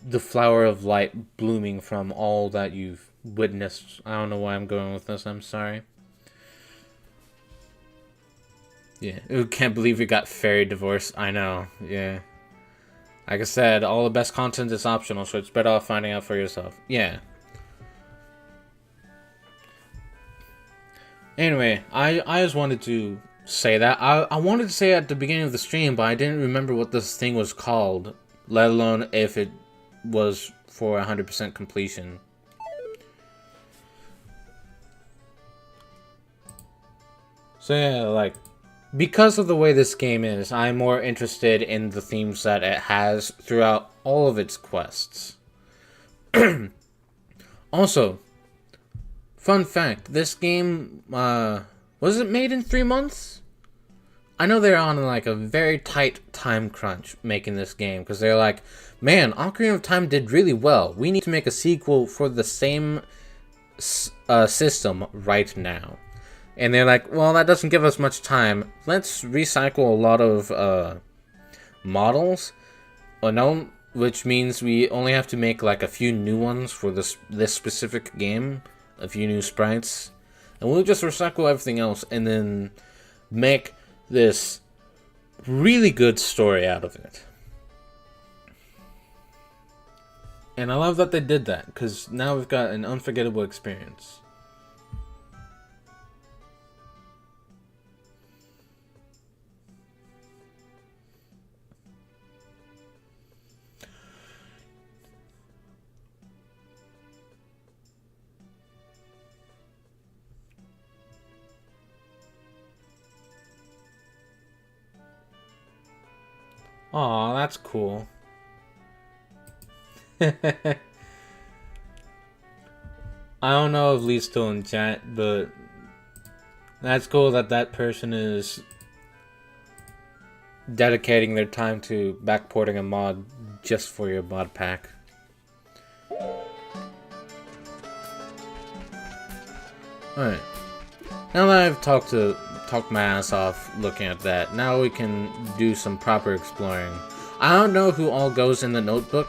the flower of light blooming from all that you've witnessed. I don't know why I'm going with this, I'm sorry. Yeah, I can't believe we got fairy divorce. I know, yeah. Like I said, all the best content is optional, so it's better off finding out for yourself. Yeah. Anyway, I just wanted to say that. I wanted to say it at the beginning of the stream, but I didn't remember what this thing was called, let alone if it was for 100% completion. So yeah, because of the way this game is, I'm more interested in the themes that it has throughout all of its quests. Also, fun fact, this game, was it made in 3 months? I know they're on a very tight time crunch making this game, because they're like, man, Ocarina of Time did really well. We need to make a sequel for the same system right now. And they're like, well, that doesn't give us much time. Let's recycle a lot of models, which means we only have to make a few new ones for this specific game, a few new sprites, and we'll just recycle everything else and then make this really good story out of it. And I love that they did that, because now we've got an unforgettable experience. Aw, that's cool. I don't know if Lee's still in chat, but that's cool that that person is dedicating their time to backporting a mod just for your mod pack. Alright. Now that I've talked my ass off looking at that, now we can do some proper exploring. I don't know who all goes in the notebook.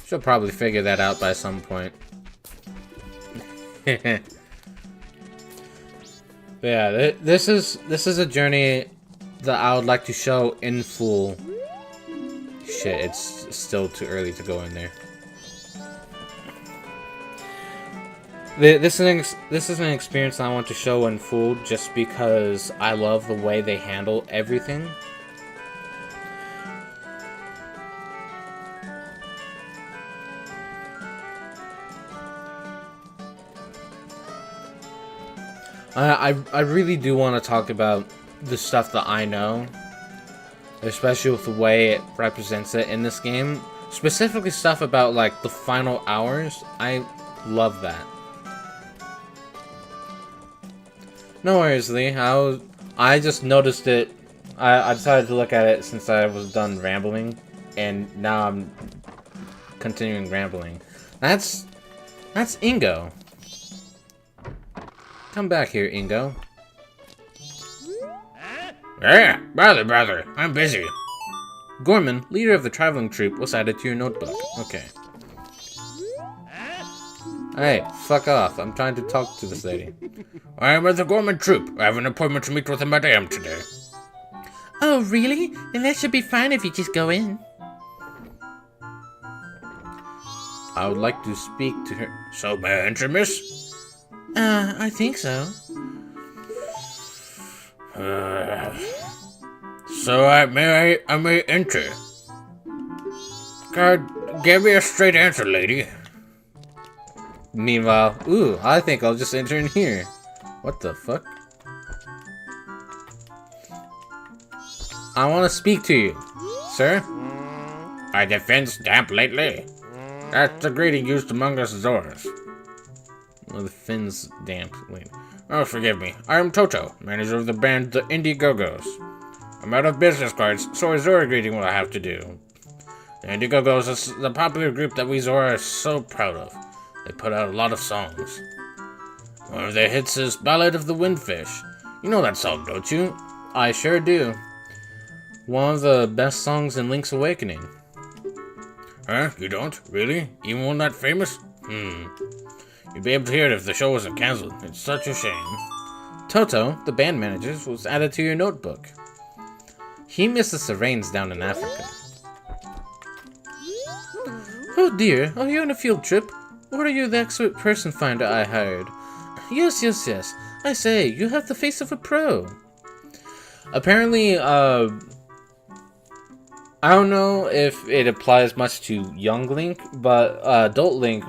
She'll probably figure that out by some point. But yeah, this is a journey that I would like to show in full. Shit, it's still too early to go in there. This is an experience I want to show in full just because I love the way they handle everything. I really do want to talk about the stuff that I know, especially with the way it represents it in this game. Specifically stuff about, like, the final hours. I love that. No worries, Lee. I just noticed it. I decided to look at it since I was done rambling, and now I'm continuing rambling. That's Ingo. Come back here, Ingo. Yeah, brother, I'm busy. Gorman, leader of the traveling troupe, was added to your notebook. Okay. Hey, fuck off. I'm trying to talk to this lady. I'm with the Gorman Troop. I have an appointment to meet with a madame today. Oh, really? Then that should be fine if you just go in. I would like to speak to her. So may I enter, miss? I think so. So I may enter. God, give me a straight answer, lady. Meanwhile, ooh, I think I'll just enter in here. What the fuck? I want to speak to you, sir. Are the fins damp lately? That's the greeting used among us Zoras. Well, the fin's damp. Wait. Oh, forgive me. I am Toto, manager of the band The Indie-Go-Go's. I'm out of business cards, so a Zora greeting will I have to do. The Indie-Go-Go's is the popular group that we Zora are so proud of. They put out a lot of songs. One of their hits is Ballad of the Windfish. You know that song, don't you? I sure do. One of the best songs in Link's Awakening. Huh? You don't? Really? Even one that famous? You'd be able to hear it if the show wasn't cancelled. It's such a shame. Toto, the band manager, was added to your notebook. He misses the rains down in Africa. Oh dear, are you on a field trip? Or are you the expert person finder I hired? Yes. I say, you have the face of a pro. Apparently, I don't know if it applies much to young Link, but adult Link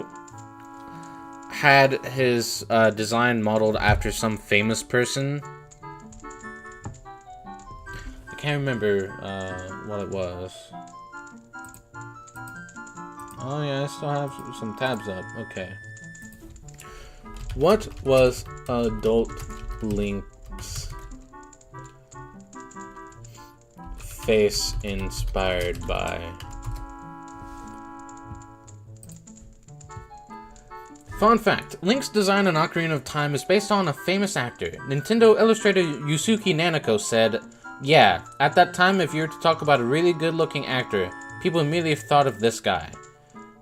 had his design modeled after some famous person. I can't remember what it was. Oh yeah, I still have some tabs up. Okay. What was adult Link's face inspired by? Fun fact, Link's design on Ocarina of Time is based on a famous actor. Nintendo illustrator Yusuke Nanako said, "Yeah, at that time if you were to talk about a really good-looking actor, people immediately thought of this guy."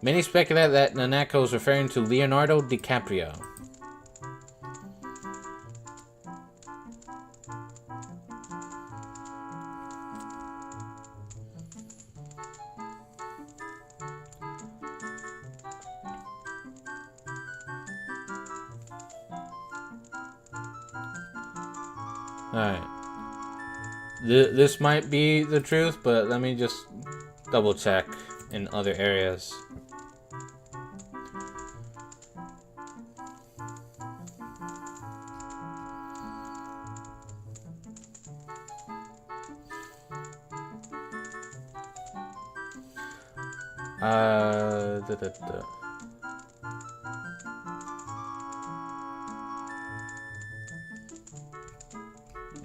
Many speculate that Nanako is referring to Leonardo DiCaprio. Alright. This might be the truth, but let me just double check in other areas.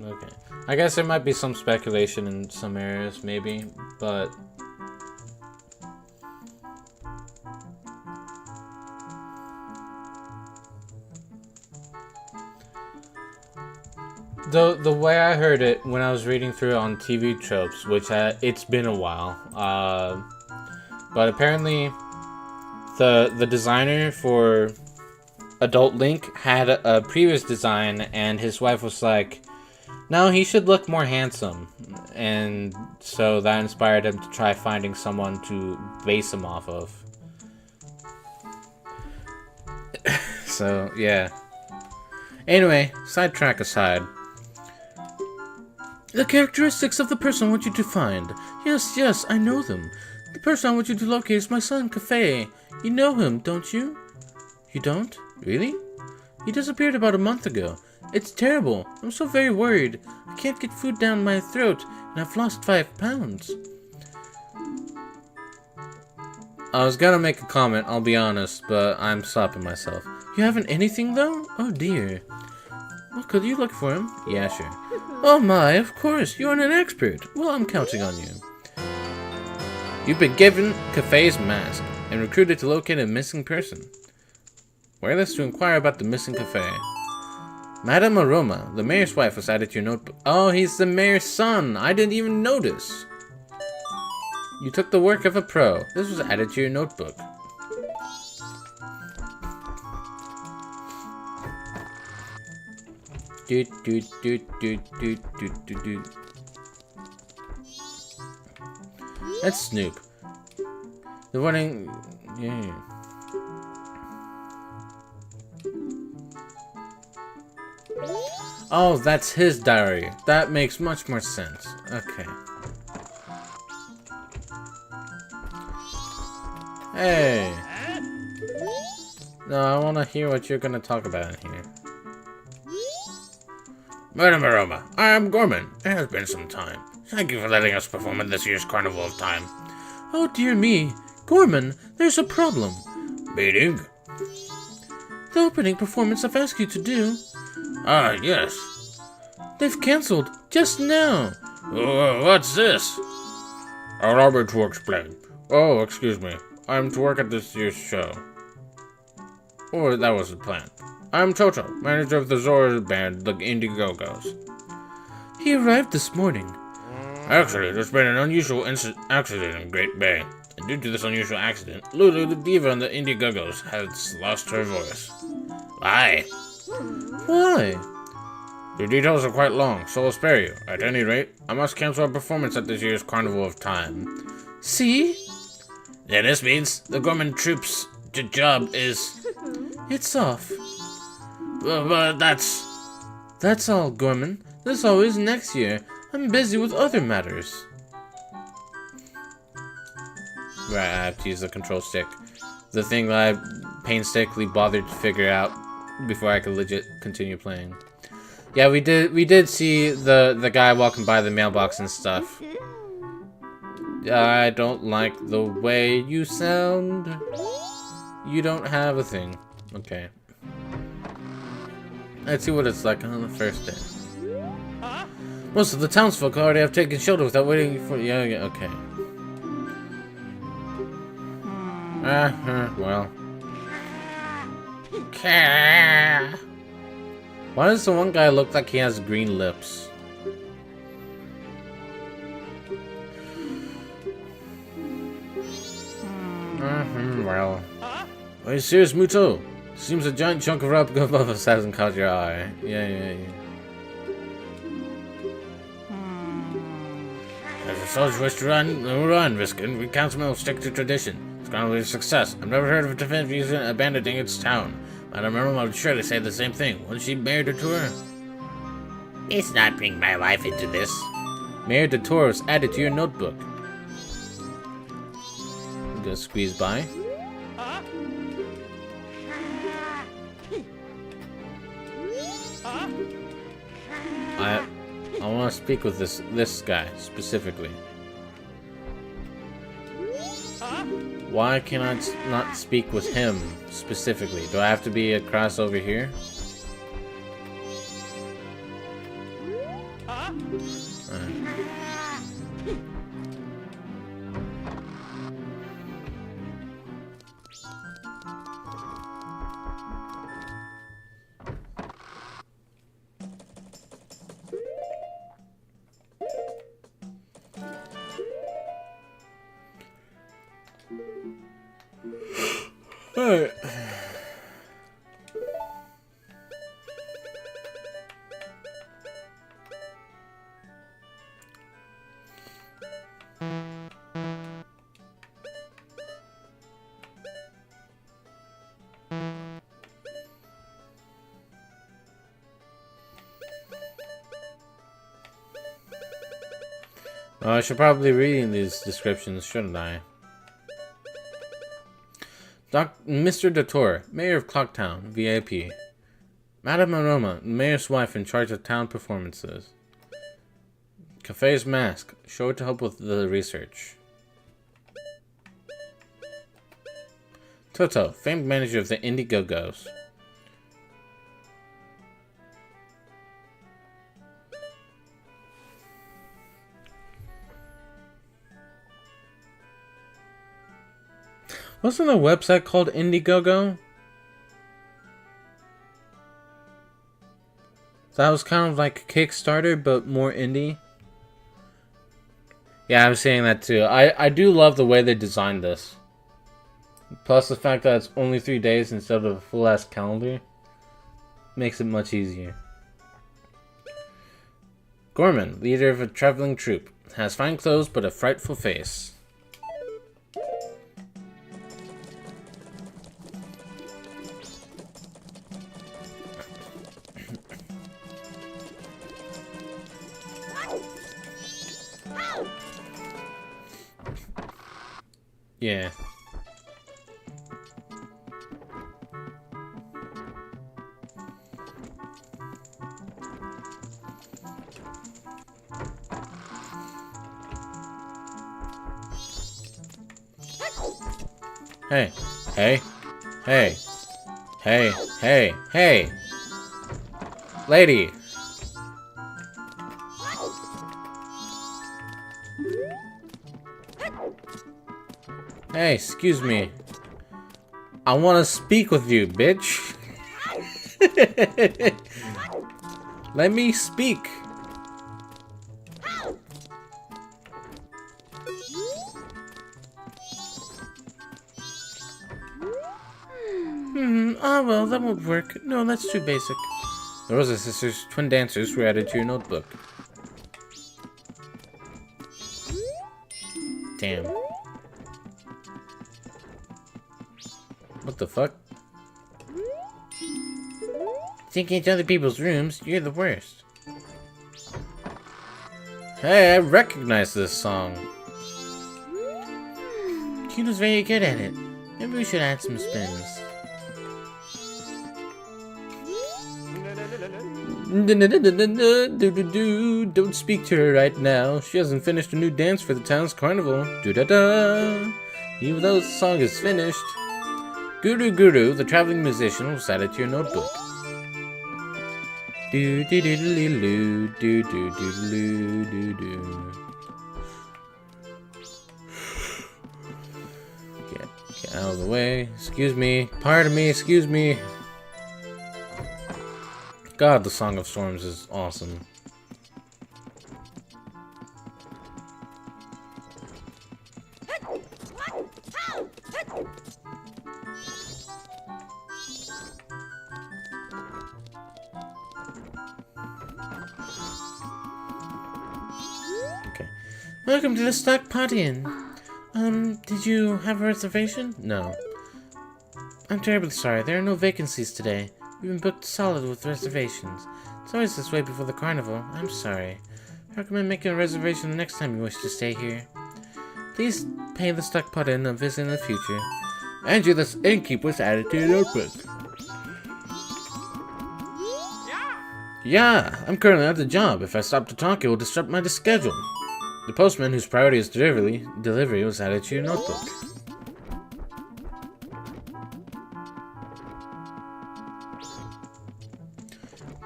Okay. I guess there might be some speculation in some areas, maybe, but the way I heard it when I was reading through it on TV Tropes, which it's been a while, but apparently the designer for Adult Link had a previous design, and his wife was like, no, he should look more handsome, and so that inspired him to try finding someone to base him off of. So, yeah. Anyway, sidetrack aside. The characteristics of the person I want you to find. Yes, I know them. The person I want you to locate is my son, Cafe. You know him, don't you? You don't? Really? He disappeared about a month ago. It's terrible. I'm so very worried. I can't get food down my throat, and I've lost 5 pounds. I was gonna make a comment, I'll be honest, but I'm stopping myself. You haven't anything, though? Oh, dear. Well, could you look for him? Yeah, sure. Oh my, of course. You're an expert. Well, I'm counting on you. You've been given Cafe's mask and recruited to locate a missing person. Wear this to inquire about the missing Cafe. Madame Aroma, the mayor's wife, was added to your notebook. Oh, he's the mayor's son. I didn't even notice. You took the work of a pro. This was added to your notebook. Doot, doot, doot, doot, doot, doot, doot, doot. That's Snoop. The running... Yeah. Oh, that's his diary. That makes much more sense. Okay. Hey. No, I want to hear what you're going to talk about in here. Madame Aroma, I am Gorman. It has been some time. Thank you for letting us perform at this year's Carnival of Time. Oh, dear me. Gorman, there's a problem. Meeting? The opening performance I've asked you to do. Ah, yes. They've cancelled just now. What's this? Allow me to explain. Oh, excuse me. I'm to work at this year's show. Or that was the plan. I'm Toto, manager of the Zora band, the Indiegogo's. He arrived this morning. Actually, there's been an unusual accident in Great Bay. And due to this unusual accident, Lulu, the diva on the Indiegogos, has lost her voice. Why? Why? The details are quite long, so I'll spare you. At any rate, I must cancel our performance at this year's Carnival of Time. See? Yeah, this means the Gorman Troop's job is... It's off. But that's... That's all, Gorman. There's always next year. I'm busy with other matters. Right, I have to use the control stick. The thing that I painstakingly bothered to figure out before I could legit continue playing. Yeah, we did see the guy walking by the mailbox and stuff. I don't like the way you sound. You don't have a thing. Okay. Let's see what it's like on the first day. Most of the townsfolk already have taken shelter without waiting for... Yeah, okay. Well. Why does the one guy look like he has green lips? Well. Are you serious, Muto? Seems a giant chunk of rock above us hasn't caught your eye. Yeah. If the soldiers wish to run, then we'll run, Viskin. We councilmen will stick to tradition. It's gonna be a success. I've never heard of a defense using abandoning its town. Madame Roma would surely say the same thing. Wouldn't she, Mayor de Tour? Let's not bring my wife into this. Mayor de Tour was added to your notebook. I'm gonna squeeze by. I want to speak with this guy specifically. Why can I not speak with him specifically? Do I have to be across over here? Alright. Oh, I should probably be reading these descriptions, shouldn't I? Mr. Detour, Mayor of Clocktown, VIP. Madame Aroma, mayor's wife in charge of town performances. Cafe's mask. Show it to help with the research. Toto, famed manager of the Indiegogo's. Wasn't a website called Indiegogo? That was kind of like Kickstarter, but more indie. Yeah, I was saying that too. I do love the way they designed this. Plus the fact that it's only 3 days instead of a full-ass calendar makes it much easier. Gorman, leader of a traveling troupe, has fine clothes but a frightful face. Yeah. Hey, hey, hey, hey, hey, hey, lady. Hey, excuse me. I want to speak with you, bitch. Let me speak. Ah, well, that won't work. No, that's too basic. The Rosa sisters, twin dancers, were added to your notebook. Damn. What the fuck? Thinking into other people's rooms, you're the worst. Hey, I recognize this song. Kino's very good at it. Maybe we should add some spins. Don't speak to her right now. She hasn't finished a new dance for the town's carnival. Do-da-da. Even though the song is finished. Guru Guru, the traveling musician, was added to your notebook. Do do do do do do do do do do. Get out of the way. Excuse me. Pardon me. Excuse me. God, the Song of Storms is awesome. Okay. Welcome to the Stock Pot Inn. Did you have a reservation? No. I'm terribly sorry. There are no vacancies today. We've been booked solid with reservations. It's always this way before the carnival. I'm sorry. I recommend making a reservation the next time you wish to stay here. Please pay the Stock Pot Inn a visit in the future. And you, this innkeeper's added to your notebook. Yeah, I'm currently at the job. If I stop to talk, it will disrupt my schedule. The postman, whose priority is delivery was added to your notebook.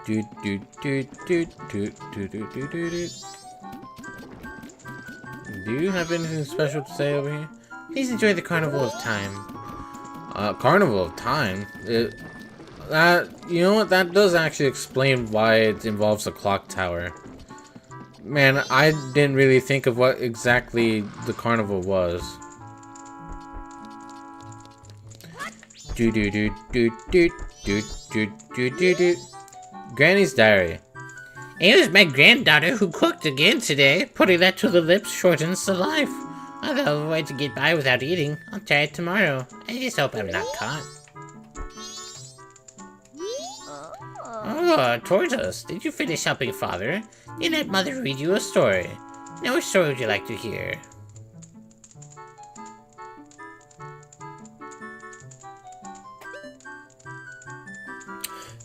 Do do do do do do do do do. Do you have anything special to say over here? Please enjoy the Carnival of Time. Carnival of Time? You know what? That does actually explain why it involves a clock tower. Man, I didn't really think of what exactly the carnival was. Do do do do do do do do do do. Granny's diary. It was my granddaughter who cooked again today. Putting that to the lips shortens the life. I'll have a way to get by without eating. I'll try it tomorrow. I just hope I'm not caught. Oh, Tortoise, did you finish helping Father? Didn't let Mother read you a story? Now, which story would you like to hear?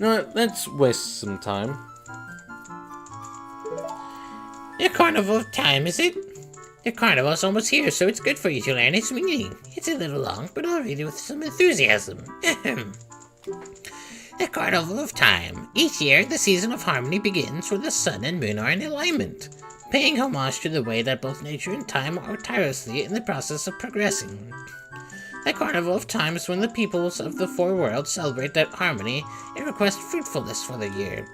No, let's waste some time. The carnival of time, is it? The carnival's almost here, so it's good for you to learn its meaning. It's a little long, but I'll read it with some enthusiasm. The carnival of time. Each year, the season of harmony begins when the sun and moon are in alignment, paying homage to the way that both nature and time are tirelessly in the process of progressing. The carnival of time is when the peoples of the four worlds celebrate that harmony and request fruitfulness for the year.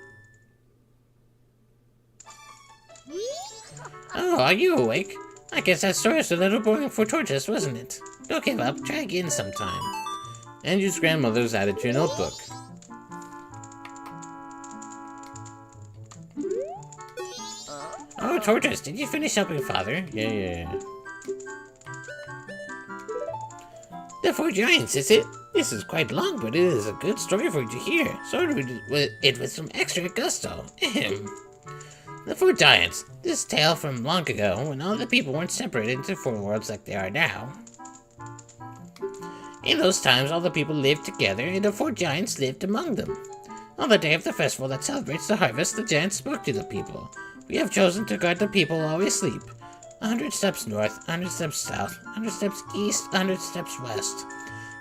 Oh, are you awake? I guess that story was a little boring for Tortoise, wasn't it? Don't give up, try again sometime. Andrew's grandmother's added to your notebook. Oh, Tortoise, did you finish helping Father? Yeah. The Four Giants, is it? This is quite long, but it is a good story for you to hear, so I read it with some extra gusto. Ahem. The Four Giants. This tale from long ago, when all the people weren't separated into four worlds like they are now. In those times, all the people lived together, and the four giants lived among them. On the day of the festival that celebrates the harvest, the giants spoke to the people. We have chosen to guard the people while we sleep. 100 steps north, 100 steps south, 100 steps east, 100 steps west.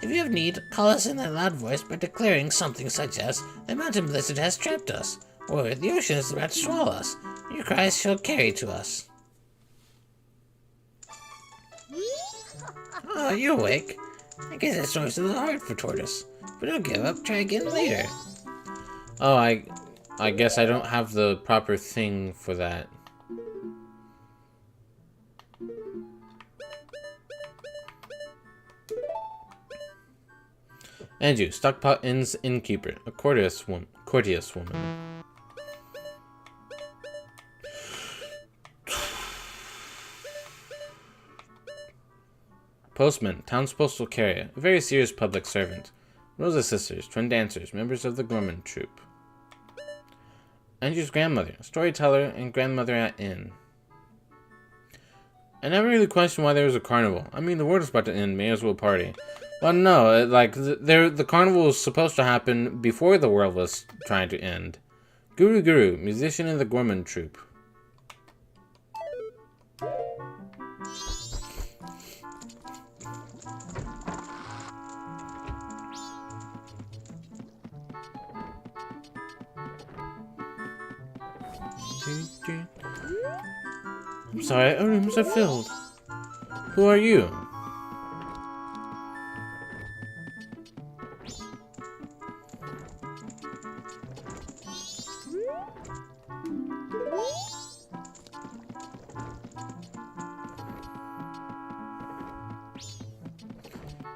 If you have need, call us in a loud voice by declaring something such as, the mountain blizzard has trapped us, or the ocean is about to swallow us. Your cries shall carry to us. Oh, you're awake. I guess that story's a little hard for Tortoise, but don't give up, try again later. Oh, I guess I don't have the proper thing for that. Andrew, Stockpot Inn's innkeeper, a courteous woman. Postman, town's postal carrier, a very serious public servant. Rosa sisters, twin dancers, members of the Gorman troupe. Andrew's grandmother, storyteller and grandmother at inn. I never really questioned why there was a carnival. I mean, the world is about to end, may as well party. Well, no, the carnival was supposed to happen before the world was trying to end. Guru, musician in the Gorman troupe. I'm sorry, our rooms are filled. Who are you?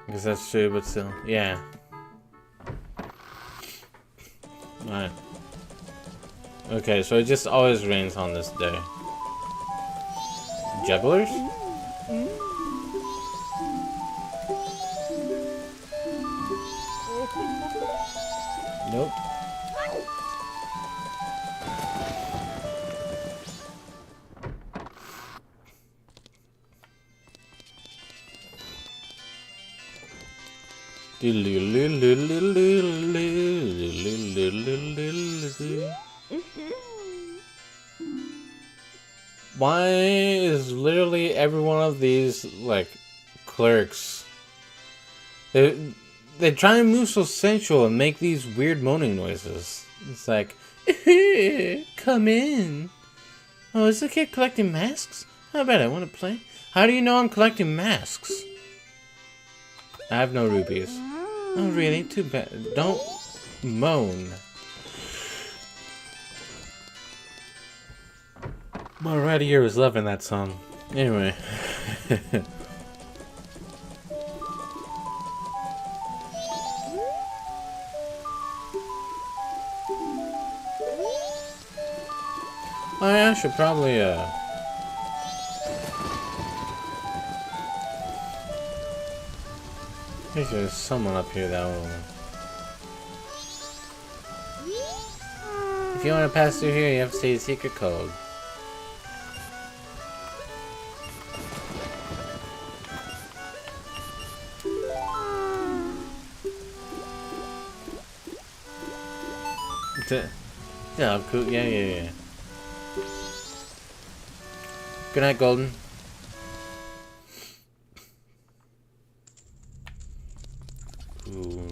I guess that's true, but still, yeah. Alright. Okay, so it just always rains on this day. Jugglers? Nope. Why is literally every one of these, like, clerks... They try and move so sensual and make these weird moaning noises. It's like, come in. Oh, is the kid collecting masks? How about I want to play? How do you know I'm collecting masks? I have no rubies. Oh, really? Too bad. Don't moan. My right ear was loving that song. Anyway. I should probably, I think there's someone up here that will... If you want to pass through here, you have to say the secret code. Yeah, cool. Yeah. Good night, Golden. Ooh.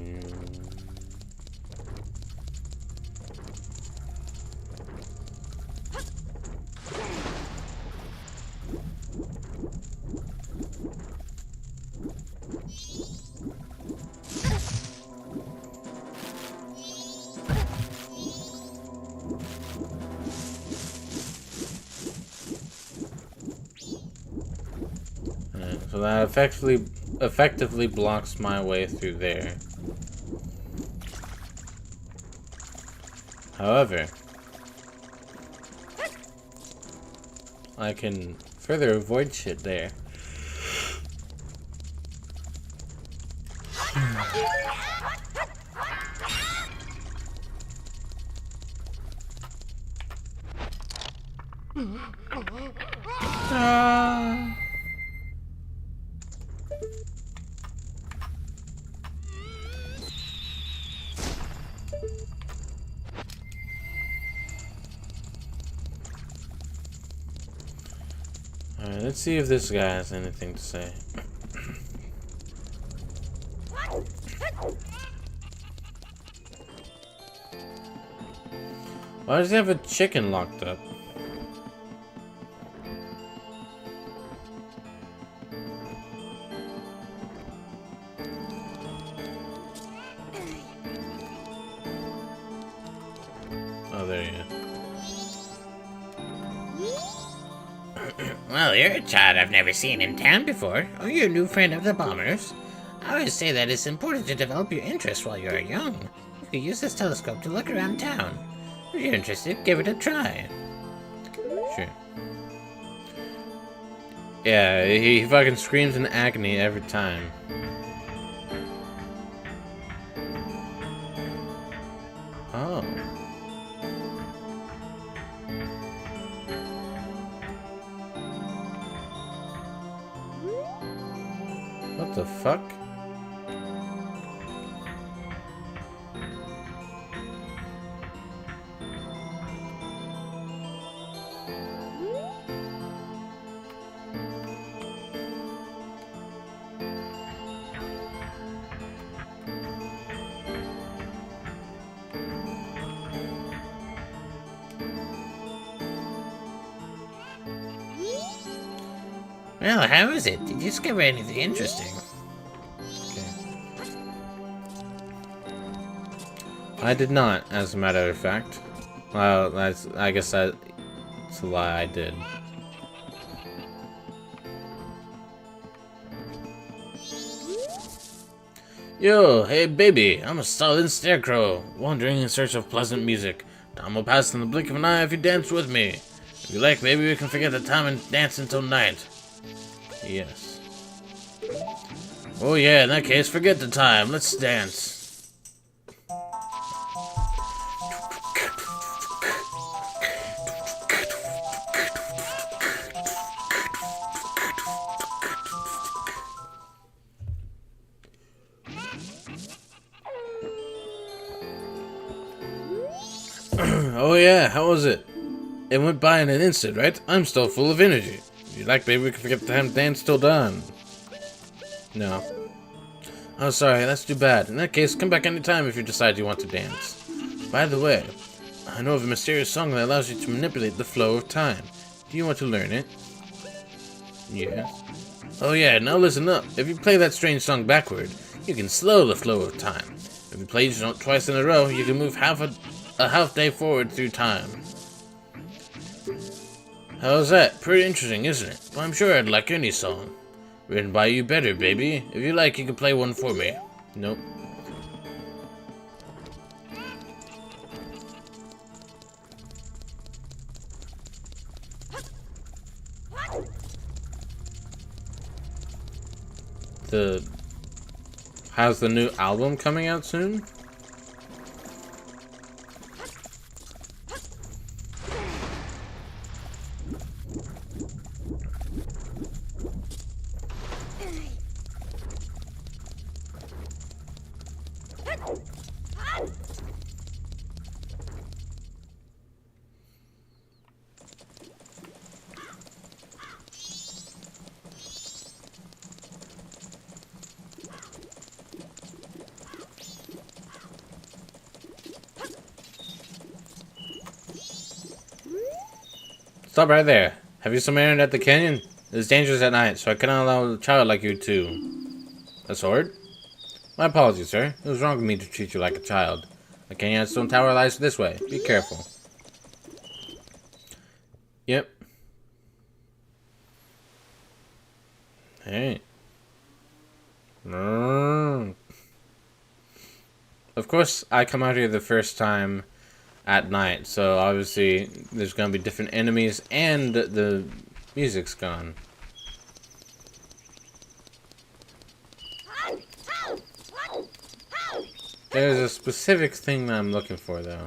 So that effectively blocks my way through there. However, I can further avoid shit there. Alright, let's see if this guy has anything to say. Why does he have a chicken locked up? Oh, there you go. Well, you're a child I've never seen in town before. Are you a new friend of the bombers? I always say that it's important to develop your interest while you're young. You could use this telescope to look around town. If you're interested, give it a try. Sure. Yeah, he fucking screams in agony every time. Oh. What the fuck? Well, how is it? Did you discover anything interesting? I did not, as a matter of fact. Well, I guess that's a lie, I did. Yo, hey baby, I'm a solid scarecrow, wandering in search of pleasant music. Time will pass in the blink of an eye if you dance with me. If you like, maybe we can forget the time and dance until night. Yes. Oh yeah, in that case, forget the time. Let's dance. Oh yeah, how was it? It went by in an instant, right? I'm still full of energy. If you like, maybe we can forget the time dance till done. No. Oh, sorry, that's too bad. In that case, come back anytime if you decide you want to dance. By the way, I know of a mysterious song that allows you to manipulate the flow of time. Do you want to learn it? Yes. Oh yeah, now listen up. If you play that strange song backward, you can slow the flow of time. If you play it twice in a row, you can move a half day forward through time. How's that? Pretty interesting, isn't it? Well, I'm sure I'd like any song. Written by you better, baby. If you like, you can play one for me. Nope. How's the new album coming out soon? Stop right there. Have you some errand at the canyon? It's dangerous at night, so I cannot allow a child like you to... A sword? My apologies, sir. It was wrong of me to treat you like a child. The canyon stone tower lies this way. Be careful. Yep. Hey. Of course, I come out here the first time at night, so obviously there's gonna be different enemies and the music's gone. There's a specific thing that I'm looking for, though.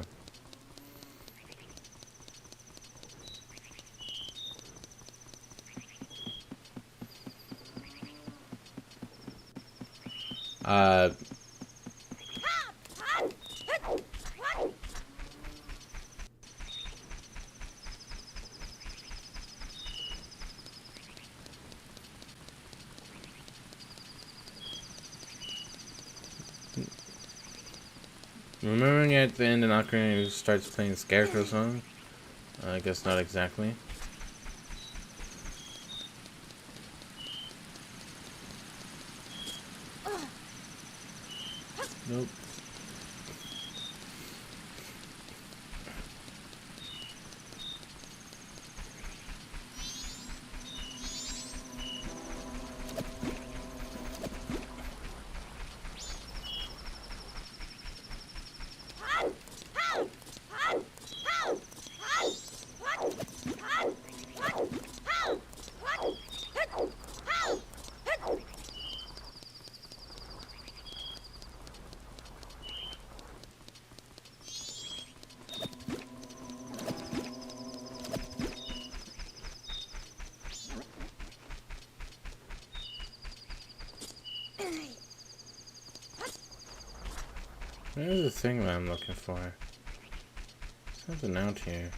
Remember when you're at the end and Ocarina starts playing Scarecrow song? I guess not exactly. Nope. Where's the thing that I'm looking for? Something out here.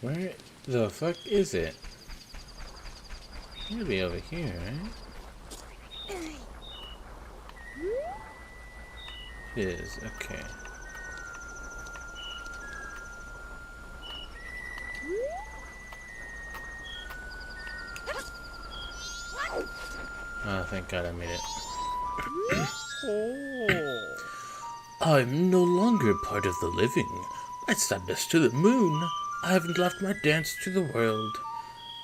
Where the fuck is it? It's gotta be over here, right? It is, okay. Oh, thank God I made it. I'm no longer part of the living. I sadness to the moon. I haven't left my dance to the world.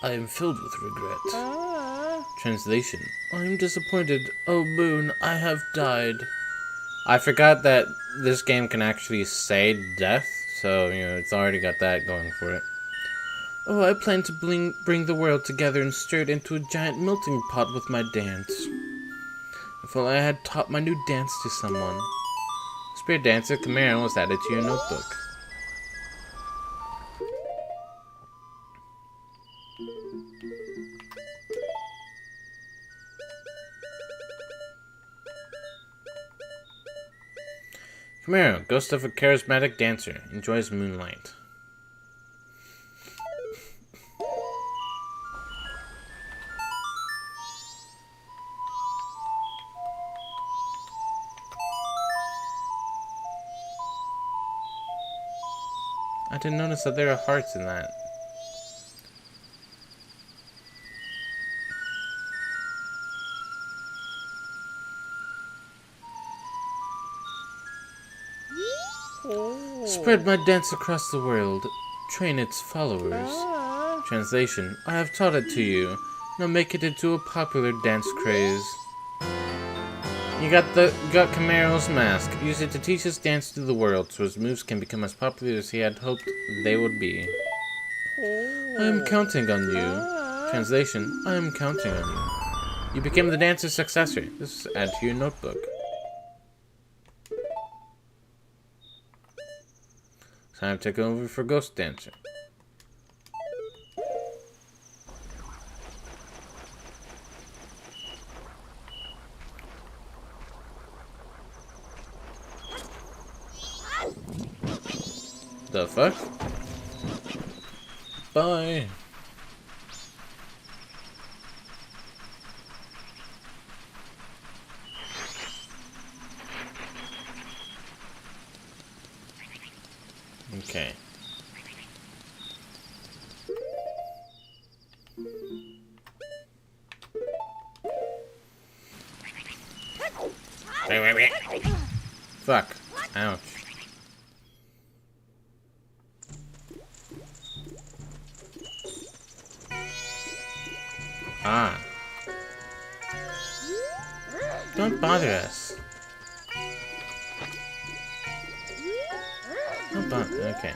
I am filled with regret. Translation. I am disappointed. Oh moon, I have died. I forgot that this game can actually say death, so, you know, it's already got that going for it. Oh, I plan to bring the world together and stir it into a giant melting pot with my dance. If only I had taught my new dance to someone. Spirit Dancer, come here, I almost added to your notebook. Camaro, ghost of a charismatic dancer, enjoys moonlight. I didn't notice that there are hearts in that. Spread my dance across the world. Train its followers. Translation. I have taught it to you. Now make it into a popular dance craze. You got Camaro's mask. Use it to teach his dance to the world so his moves can become as popular as he had hoped they would be. I am counting on you. Translation. I am counting on you. You became the dancer's successor. This is add to your notebook. Time to take over for Ghost Dancer. The fuck? Bye. Okay. Fuck. Ouch. Ah. Don't bother us. Don't bother. Okay.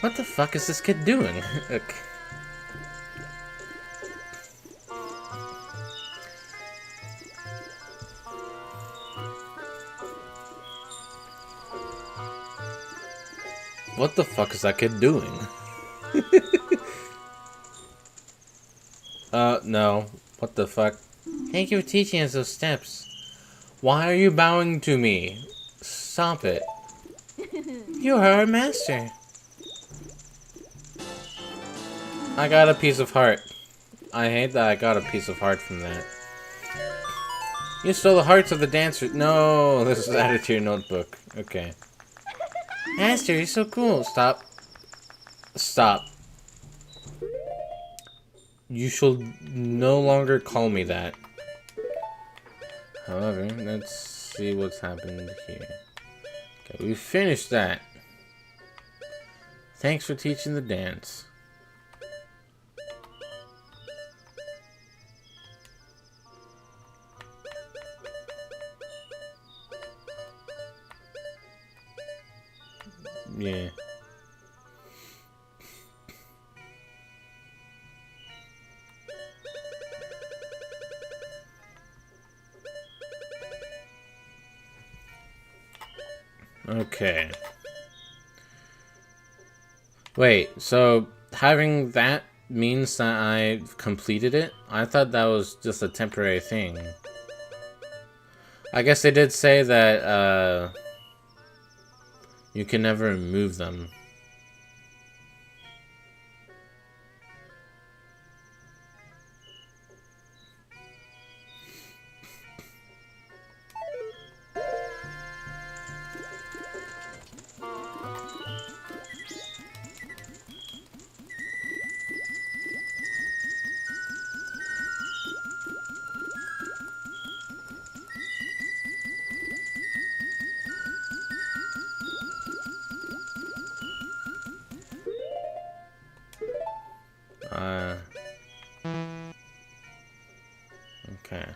What the fuck is this kid doing? Okay. What the fuck is that kid doing? No. What the fuck? Thank you for teaching us those steps. Why are you bowing to me? Stop it. You are our master. I got a piece of heart. I hate that I got a piece of heart from that. You stole the hearts of the dancers. No, this is added to your notebook. Okay. Master, you're so cool. Stop. Stop. You shall no longer call me that. However, let's see what's happened here. Okay, we finished that. Thanks for teaching the dance. Yeah. Okay. Wait, so having that means that I've completed it? I thought that was just a temporary thing. I guess they did say that, you can never remove them. Okay.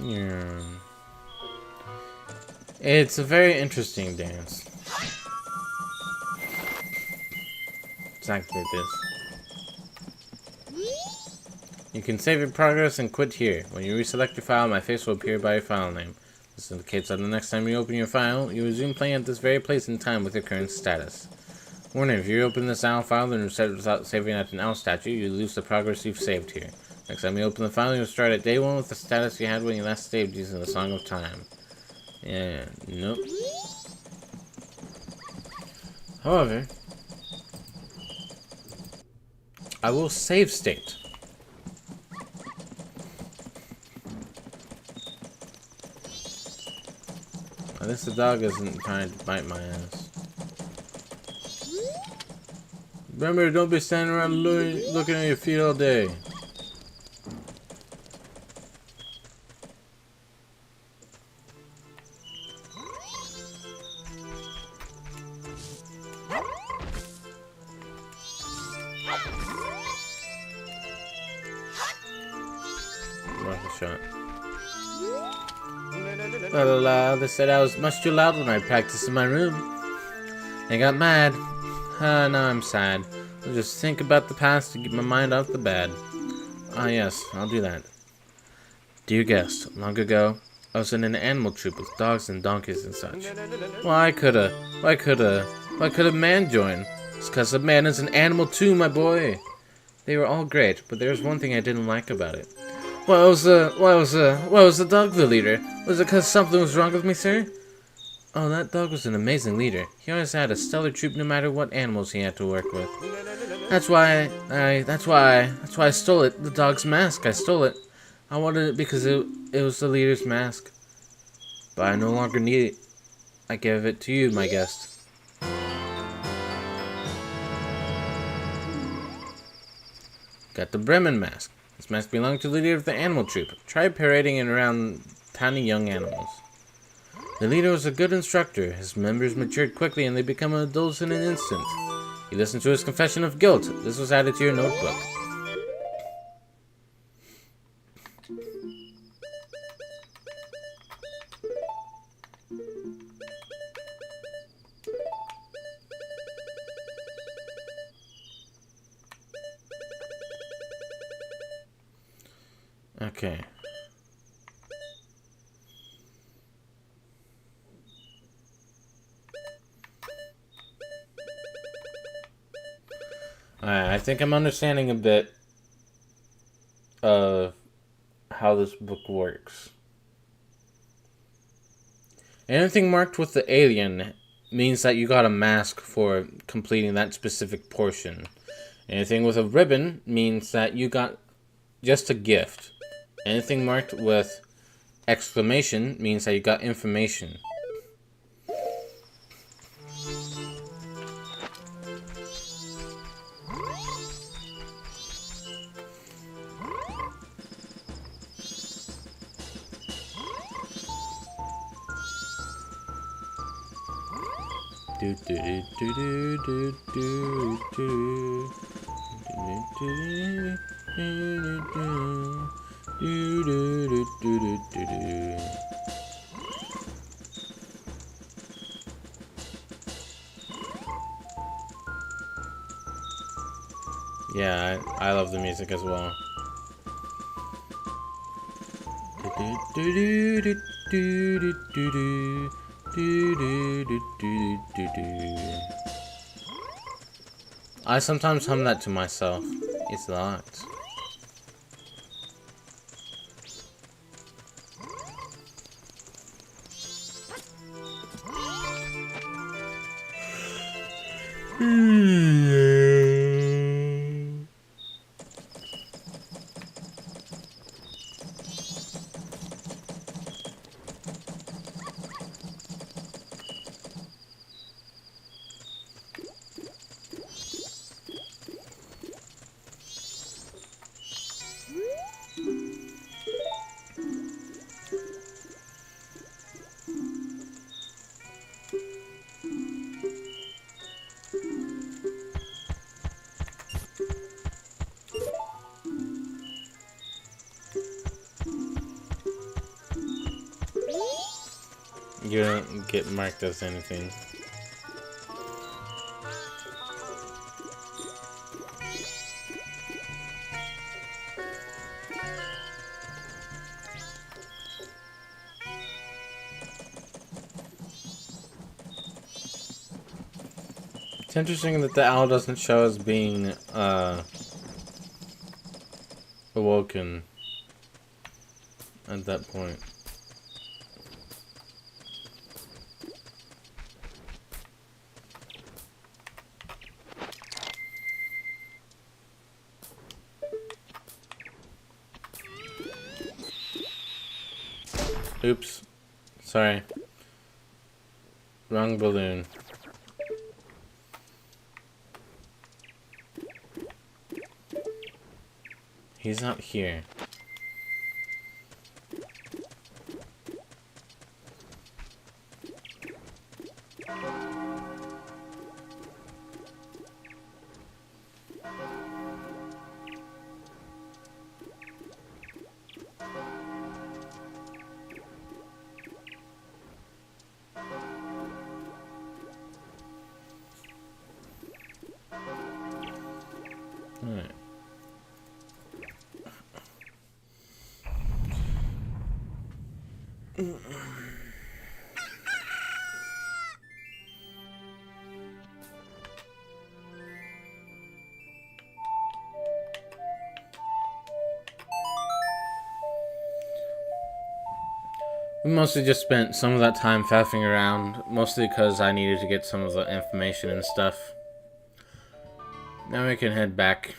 Yeah. It's a very interesting dance. Exactly this. You can save your progress and quit here. When you reselect your file, my face will appear by your file name. This indicates that the next time you open your file, you resume playing at this very place and time with your current status. Warning, if you open this OWL file and reset it without saving at an OWL statue, you lose the progress you've saved here. Next time you open the file, you'll start at day 1 with the status you had when you last saved using the Song of Time. Yeah, nope. However, I will save state. At least the dog isn't trying to bite my ass. Remember, don't be standing around looking at your feet all day. Rifle shot. La la la, they said I was much too loud when I practiced in my room. They got mad. Now I'm sad. I'll just think about the past to get my mind off the bad. Ah yes, I'll do that. Dear guest, long ago, I was in an animal troop with dogs and donkeys and such. Why could a man join? It's 'cause a man is an animal too, my boy. They were all great, but there was one thing I didn't like about it. Why was the dog the leader? Was it 'cause something was wrong with me, sir? Oh, that dog was an amazing leader. He always had a stellar troop no matter what animals he had to work with. That's why I stole it. The dog's mask. I stole it. I wanted it because it was the leader's mask. But I no longer need it. I give it to you, my guest. Got the Bremen mask. This mask belonged to the leader of the animal troop. Try parading it around tiny young animals. The leader was a good instructor. His members matured quickly and they become adults in an instant. He listened to his confession of guilt. This was added to your notebook. Okay. I think I'm understanding a bit of how this book works. Anything marked with the alien means that you got a mask for completing that specific portion. Anything with a ribbon means that you got just a gift. Anything marked with exclamation means that you got information. Do do do do do do do do. Yeah, I love the music as well. I sometimes hum that to myself. It's locked. You don't get marked as anything. It's interesting that the owl doesn't show as being awoken at that point. Oops. Sorry. Wrong balloon. He's not here. Alright. We mostly just spent some of that time faffing around, mostly because I needed to get some of the information and stuff. Now we can head back.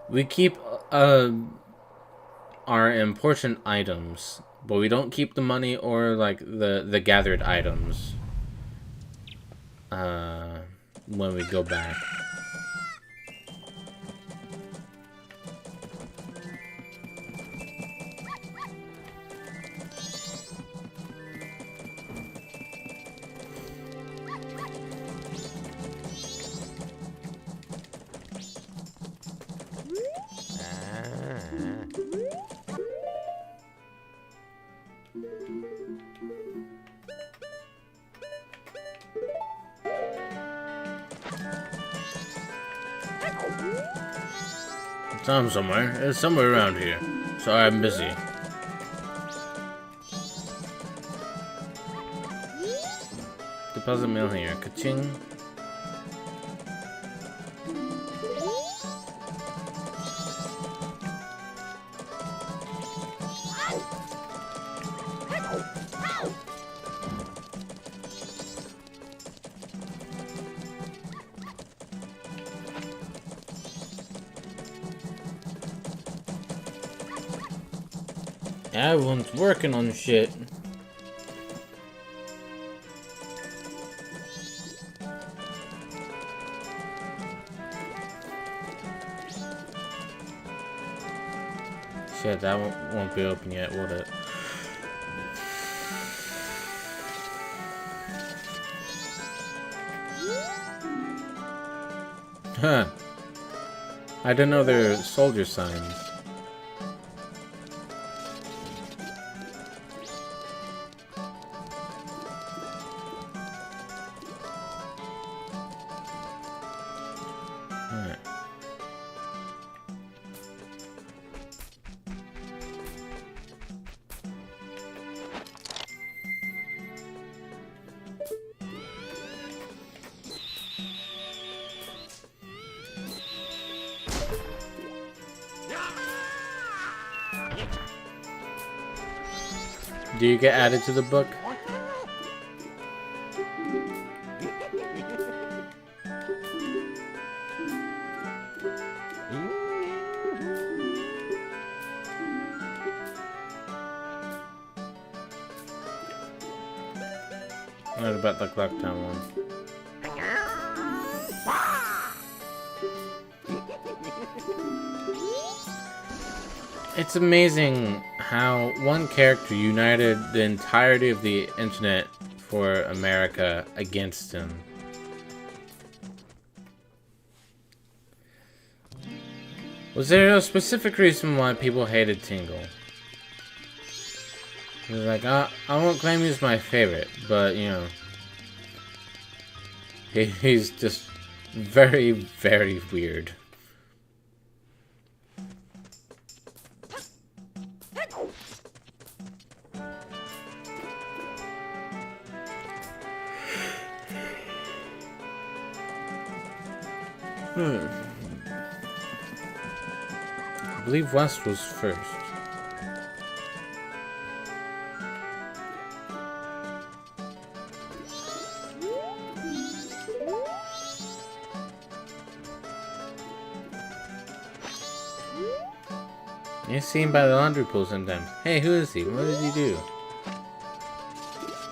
We keep our important items, but we don't keep the money or like the gathered items when we go back. It's somewhere. It's somewhere around here. Sorry, I'm busy. Deposit mail here. Ka-ching. Everyone's working on shit. Shit, that won't be open yet, will it? Huh. I didn't know there were soldier signs. Do you get added to the book? What about the Clocktown one? It's amazing how one character united the entirety of the internet for America against him. Was there a specific reason why people hated Tingle? He was like, I won't claim he's my favorite, but, you know, he's just very, very weird. I believe West was first. You're seen by the laundry pool sometimes. Hey, who is he? What did he do?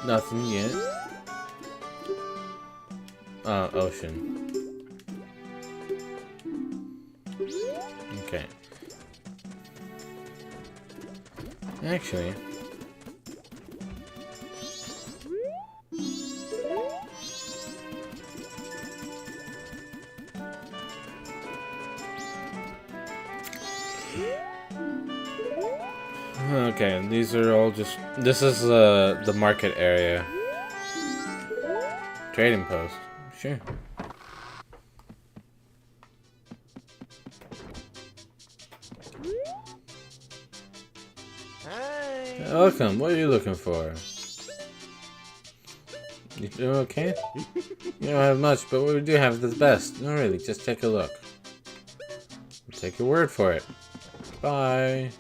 Nothing yet. Oh, ocean. Okay. Actually. Okay, these are all just... This is the market area. Trading post. Sure. Hi. Welcome. What are you looking for? You doing okay? You don't have much, but what we do have is the best. No, really, just take a look. We'll take your word for it. Bye.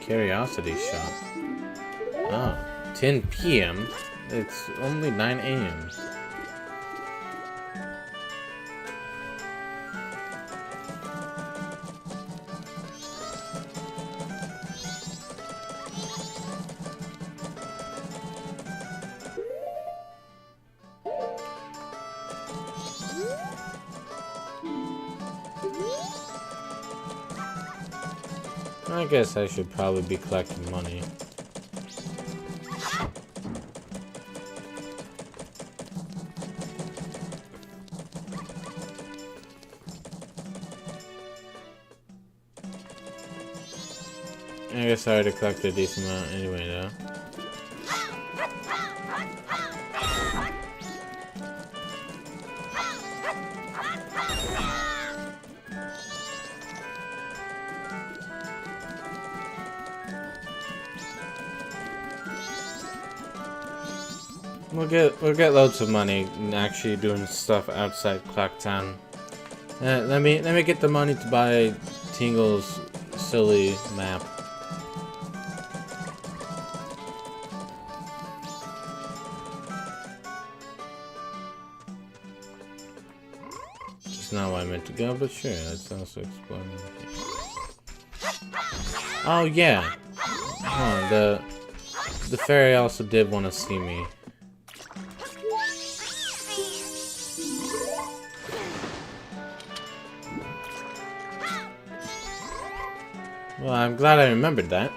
Curiosity shop. Oh, 10 p.m. It's only 9 a.m. I guess I should probably be collecting money. I guess I already collected a decent amount anyway, though. We'll get loads of money actually doing stuff outside Clocktown. Let me get the money to buy Tingle's silly map. It's not where I meant to go, but sure, let's also explore. Oh yeah. Oh, the fairy also did want to see me. Well, I'm glad I remembered that.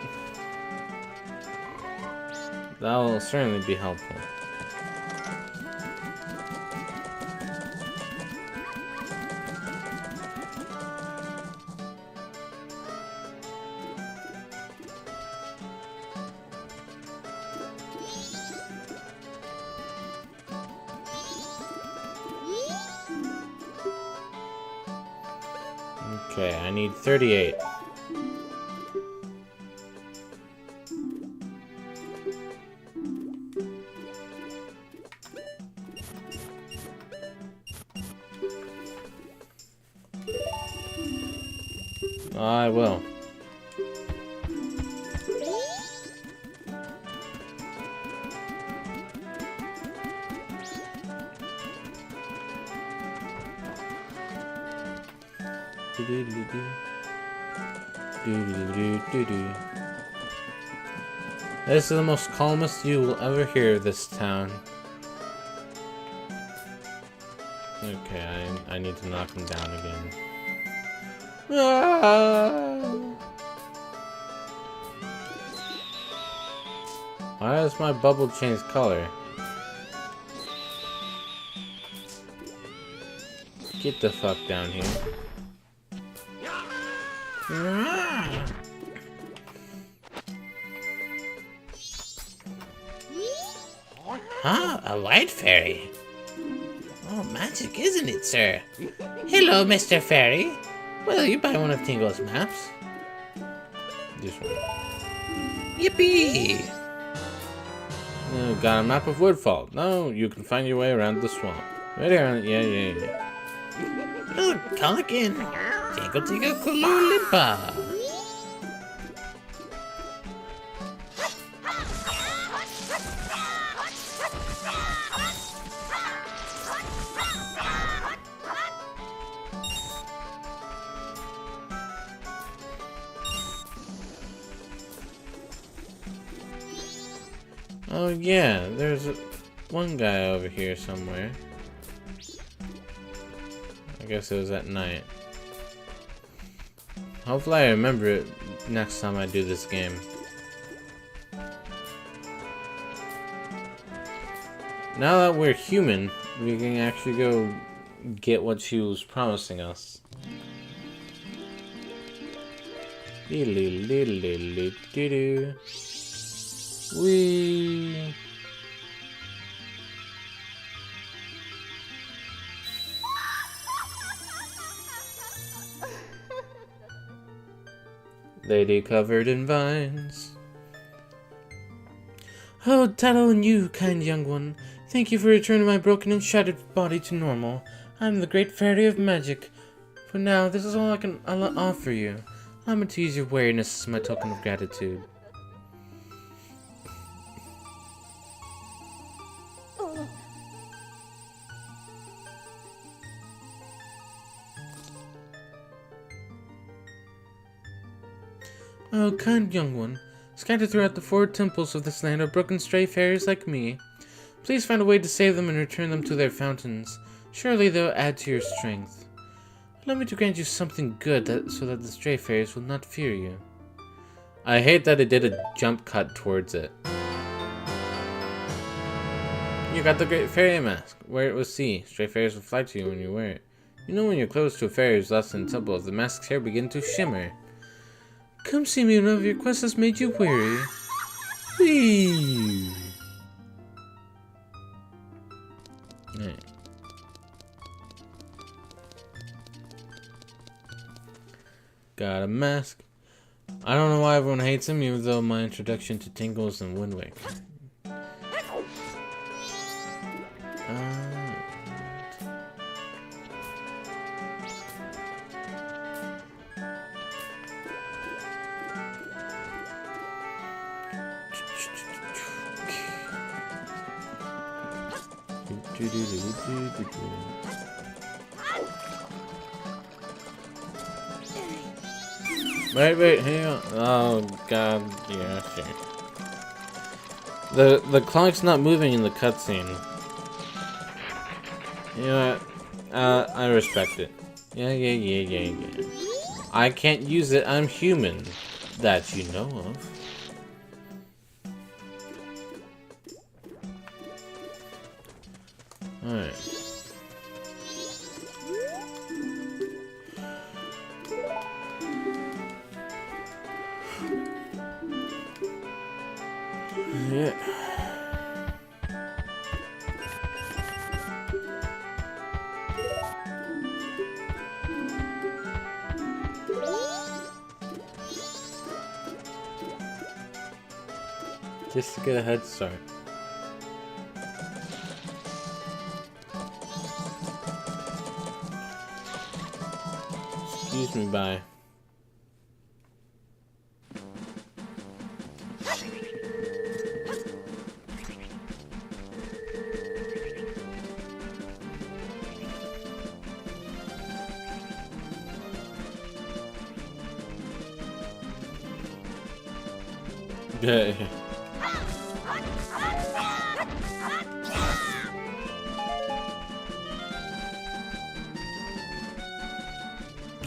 That'll certainly be helpful. Okay, I need 38. I will. This is the most calmest you will ever hear of this town. Okay, I need to knock him down again. Why does my bubble change color? Get the fuck down here. Ah, a white fairy. Oh, magic, isn't it, sir? Hello, Mr. Fairy. Well, you buy one of Tingle's maps. This one. Yippee! Oh, got a map of Woodfall. No, you can find your way around the swamp. Right here. Yeah. Oh, talking. Tingle Tingle Kooloo-Limpa. Oh yeah, there's one guy over here somewhere. I guess it was at night. Hopefully I remember it next time I do this game. Now that we're human, we can actually go get what she was promising us. Wee. Lady covered in vines. Oh, Tattle and you, kind young one. Thank you for returning my broken and shattered body to normal. I'm the great fairy of magic. For now, this is all I'll offer you. Allow me to use your wariness as my token of gratitude. Oh, kind young one. Scattered throughout the 4 temples of this land are broken stray fairies like me. Please find a way to save them and return them to their fountains. Surely they'll add to your strength. Allow me to grant you something good so that the stray fairies will not fear you. I hate that it did a jump cut towards it. You got the Great Fairy Mask. Wear it with C. Stray fairies will fly to you when you wear it. You know when you're close to a fairy who's lost in a temple, the mask's hair begin to shimmer. Come see me whenever your quest has made you weary. Whee! Right. Got a mask. I don't know why everyone hates him, even though my introduction to Tingles and Wind Waker. Wait, hang on. Oh god, yeah, sure. The clock's not moving in the cutscene. You know what? I respect it. Yeah. I can't use it, I'm human. That you know of. Alright. Yeah. Just to get a head start. Excuse me, bye. Yeah.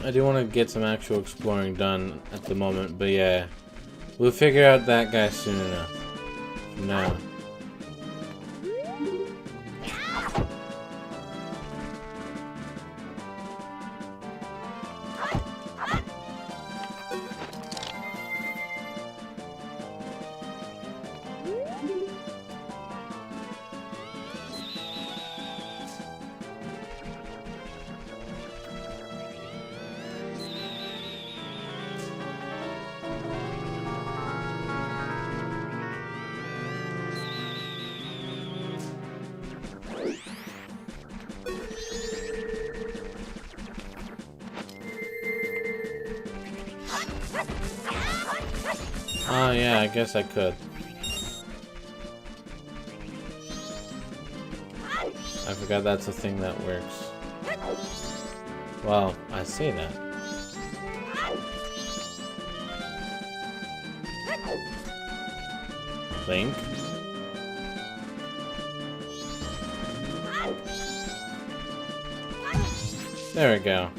I do want to get some actual exploring done at the moment, but yeah. We'll figure out that guy soon enough. For now. Oh yeah, I guess I could. I forgot that's a thing that works. Well, I say that. Link? There we go.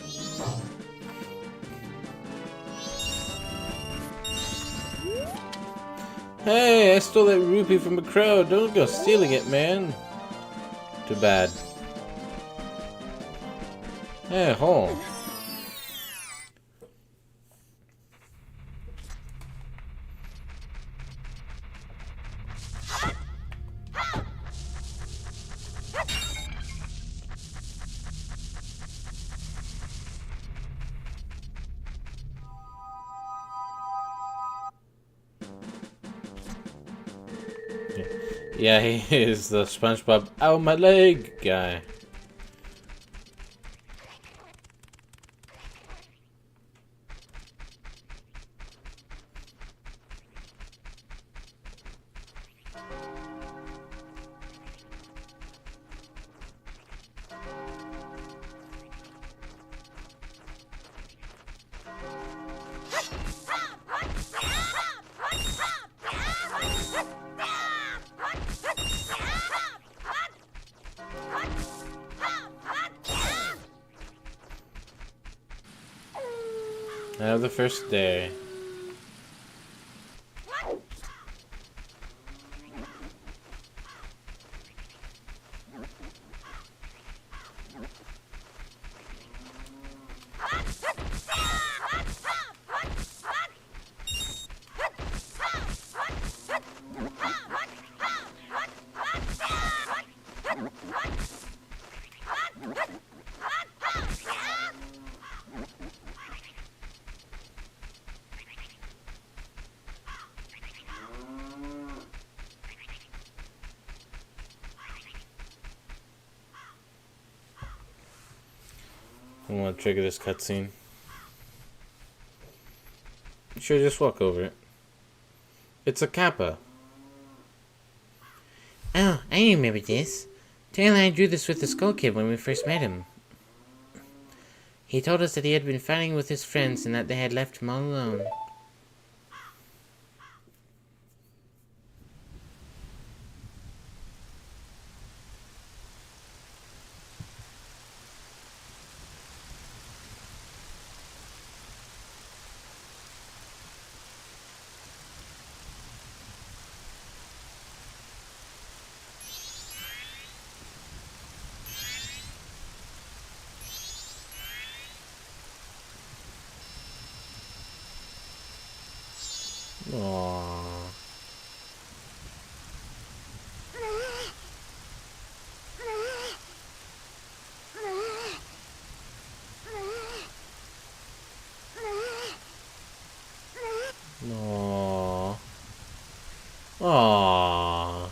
Hey, I stole that rupee from a crow. Don't go stealing it, man. Too bad. Hey, hole. Yeah, he is the SpongeBob ow my leg guy. Now the first day. I want to trigger this cutscene. Sure, just walk over it. It's a kappa. Oh, I remember this. Taylor and I drew this with the Skull Kid when we first met him. He told us that he had been fighting with his friends and that they had left him all alone. Aww. Aww. Aww.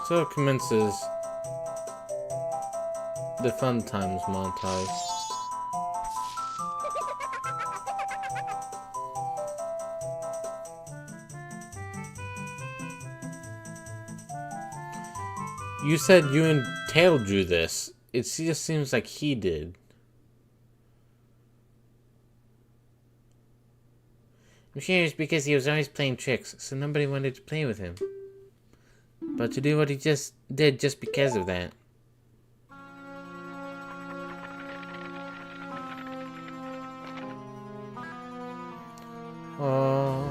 So commences the fun times montage. You said you and Tail drew this. It just seems like he did. I'm sure it's because he was always playing tricks, so nobody wanted to play with him. But to do what he just did just because of that. Oh.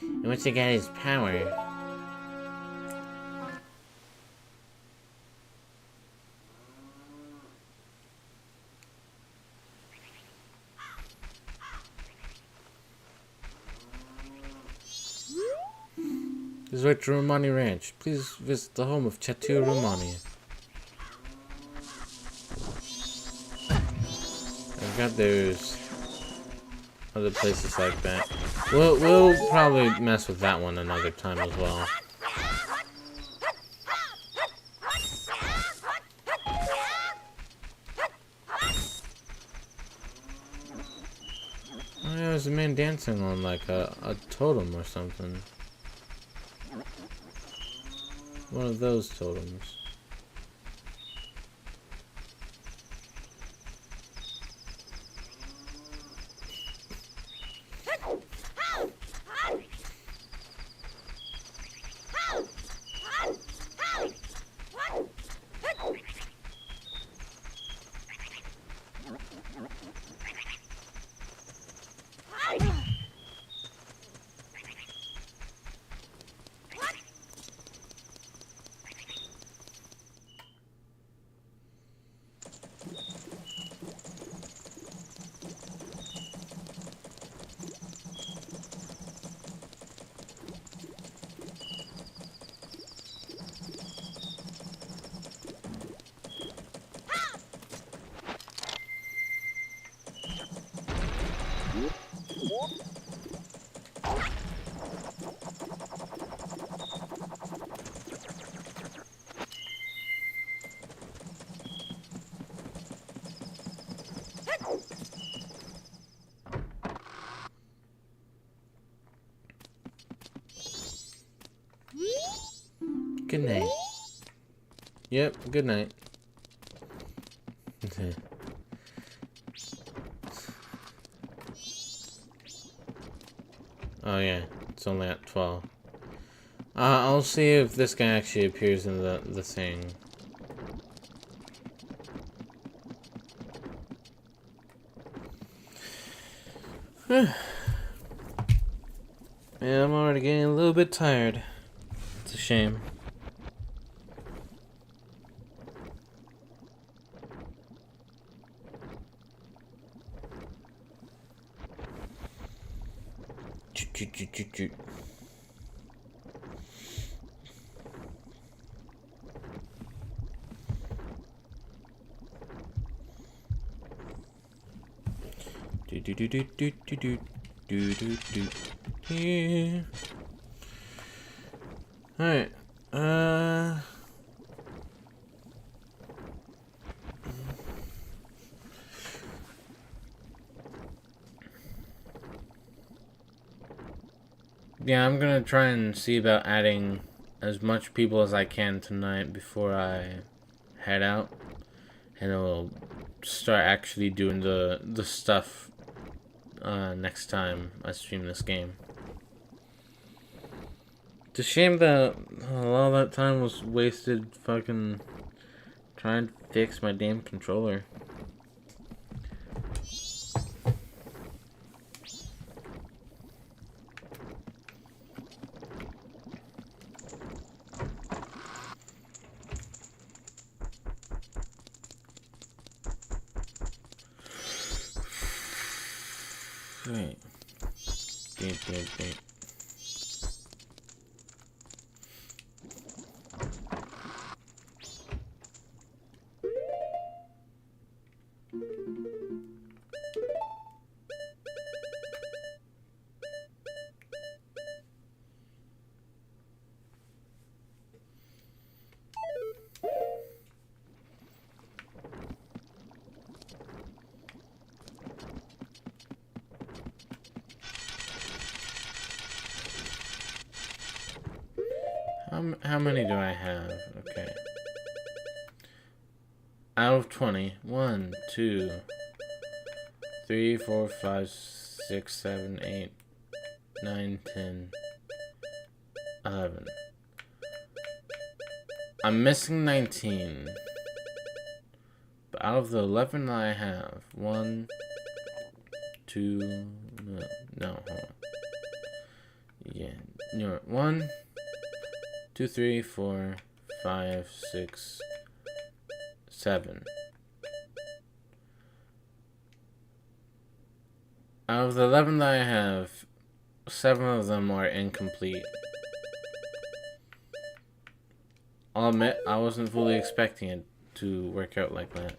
And once he got his power, This is right to Romani Ranch. Please visit the home of Chatu Romani. I've got those other places like that. We'll probably mess with that one another time as well. Oh, yeah, there's a man dancing on like a totem or something. One of those totems. Good night. Yep, good night. Oh yeah, it's only at 12. I'll see if this guy actually appears in the thing. Yeah, I'm already getting a little bit tired. It's a shame. Yeah. Alright. Yeah, I'm gonna try and see about adding as much people as I can tonight before I head out, and I'll start actually doing the stuff next time I stream this game. It's a shame that a lot of that time was wasted fucking trying to fix my damn controller. Right. Great. How many do I have? Okay. Out of 20. 1, 2, 3, 4, 5, 6, 7, 8, 9, 10, 11. I'm missing 19. But out of the 11 that I have, 1, 2, no, hold on. Yeah, no, 1, 2, 3, 4, 5, 6, 7. Out of the 11 that I have, 7 of them are incomplete. I'll admit, I wasn't fully expecting it to work out like that.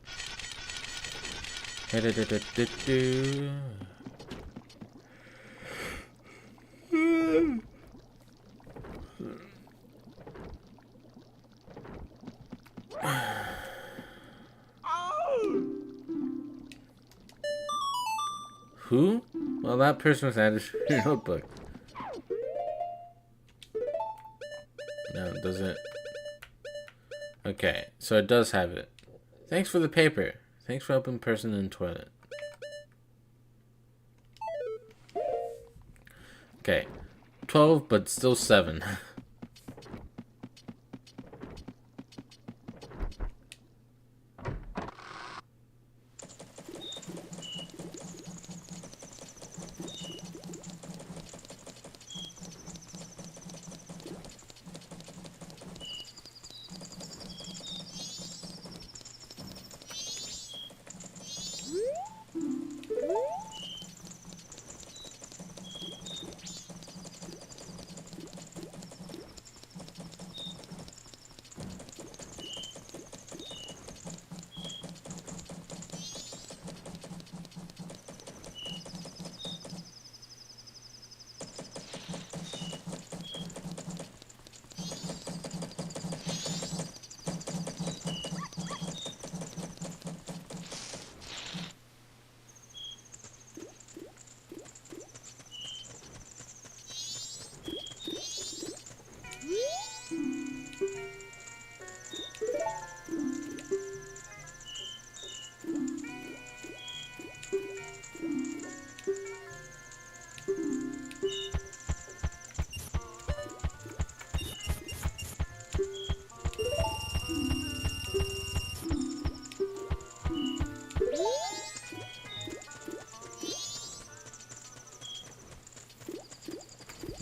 Who? Well, that person was added to your notebook. No, does it? Okay, so it does have it. Thanks for the paper. Thanks for helping person in the toilet. Okay, 12, but still 7.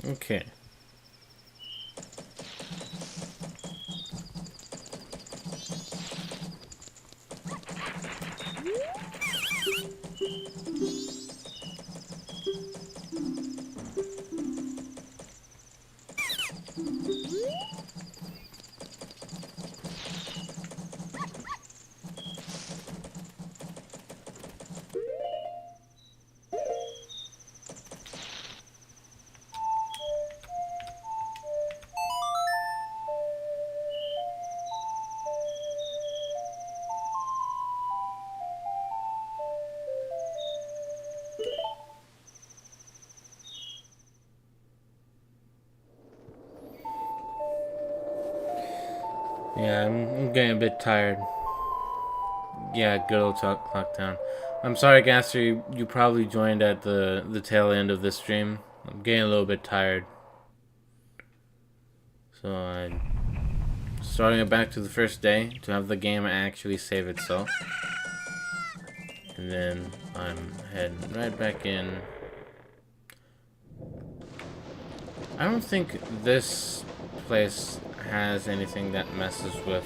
Okay. Yeah, I'm getting a bit tired. Yeah, good old clock down. I'm sorry, Gaster, you probably joined at the tail end of this stream. I'm getting a little bit tired. So I'm starting it back to the first day to have the game actually save itself. And then I'm heading right back in. I don't think this place has anything that messes with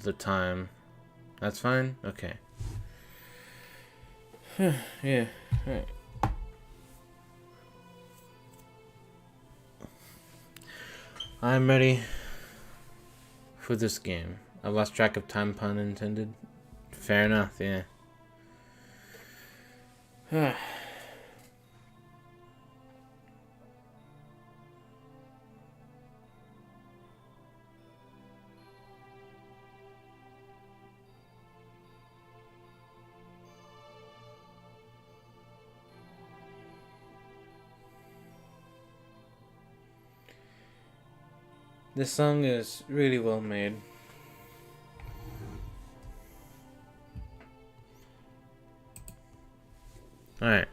the time. That's fine? Okay. Yeah, alright. I'm ready for this game. I lost track of time, pun intended. Fair enough, yeah. This song is really well made. Alright.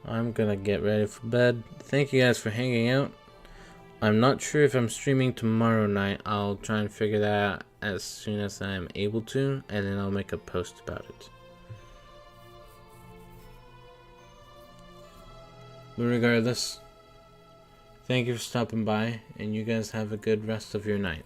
I'm gonna get ready for bed. Thank you guys for hanging out. I'm not sure if I'm streaming tomorrow night. I'll try and figure that out as soon as I am able to, and then I'll make a post about it. But regardless, thank you for stopping by, and you guys have a good rest of your night.